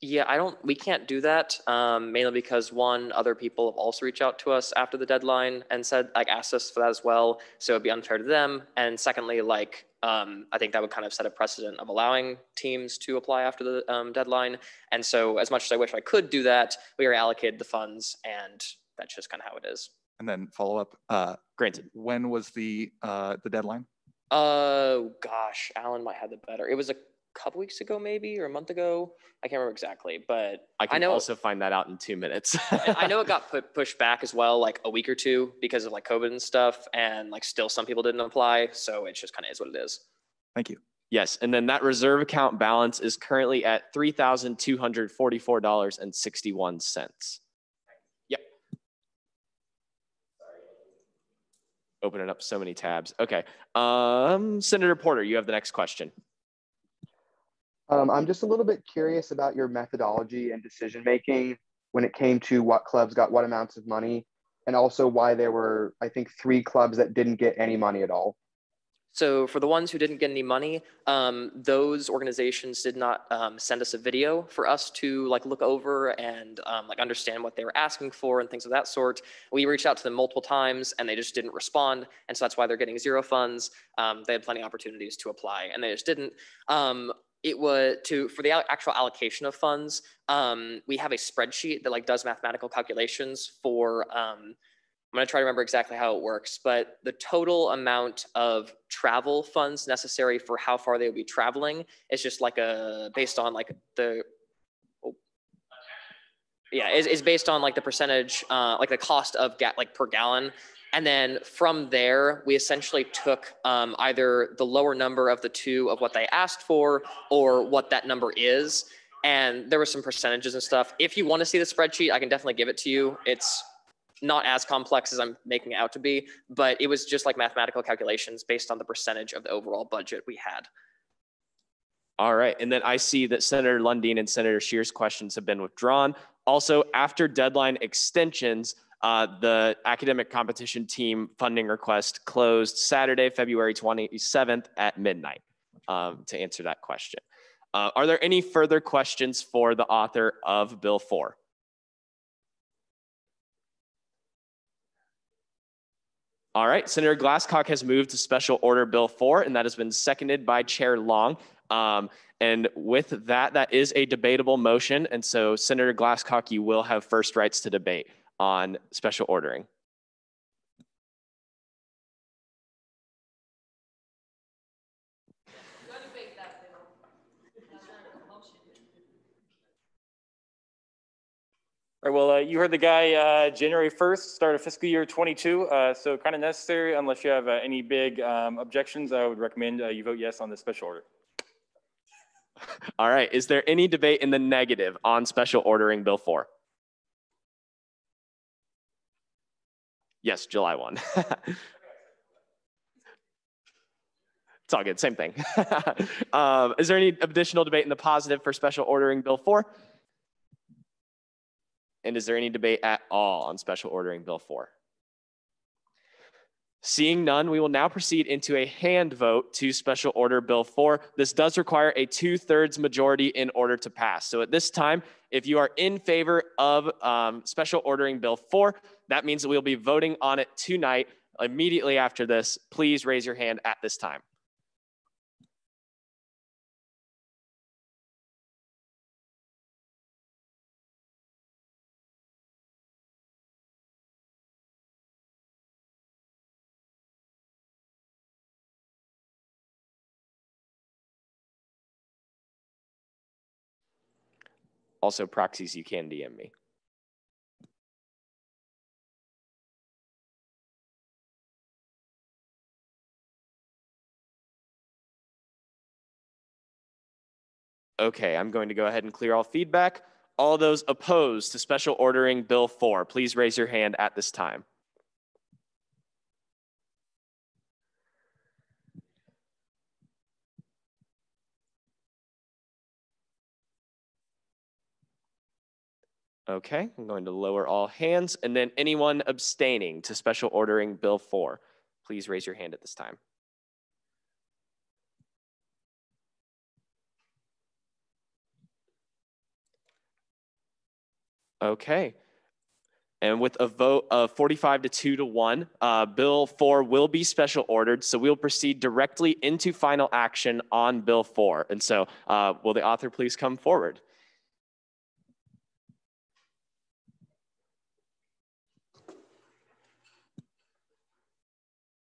Speaker 15: Yeah, we can't do that, mainly because one, other people have also reached out to us after the deadline and said, like, asked us for that as well. So it'd be unfair to them. And secondly, like, I think that would kind of set a precedent of allowing teams to apply after the deadline. And so as much as I wish I could do that, we are allocated the funds, and that's just kind of how it is.
Speaker 22: And then follow up,
Speaker 1: granted.
Speaker 22: When was the deadline?
Speaker 15: Gosh, Alan might have the better. It was a couple weeks ago, maybe, or a month ago. I can't remember exactly, but
Speaker 1: I can
Speaker 15: know
Speaker 1: also find that out in 2 minutes.
Speaker 15: I know it got pushed back as well, like a week or two because of like COVID and stuff, and like still some people didn't apply. So it just kind of is what it is.
Speaker 22: Thank you.
Speaker 1: Yes, and then that reserve account balance is currently at $3,244.61. Yep. Opening up so many tabs. Okay. Senator Porter, you have the next question.
Speaker 13: I'm just a little bit curious about your methodology and decision making when it came to what clubs got what amounts of money, and also why there were, I think, 3 clubs that didn't get any money at all.
Speaker 15: So for the ones who didn't get any money, those organizations did not send us a video for us to like look over and like understand what they were asking for and things of that sort. We reached out to them multiple times and they just didn't respond. And so that's why they're getting 0 funds. They had plenty of opportunities to apply and they just didn't. It was for the actual allocation of funds. We have a spreadsheet that like does mathematical calculations for, I'm gonna try to remember exactly how it works, but the total amount of travel funds necessary for how far they would be traveling is just like based on like the, is based on like the percentage, like the cost of like per gallon. And then from there, we essentially took either the lower number of the 2 of what they asked for or what that number is. And there were some percentages and stuff. If you want to see the spreadsheet, I can definitely give it to you. It's not as complex as I'm making it out to be, but it was just like mathematical calculations based on the percentage of the overall budget we had.
Speaker 1: All right, and then I see that Senator Lundeen and Senator Scheer's questions have been withdrawn. Also, after deadline extensions, the academic competition team funding request closed Saturday, February 27th at midnight to answer that question. Are there any further questions for the author of Bill 4? All right, Senator Glasscock has moved to Special Order Bill 4, and that has been seconded by Chair Long. And with that, that is a debatable motion. And so Senator Glasscock, you will have first rights to debate on special ordering.
Speaker 18: All right, well, you heard the guy, January 1st, start of fiscal year 22. So kind of necessary, unless you have any big objections, I would recommend you vote yes on this special order.
Speaker 1: All right, is there any debate in the negative on special ordering Bill 4? Yes, July 1. It's all good, same thing. Is there any additional debate in the positive for special ordering Bill 4? And is there any debate at all on special ordering Bill 4? Seeing none, we will now proceed into a hand vote to special order Bill 4. This does require a 2/3 majority in order to pass. So at this time, if you are in favor of special ordering Bill 4, that means that we'll be voting on it tonight. Immediately after this, please raise your hand at this time. Also, proxies, you can DM me. Okay, I'm going to go ahead and clear all feedback. All those opposed to special ordering Bill 4, please raise your hand at this time. Okay, I'm going to lower all hands, and then anyone abstaining to special ordering Bill 4, please raise your hand at this time. Okay. And with a vote of 45 to 2 to 1, Bill 4 will be special ordered. So we'll proceed directly into final action on Bill 4. And so will the author please come forward?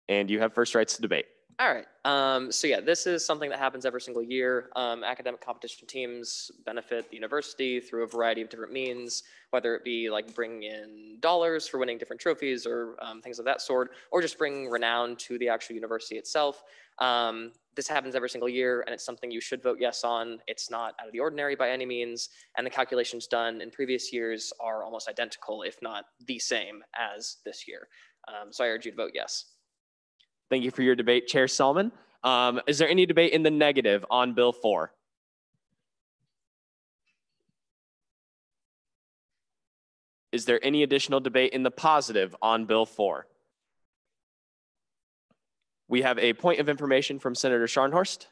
Speaker 1: And you have first rights to debate.
Speaker 15: All right. So yeah, this is something that happens every single year. Academic competition teams benefit the university through a variety of different means, whether it be like bringing in dollars for winning different trophies or things of that sort, or just bringing renown to the actual university itself. This happens every single year, and it's something you should vote yes on. It's not out of the ordinary by any means, and the calculations done in previous years are almost identical, if not the same as this year. So I urge you to vote yes.
Speaker 1: Thank you for your debate, Chair Salmon. Is there any debate in the negative on Bill 4? Is there any additional debate in the positive on Bill 4? We have a point of information from Senator Scharnhorst.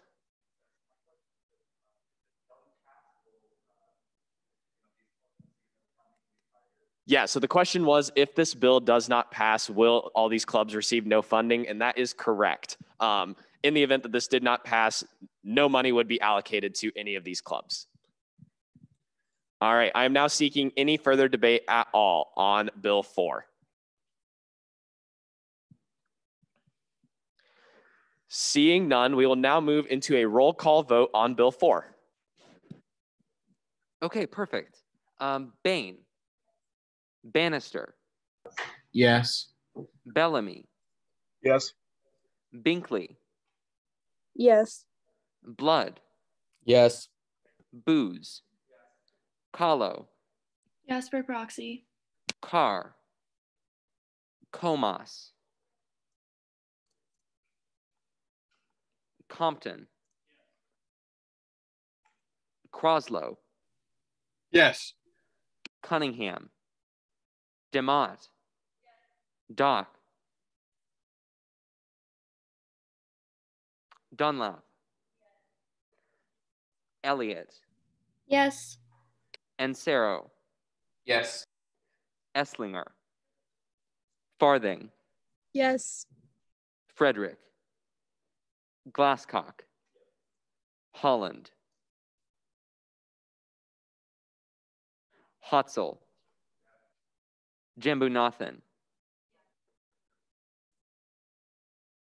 Speaker 1: Yeah, so the question was, if this bill does not pass, will all these clubs receive no funding? And that is correct. In the event that this did not pass, no money would be allocated to any of these clubs. All right, I am now seeking any further debate at all on Bill 4. Seeing none, we will now move into a roll call vote on Bill 4.
Speaker 2: Okay, perfect. Bain. Bannister.
Speaker 6: Yes.
Speaker 2: Bellamy.
Speaker 12: Yes.
Speaker 2: Binkley.
Speaker 14: Yes.
Speaker 2: Blood.
Speaker 21: Yes.
Speaker 2: Booz. Kahlo.
Speaker 11: Yes, for proxy.
Speaker 2: Carr. Comas. Compton. Croslow.
Speaker 16: Yes.
Speaker 2: Cunningham. DeMott. Doc. Dunlap. Elliott.
Speaker 14: Yes.
Speaker 2: Ansero.
Speaker 21: Yes.
Speaker 2: Esslinger. Farthing.
Speaker 14: Yes.
Speaker 2: Frederick. Glasscock. Holland. Hotzel. Jambunathan.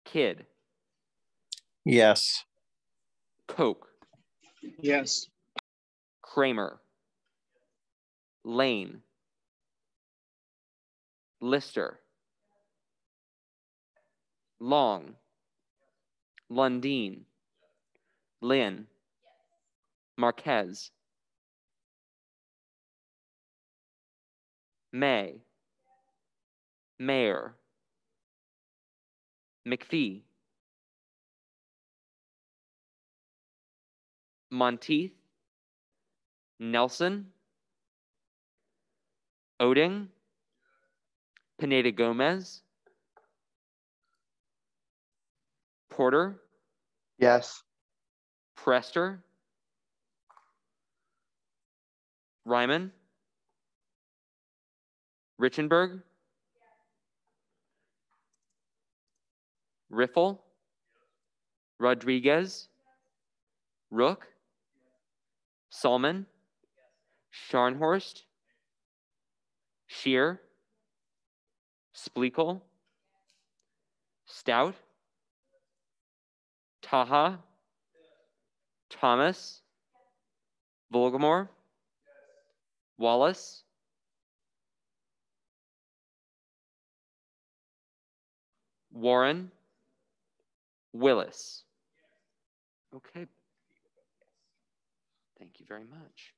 Speaker 2: Kidd.
Speaker 19: Yes.
Speaker 2: Koch.
Speaker 12: Yes.
Speaker 2: Kramer. Lane. Lister. Long. Lundeen. Lynn. Marquez. May. Mayor. McPhee. Monteith. Nelson. Oding. Pineda Gomez. Porter.
Speaker 13: Yes.
Speaker 2: Prester. Ryman. Richenberg. Riffle. Rodriguez. Rook. Salmon. Scharnhorst. Shear. Splekel. Stout. Taha. Thomas. Volgamore. Wallace. Warren. Willis. Okay. Thank you very much.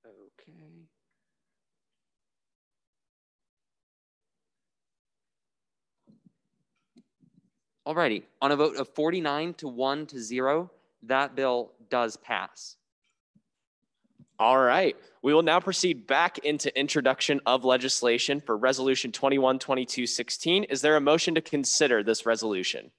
Speaker 2: Okay. Alrighty, on a vote of 49 to 1 to 0, that bill does pass.
Speaker 1: All right. We will now proceed back into introduction of legislation for Resolution 21-22-16. Is there a motion to consider this resolution?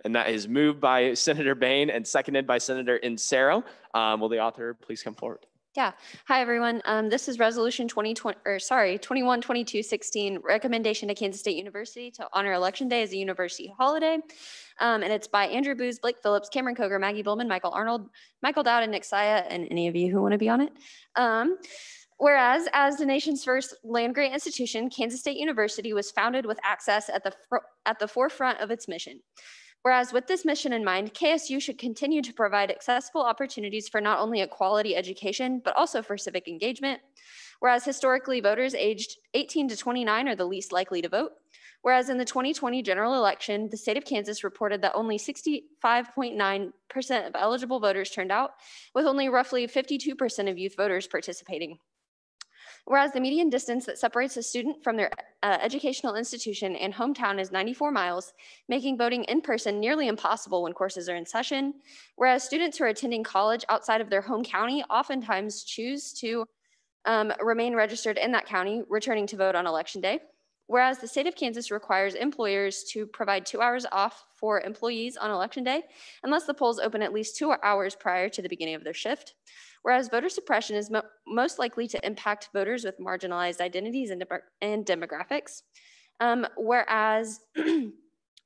Speaker 1: And that is moved by Senator Bain and seconded by Senator Insero. Will the author please come forward?
Speaker 9: Yeah. Hi, everyone. This is Resolution 21-22-16, recommendation to Kansas State University to honor Election Day as a university holiday. And it's by Andrew Booz, Blake Phillips, Cameron Koger, Maggie Billman, Michael Arnold, Michael Dowd, and Nick Saya, and any of you who want to be on it. Whereas, as the nation's first land-grant institution, Kansas State University was founded with access at the forefront of its mission. Whereas with this mission in mind, KSU should continue to provide accessible opportunities for not only a quality education, but also for civic engagement. Whereas historically, voters aged 18 to 29 are the least likely to vote. Whereas in the 2020 general election, the state of Kansas reported that only 65.9% of eligible voters turned out, with only roughly 52% of youth voters participating. Whereas the median distance that separates a student from their educational institution and hometown is 94 miles, making voting in person nearly impossible when courses are in session. Whereas students who are attending college outside of their home county oftentimes choose to remain registered in that county, returning to vote on election day. Whereas the state of Kansas requires employers to provide 2 hours off for employees on election day, unless the polls open at least 2 hours prior to the beginning of their shift. Whereas voter suppression is most likely to impact voters with marginalized identities and demographics. Whereas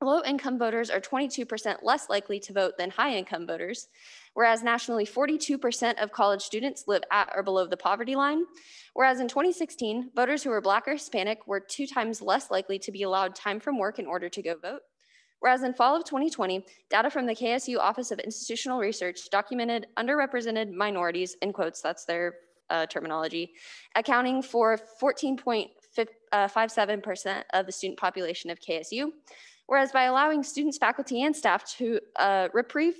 Speaker 9: low-income voters are 22% less likely to vote than high-income voters. Whereas nationally, 42% of college students live at or below the poverty line. Whereas in 2016, voters who were Black or Hispanic were 2 times less likely to be allowed time from work in order to go vote. Whereas in fall of 2020, data from the KSU Office of Institutional Research documented underrepresented minorities, in quotes, that's their terminology, accounting for 14.57% of the student population of KSU. Whereas by allowing students, faculty, and staff to reprieve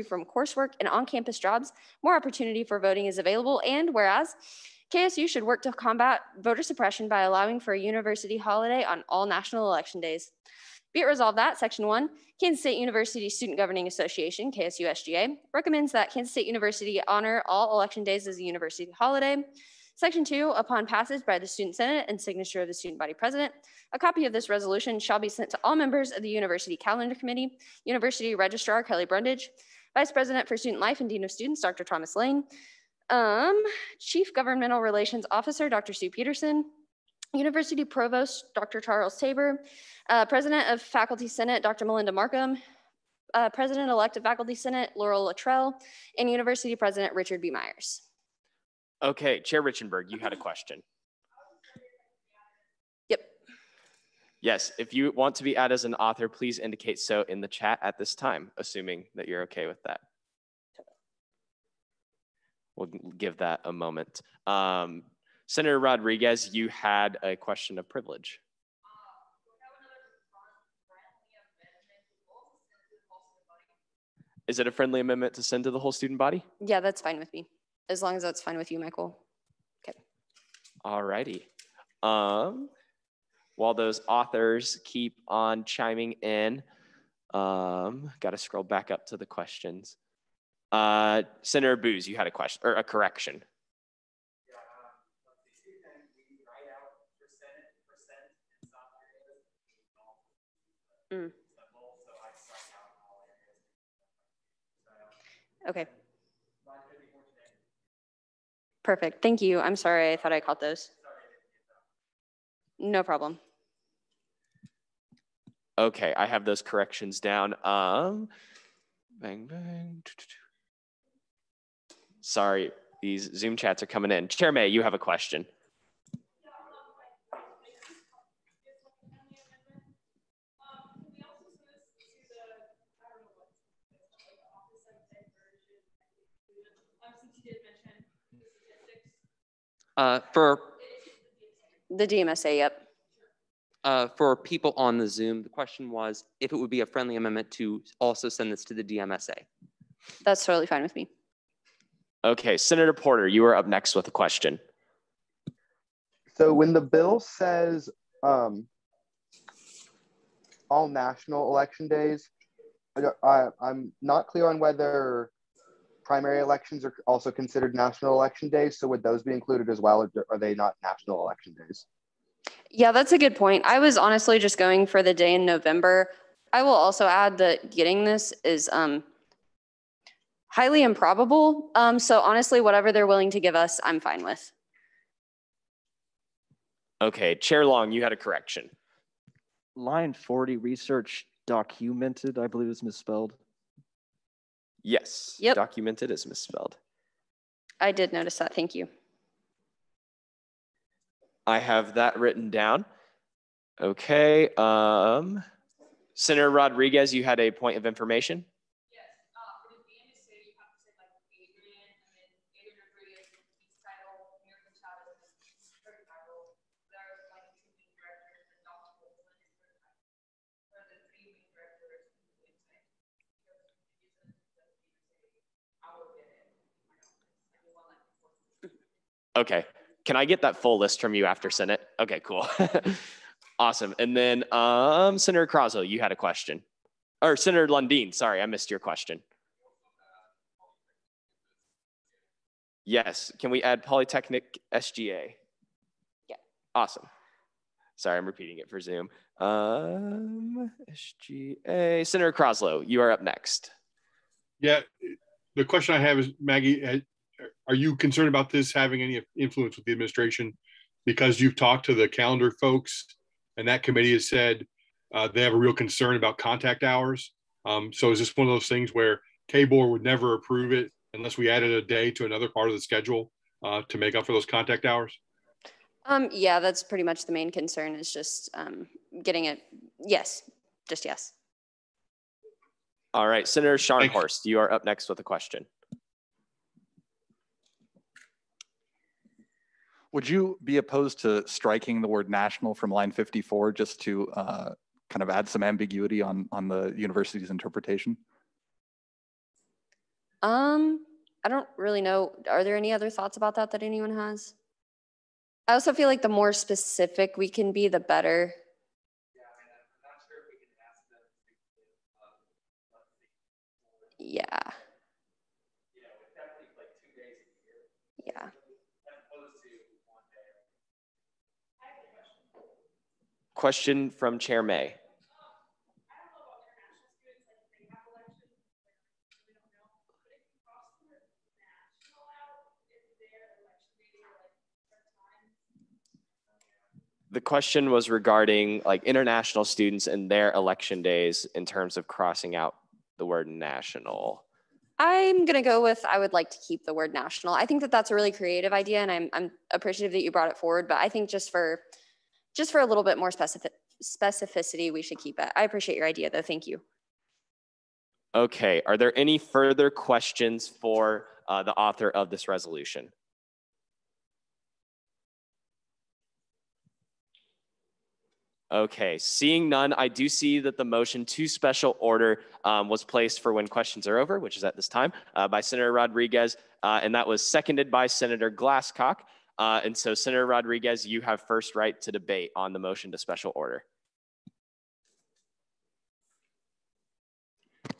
Speaker 9: from coursework and on-campus jobs, more opportunity for voting is available. And whereas KSU should work to combat voter suppression by allowing for a university holiday on all national election days. Be it resolved that Section 1, Kansas State University Student Governing Association, KSU SGA, recommends that Kansas State University honor all election days as a university holiday. Section 2, upon passage by the Student Senate and signature of the Student Body President, a copy of this resolution shall be sent to all members of the University Calendar Committee, University Registrar Kelly Brundage, Vice President for Student Life and Dean of Students, Dr. Thomas Lane, Chief Governmental Relations Officer, Dr. Sue Peterson, University Provost, Dr. Charles Tabor, President of Faculty Senate, Dr. Melinda Markham, President-elect of Faculty Senate, Laurel Luttrell, and University President Richard B. Myers.
Speaker 1: Okay, Chair Richenberg, you had a question.
Speaker 9: Yep.
Speaker 1: Yes, if you want to be added as an author, please indicate so in the chat at this time, assuming that you're okay with that. We'll give that a moment. Senator Rodriguez, you had a question of privilege. Is it a friendly amendment to send to the whole student body?
Speaker 9: Yeah, that's fine with me, as long as that's fine with you, Michael. Okay.
Speaker 1: All righty. While those authors keep on chiming in, got to scroll back up to the questions. Senator Booz, you had a question or a correction.
Speaker 9: Okay. Perfect. Thank you. I'm sorry. I thought I caught those. No problem.
Speaker 1: Okay, I have those corrections down. Bang, bang. Sorry, these Zoom chats are coming in. Chair May, you have a question.
Speaker 2: For
Speaker 9: the DMSA, yep.
Speaker 2: For people on the Zoom, the question was if it would be a friendly amendment to also send this to the DMSA.
Speaker 9: That's totally fine with me.
Speaker 1: Okay, Senator Porter, you are up next with a question.
Speaker 13: So when the bill says all national election days. I'm not clear on whether primary elections are also considered national election days. So would those be included as well, or are they not national election days?
Speaker 9: Yeah, that's a good point. I was honestly just going for the day in November. I will also add that getting this is highly improbable. So honestly, whatever they're willing to give us, I'm fine with.
Speaker 1: Okay, Chair Long, you had a correction.
Speaker 10: Line 40, research documented, I believe is misspelled.
Speaker 1: Yes,
Speaker 9: Yep.
Speaker 1: documented is misspelled.
Speaker 9: I did notice that. Thank you.
Speaker 1: I have that written down. Okay, Senator Rodriguez, you had a point of information? Okay, can I get that full list from you after Senate? Okay, cool. Awesome. And then Senator Krasel, you had a question. Or Senator Lundeen, sorry, I missed your question. Yes, can we add Polytechnic SGA?
Speaker 9: Yeah.
Speaker 1: Awesome. Sorry, I'm repeating it for Zoom. SGA, Senator Kraslow, you are up next.
Speaker 16: Yeah, the question I have is, Maggie, are you concerned about this having any influence with the administration? Because you've talked to the calendar folks and that committee has said they have a real concern about contact hours. So is this one of those things where KBOR would never approve it unless we added a day to another part of the schedule to make up for those contact hours?
Speaker 9: Yeah, that's pretty much the main concern is just getting it. Yes, just yes.
Speaker 1: All right, Senator Scharnhorst, you are up next with a question.
Speaker 22: Would you be opposed to striking the word national from line 54 just to kind of add some ambiguity on the university's interpretation?
Speaker 9: I don't really know. Are there any other thoughts about that anyone has? I also feel like the more specific we can be, the better. Yeah. Yeah.
Speaker 1: Question from Chair May. The question was regarding like international students and their election days in terms of crossing out the word national.
Speaker 9: I'm going to go with, I would like to keep the word national. I think that that's a really creative idea and I'm appreciative that you brought it forward, but I think just for a little bit more specificity, we should keep it. I appreciate your idea though. Thank you.
Speaker 1: Okay, are there any further questions for the author of this resolution? Okay, seeing none, I do see that the motion to special order was placed for when questions are over, which is at this time, by Senator Rodriguez, and that was seconded by Senator Glasscock. And so Senator Rodriguez, you have first right to debate on the motion to special order.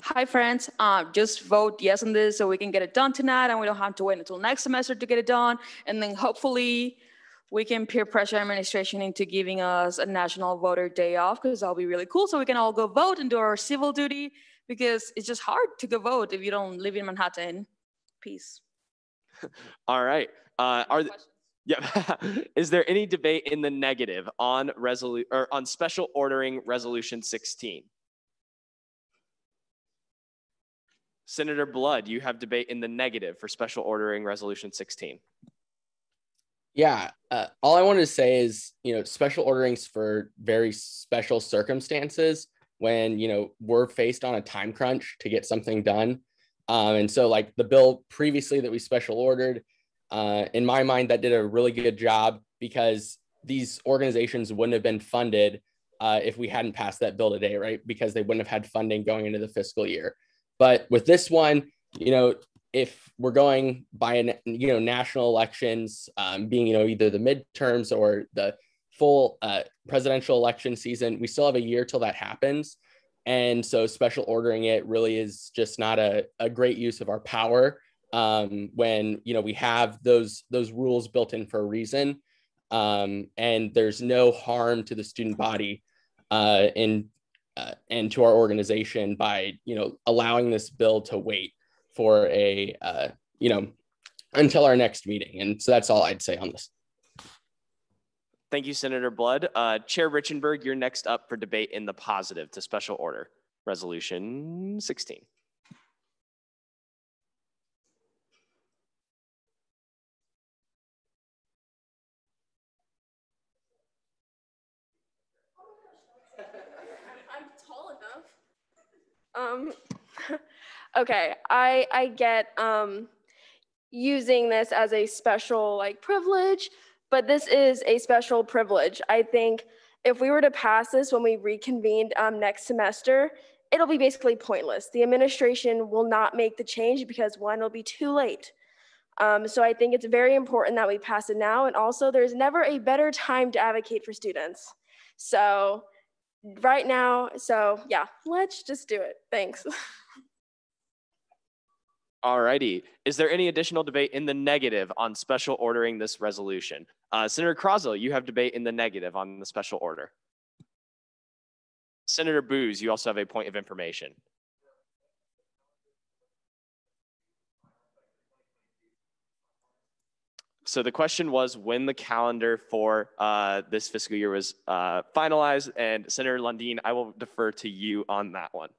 Speaker 7: Hi, friends. Just vote yes on this so we can get it done tonight and we don't have to wait until next semester to get it done. And then hopefully we can peer pressure administration into giving us a national voter day off because that'll be really cool. So we can all go vote and do our civil duty because it's just hard to go vote if you don't live in Manhattan. Peace.
Speaker 1: All right. Is there any debate in the negative on on special ordering resolution 16? Senator Blood, you have debate in the negative for special ordering resolution 16.
Speaker 21: Yeah, all I wanted to say is, special orderings for very special circumstances when, we're faced on a time crunch to get something done. And so like the bill previously that we special ordered, in my mind, that did a really good job because these organizations wouldn't have been funded if we hadn't passed that bill today, right? Because they wouldn't have had funding going into the fiscal year. But with this one, if we're going by national elections being either the midterms or the full presidential election season. We still have a year till that happens. And so special ordering it really is just not a great use of our power when, you know, we have those rules built in for a reason. And there's no harm to the student body and to our organization by, you know, allowing this bill to wait for you know, until our next meeting. And so that's all I'd say on this.
Speaker 1: Thank you, Senator Blood. Chair Richenberg, you're next up for debate in the positive to special order, Resolution 16.
Speaker 3: I'm tall enough. Okay, I get using this as a special like privilege, but this is a special privilege. I think if we were to pass this when we reconvened next semester, it'll be basically pointless. The administration will not make the change because one, it'll be too late. So I think it's very important that we pass it now. And also there's never a better time to advocate for students. So right now, so yeah, let's just do it. Thanks.
Speaker 1: All righty. Is there any additional debate in the negative on special ordering this resolution? Senator Krasel, you have debate in the negative on the special order. Senator Booz, you also have a point of information. So the question was when the calendar for this fiscal year was finalized, and Senator Lundin, I will defer to you on that one.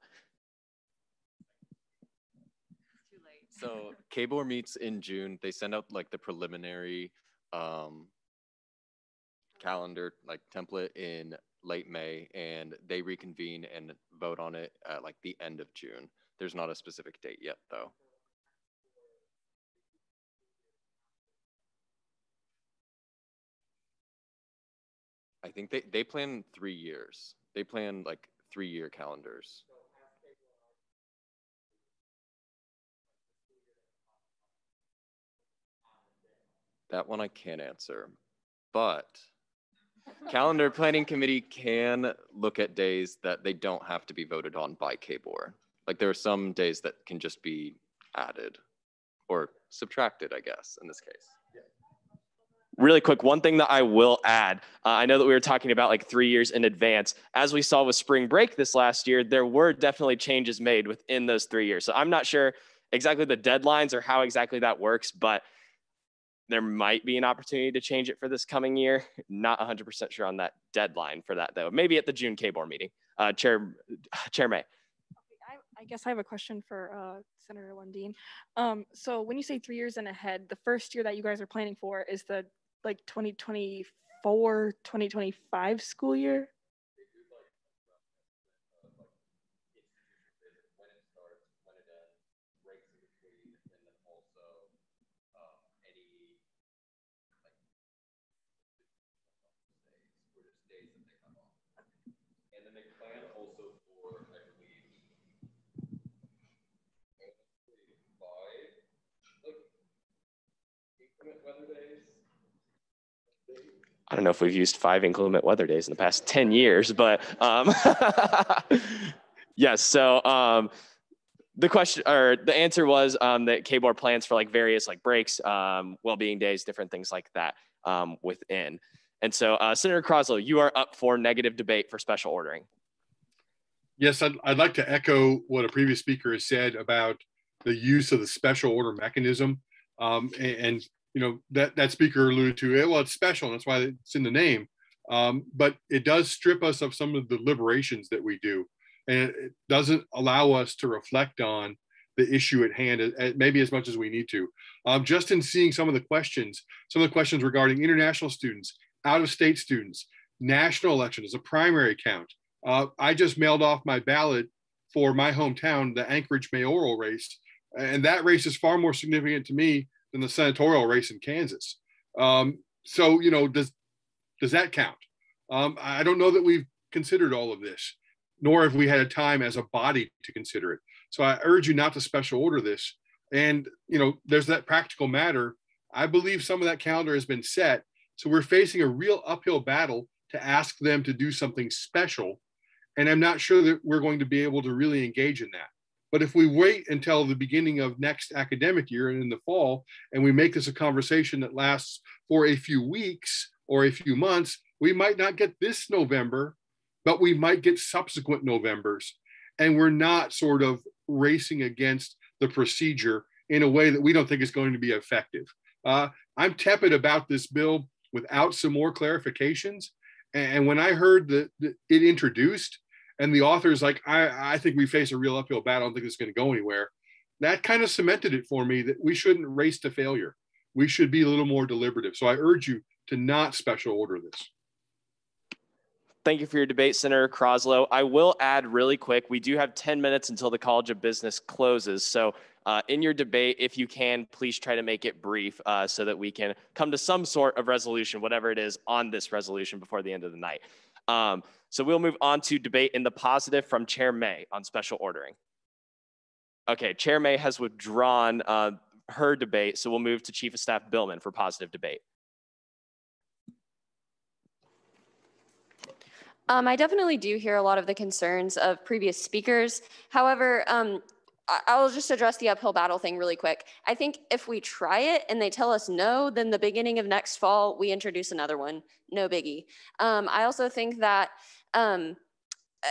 Speaker 20: So KBOR meets in June. They send out like the preliminary calendar like template in late May, and they reconvene and vote on it at like the end of June. There's not a specific date yet though. I think they plan 3 years. They plan like 3-year calendars. That one I can't answer, but calendar planning committee can look at days that they don't have to be voted on by KBOR. Like there are some days that can just be added or subtracted, I guess, in this case.
Speaker 1: Really quick, one thing that I will add, I know that we were talking about like 3 years in advance. As we saw with spring break this last year, there were definitely changes made within those 3 years. So I'm not sure exactly the deadlines or how exactly that works, but there might be an opportunity to change it for this coming year. Not 100% sure on that deadline for that though. Maybe at the June KBOR meeting. Chair May.
Speaker 17: I guess I have a question for Senator Lundin. So when you say 3 years in ahead, the first year that you guys are planning for is the like 2024, 2025 school year?
Speaker 1: I don't know if we've used 5 inclement weather days in the past 10 years, but yes. So the question or the answer was that KBOR plans for like various like breaks, well-being days, different things like that within. And so Senator Krasel, you are up for negative debate for special ordering.
Speaker 16: Yes, I'd like to echo what a previous speaker has said about the use of the special order mechanism. And you know, that speaker alluded to, well, it's special, and that's why it's in the name. But it does strip us of some of the deliberations that we do. And it doesn't allow us to reflect on the issue at hand, maybe as much as we need to. Just in seeing some of the questions regarding international students, out-of-state students, national elections, a primary count. I just mailed off my ballot for my hometown, the Anchorage mayoral race. And that race is far more significant to me than the senatorial race in Kansas. So, you know, does that count? I don't know that we've considered all of this, nor have we had a time as a body to consider it. So I urge you not to special order this. And, you know, there's that practical matter. I believe some of that calendar has been set So we're facing a real uphill battle to ask them to do something special. And I'm not sure that we're going to be able to really engage in that. But if we wait until the beginning of next academic year and in the fall, and we make this a conversation that lasts for a few weeks or a few months, we might not get this November, but we might get subsequent Novembers. And we're not sort of racing against the procedure in a way that we don't think is going to be effective. I'm tepid about this bill without some more clarifications. And when I heard that it introduced and the author's like, I think we face a real uphill battle, I don't think it's going to go anywhere. That kind of cemented it for me that we shouldn't race to failure. We should be a little more deliberative. So I urge you to not special order this.
Speaker 1: Thank you for your debate, Senator Kraslow. I will add really quick, we do have 10 minutes until the College of Business closes. So in your debate, if you can, please try to make it brief so that we can come to some sort of resolution, whatever it is, on this resolution before the end of the night. So we'll move on to debate in the positive from Chair May on special ordering. Okay, Chair May has withdrawn her debate, so we'll move to Chief of Staff Billman for positive debate.
Speaker 9: I definitely do hear a lot of the concerns of previous speakers. However, I'll just address the uphill battle thing really quick. I think if we try it and they tell us no, then the beginning of next fall, we introduce another one. No biggie. I also think that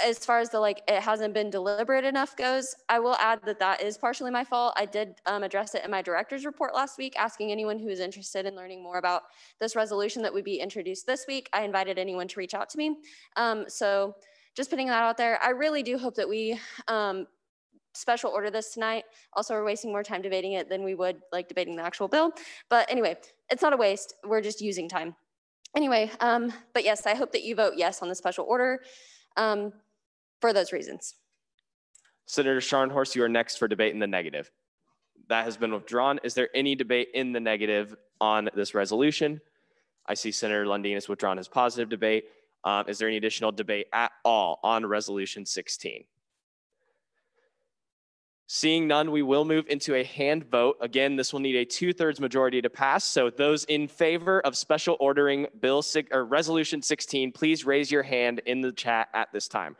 Speaker 9: as far as the it hasn't been deliberate enough goes, I will add that that is partially my fault. I did address it in my director's report last week, asking anyone who is interested in learning more about this resolution that would be introduced this week. I invited anyone to reach out to me. So just putting that out there, I really do hope that we special order this tonight. Also, we're wasting more time debating it than we would debating the actual bill. But anyway, it's not a waste. We're just using time. Anyway, but yes, I hope that you vote yes on the special order. For those reasons.
Speaker 1: Senator Scharnhorst, you are next for debate in the negative. That has been withdrawn. Is there any debate in the negative on this resolution? I see Senator Lundin has withdrawn his positive debate. Is there any additional debate at all on Resolution 16? Seeing none, we will move into a hand vote. Again, this will need a 2/3 majority to pass. So those in favor of special ordering Resolution 16, please raise your hand in the chat at this time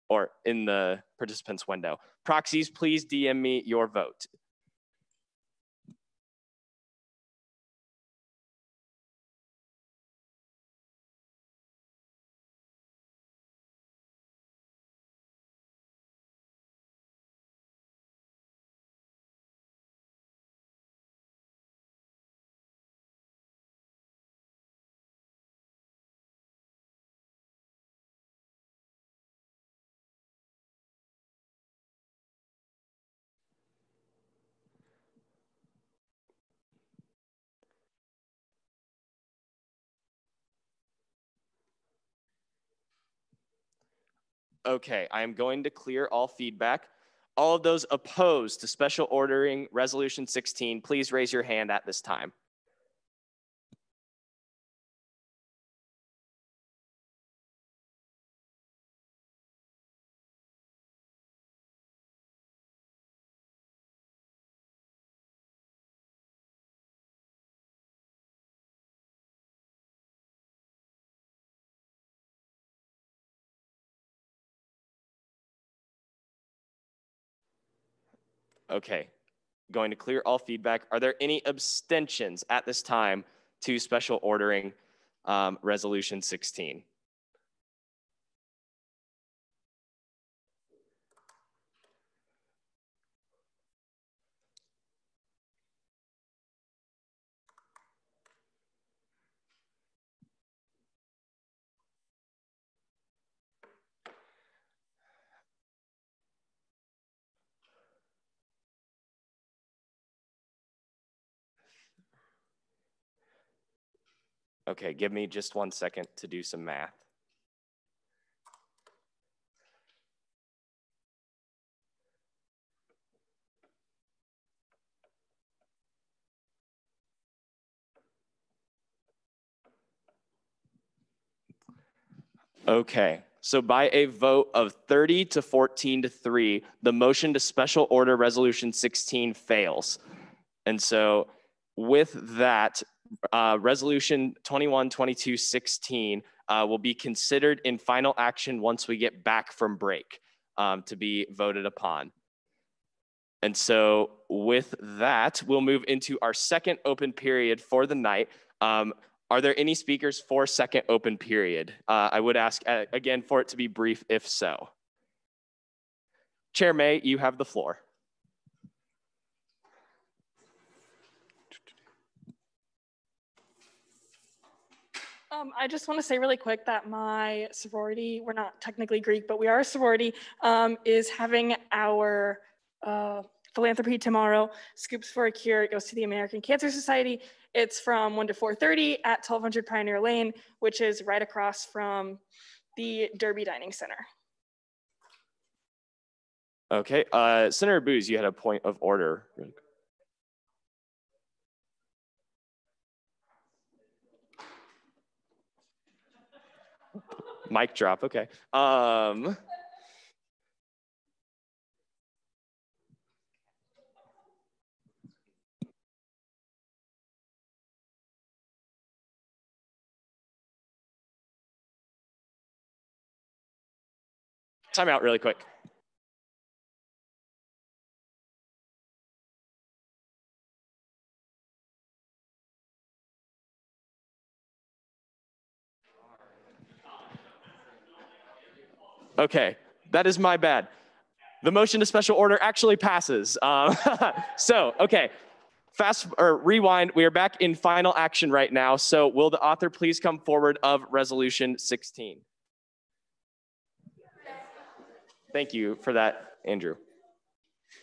Speaker 1: or in the participants window. Proxies, please DM me your vote. Okay, I am going to clear all feedback. All of those opposed to special ordering Resolution 16, please raise your hand at this time. Okay, going to clear all feedback. Are there any abstentions at this time to special ordering Resolution 16? Okay, give me just 1 second to do some math. Okay, so by a vote of 30 to 14 to 3, the motion to special order Resolution 16 fails. And so with that, Resolution 21-22-16 will be considered in final action once we get back from break to be voted upon. And so with that, we'll move into our second open period for the night. Are there any speakers for second open period? I would ask again for it to be brief if so. Chair May, you have the floor.
Speaker 17: I just want to say really quick that my sorority, we're not technically Greek, but we are a sorority, is having our philanthropy tomorrow. Scoops for a Cure. It goes to the American Cancer Society. It's from 1 to 4:30 at 1200 Pioneer Lane, which is right across from the Derby Dining Center.
Speaker 1: Okay, Senator Booz, you had a point of order. Mic drop, okay. Time out really quick. Okay, that is my bad. The motion to special order actually passes. So, okay, rewind. We are back in final action right now. So will the author please come forward of resolution 16? Thank you for that, Andrew.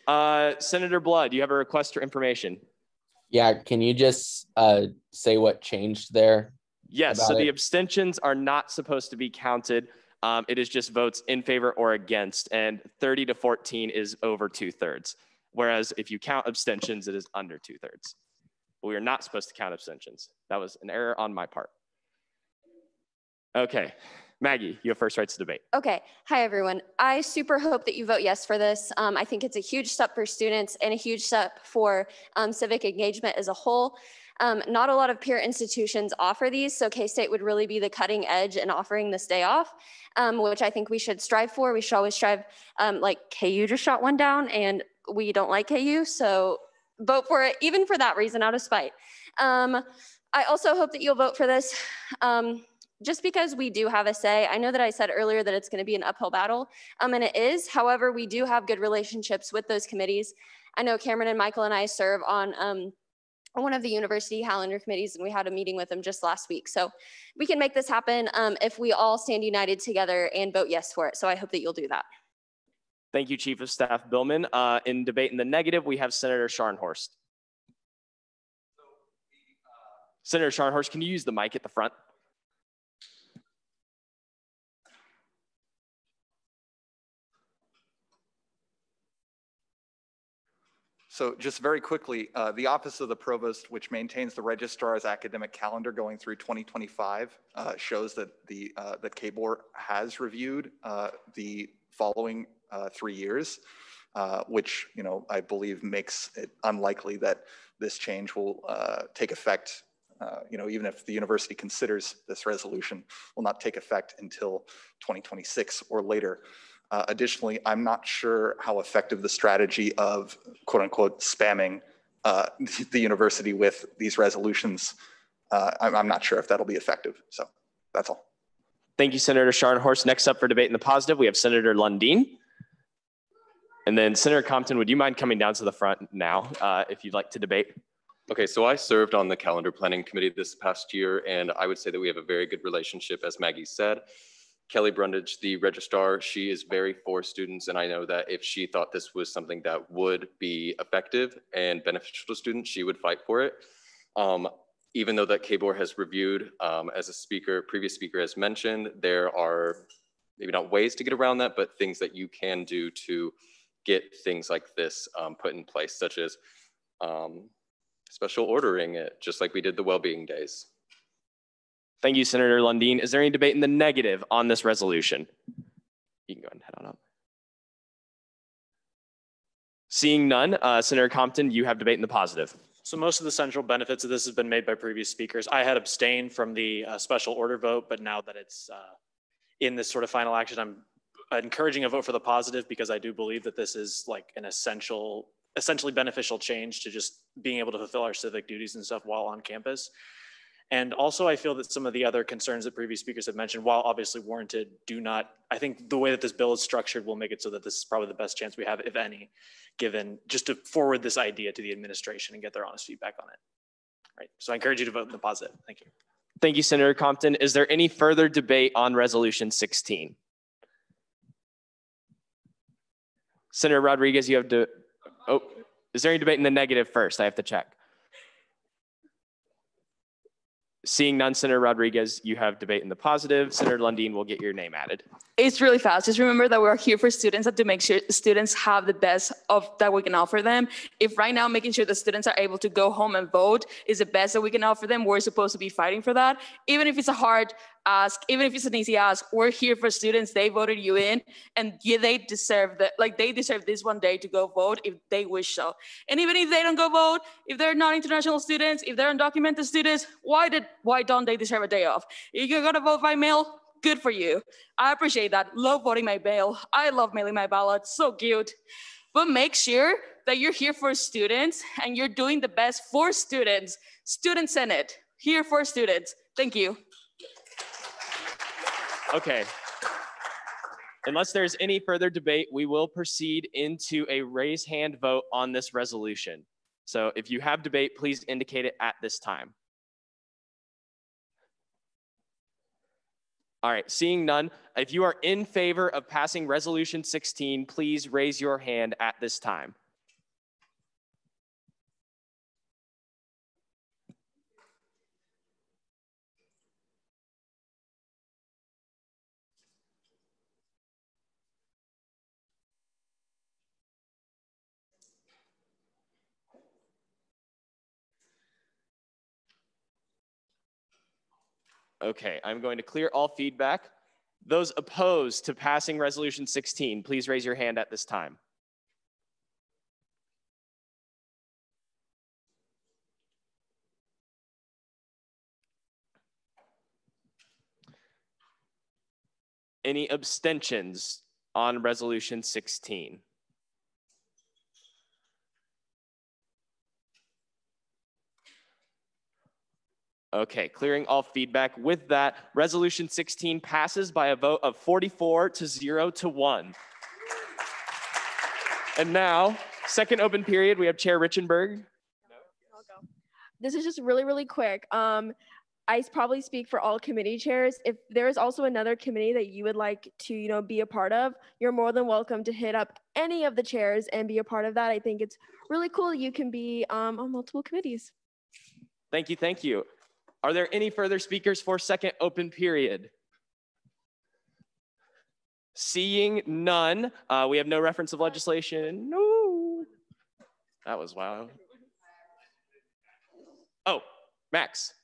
Speaker 1: Senator Blood, you have a request for information.
Speaker 21: Yeah, can you just say what changed there?
Speaker 1: Yes, so the abstentions are not supposed to be counted. It is just votes in favor or against, and 30 to 14 is over 2/3. Whereas if you count abstentions, it is under 2/3. We are not supposed to count abstentions. That was an error on my part. Okay, Maggie, you have first right to debate.
Speaker 9: Okay, hi everyone. I super hope that you vote yes for this. I think it's a huge step for students and a huge step for civic engagement as a whole. Not a lot of peer institutions offer these, so K-State would really be the cutting edge in offering this day off, which I think we should strive for. We should always strive, like KU just shot one down and we don't like KU, so vote for it, even for that reason, out of spite. I also hope that you'll vote for this. Just because we do have a say. I know that I said earlier that it's going to be an uphill battle, and it is. However, we do have good relationships with those committees. I know Cameron and Michael and I serve on one of the university calendar committees, and we had a meeting with them just last week. So we can make this happen if we all stand united together and vote yes for it. So I hope that you'll do that.
Speaker 1: Thank you, Chief of Staff Billman. In debate in the negative, we have Senator Scharnhorst. Senator Scharnhorst, can you use the mic at the front?
Speaker 22: So just very quickly, the Office of the Provost, which maintains the registrar's academic calendar going through 2025, shows that that KBOR has reviewed the following 3 years, which I believe makes it unlikely that this change will take effect. Even if the university considers this resolution, will not take effect until 2026 or later. Additionally, I'm not sure how effective the strategy of quote unquote spamming the university with these resolutions, I'm not sure if that'll be effective. So that's all.
Speaker 1: Thank you, Senator Scharnhorst. Next up for debate in the positive, we have Senator Lundeen. And then Senator Compton, would you mind coming down to the front now if you'd like to debate?
Speaker 20: Okay, so I served on the calendar planning committee this past year, and I would say that we have a very good relationship, as Maggie said. Kelly Brundage, the registrar, she is very for students, and I know that if she thought this was something that would be effective and beneficial to students, she would fight for it. Even though that KBOR has reviewed, as a previous speaker has mentioned, there are maybe not ways to get around that, but things that you can do to get things like this put in place, such as special ordering it, just like we did the well-being days.
Speaker 1: Thank you, Senator Lundeen. Is there any debate in the negative on this resolution? You can go ahead and head on up. Seeing none, Senator Compton, you have debate in the positive.
Speaker 4: So most of the central benefits of this has been made by previous speakers. I had abstained from the special order vote, but now that it's in this sort of final action, I'm encouraging a vote for the positive because I do believe that this is like an essentially beneficial change to just being able to fulfill our civic duties and stuff while on campus. And also I feel that some of the other concerns that previous speakers have mentioned, while obviously warranted, do not, I think the way that this bill is structured will make it so that this is probably the best chance we have, if any, given just to forward this idea to the administration and get their honest feedback on it. Right, so I encourage you to vote in the positive. Thank you.
Speaker 1: Thank you, Senator Compton. Is there any further debate on Resolution 16? Senator Rodriguez, you have to, oh, is there any debate in the negative first? I have to check. Seeing none, Senator Rodriguez, you have debate in the positive. Senator Lundin will get your name added.
Speaker 7: It's really fast. Just remember that we're here for students and to make sure students have the best of that we can offer them. If right now making sure the students are able to go home and vote is the best that we can offer them, we're supposed to be fighting for that. Even if it's a hard ask, even if it's an easy ask, we're here for students. They voted you in, and yeah, they deserve that. Like, they deserve this one day to go vote if they wish so. And even if they don't go vote, if they're not international students, if they're undocumented students, why don't they deserve a day off? If you're gonna vote by mail, good for you. I appreciate that. Love voting by mail. I love mailing my ballot. So cute. But make sure that you're here for students and you're doing the best for students. Student Senate, here for students. Thank you.
Speaker 1: Okay. Unless there's any further debate, we will proceed into a raise hand vote on this resolution. So if you have debate, please indicate it at this time. All right, seeing none, if you are in favor of passing Resolution 16, please raise your hand at this time. Okay, I'm going to clear all feedback. Those opposed to passing Resolution 16, please raise your hand at this time. Any abstentions on Resolution 16? Okay, clearing all feedback. With that, Resolution 16 passes by a vote of 44 to 0 to 1. And now, second open period, we have Chair Richenberg.
Speaker 3: This is just really, really quick. I probably speak for all committee chairs. If there is also another committee that you would like to, be a part of, you're more than welcome to hit up any of the chairs and be a part of that. I think it's really cool that you can be on multiple committees.
Speaker 1: Thank you, thank you. Are there any further speakers for second open period? Seeing none, we have no reference of legislation. No. That was wild. Oh, Max.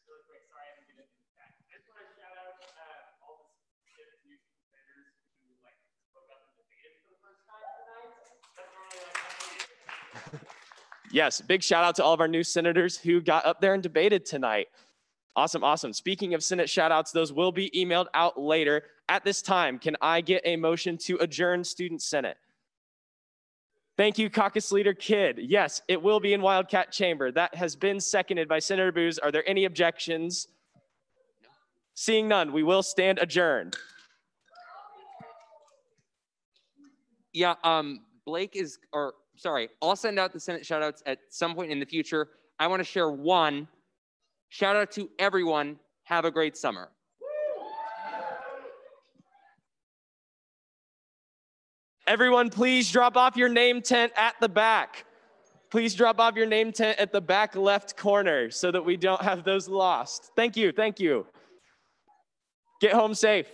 Speaker 1: Yes, big shout out to all of our new senators who got up there and debated tonight. Awesome, awesome. Speaking of Senate shout outs, those will be emailed out later. At this time, can I get a motion to adjourn Student Senate? Thank you, Caucus Leader Kidd. Yes, it will be in Wildcat Chamber. That has been seconded by Senator Booz. Are there any objections? Seeing none, we will stand adjourned.
Speaker 2: Yeah, Blake is, I'll send out the Senate shout outs at some point in the future. I want to share one. Shout out to everyone. Have a great summer.
Speaker 1: Everyone, please drop off your name tent at the back. Please drop off your name tent at the back left corner so that we don't have those lost. Thank you, thank you. Get home safe.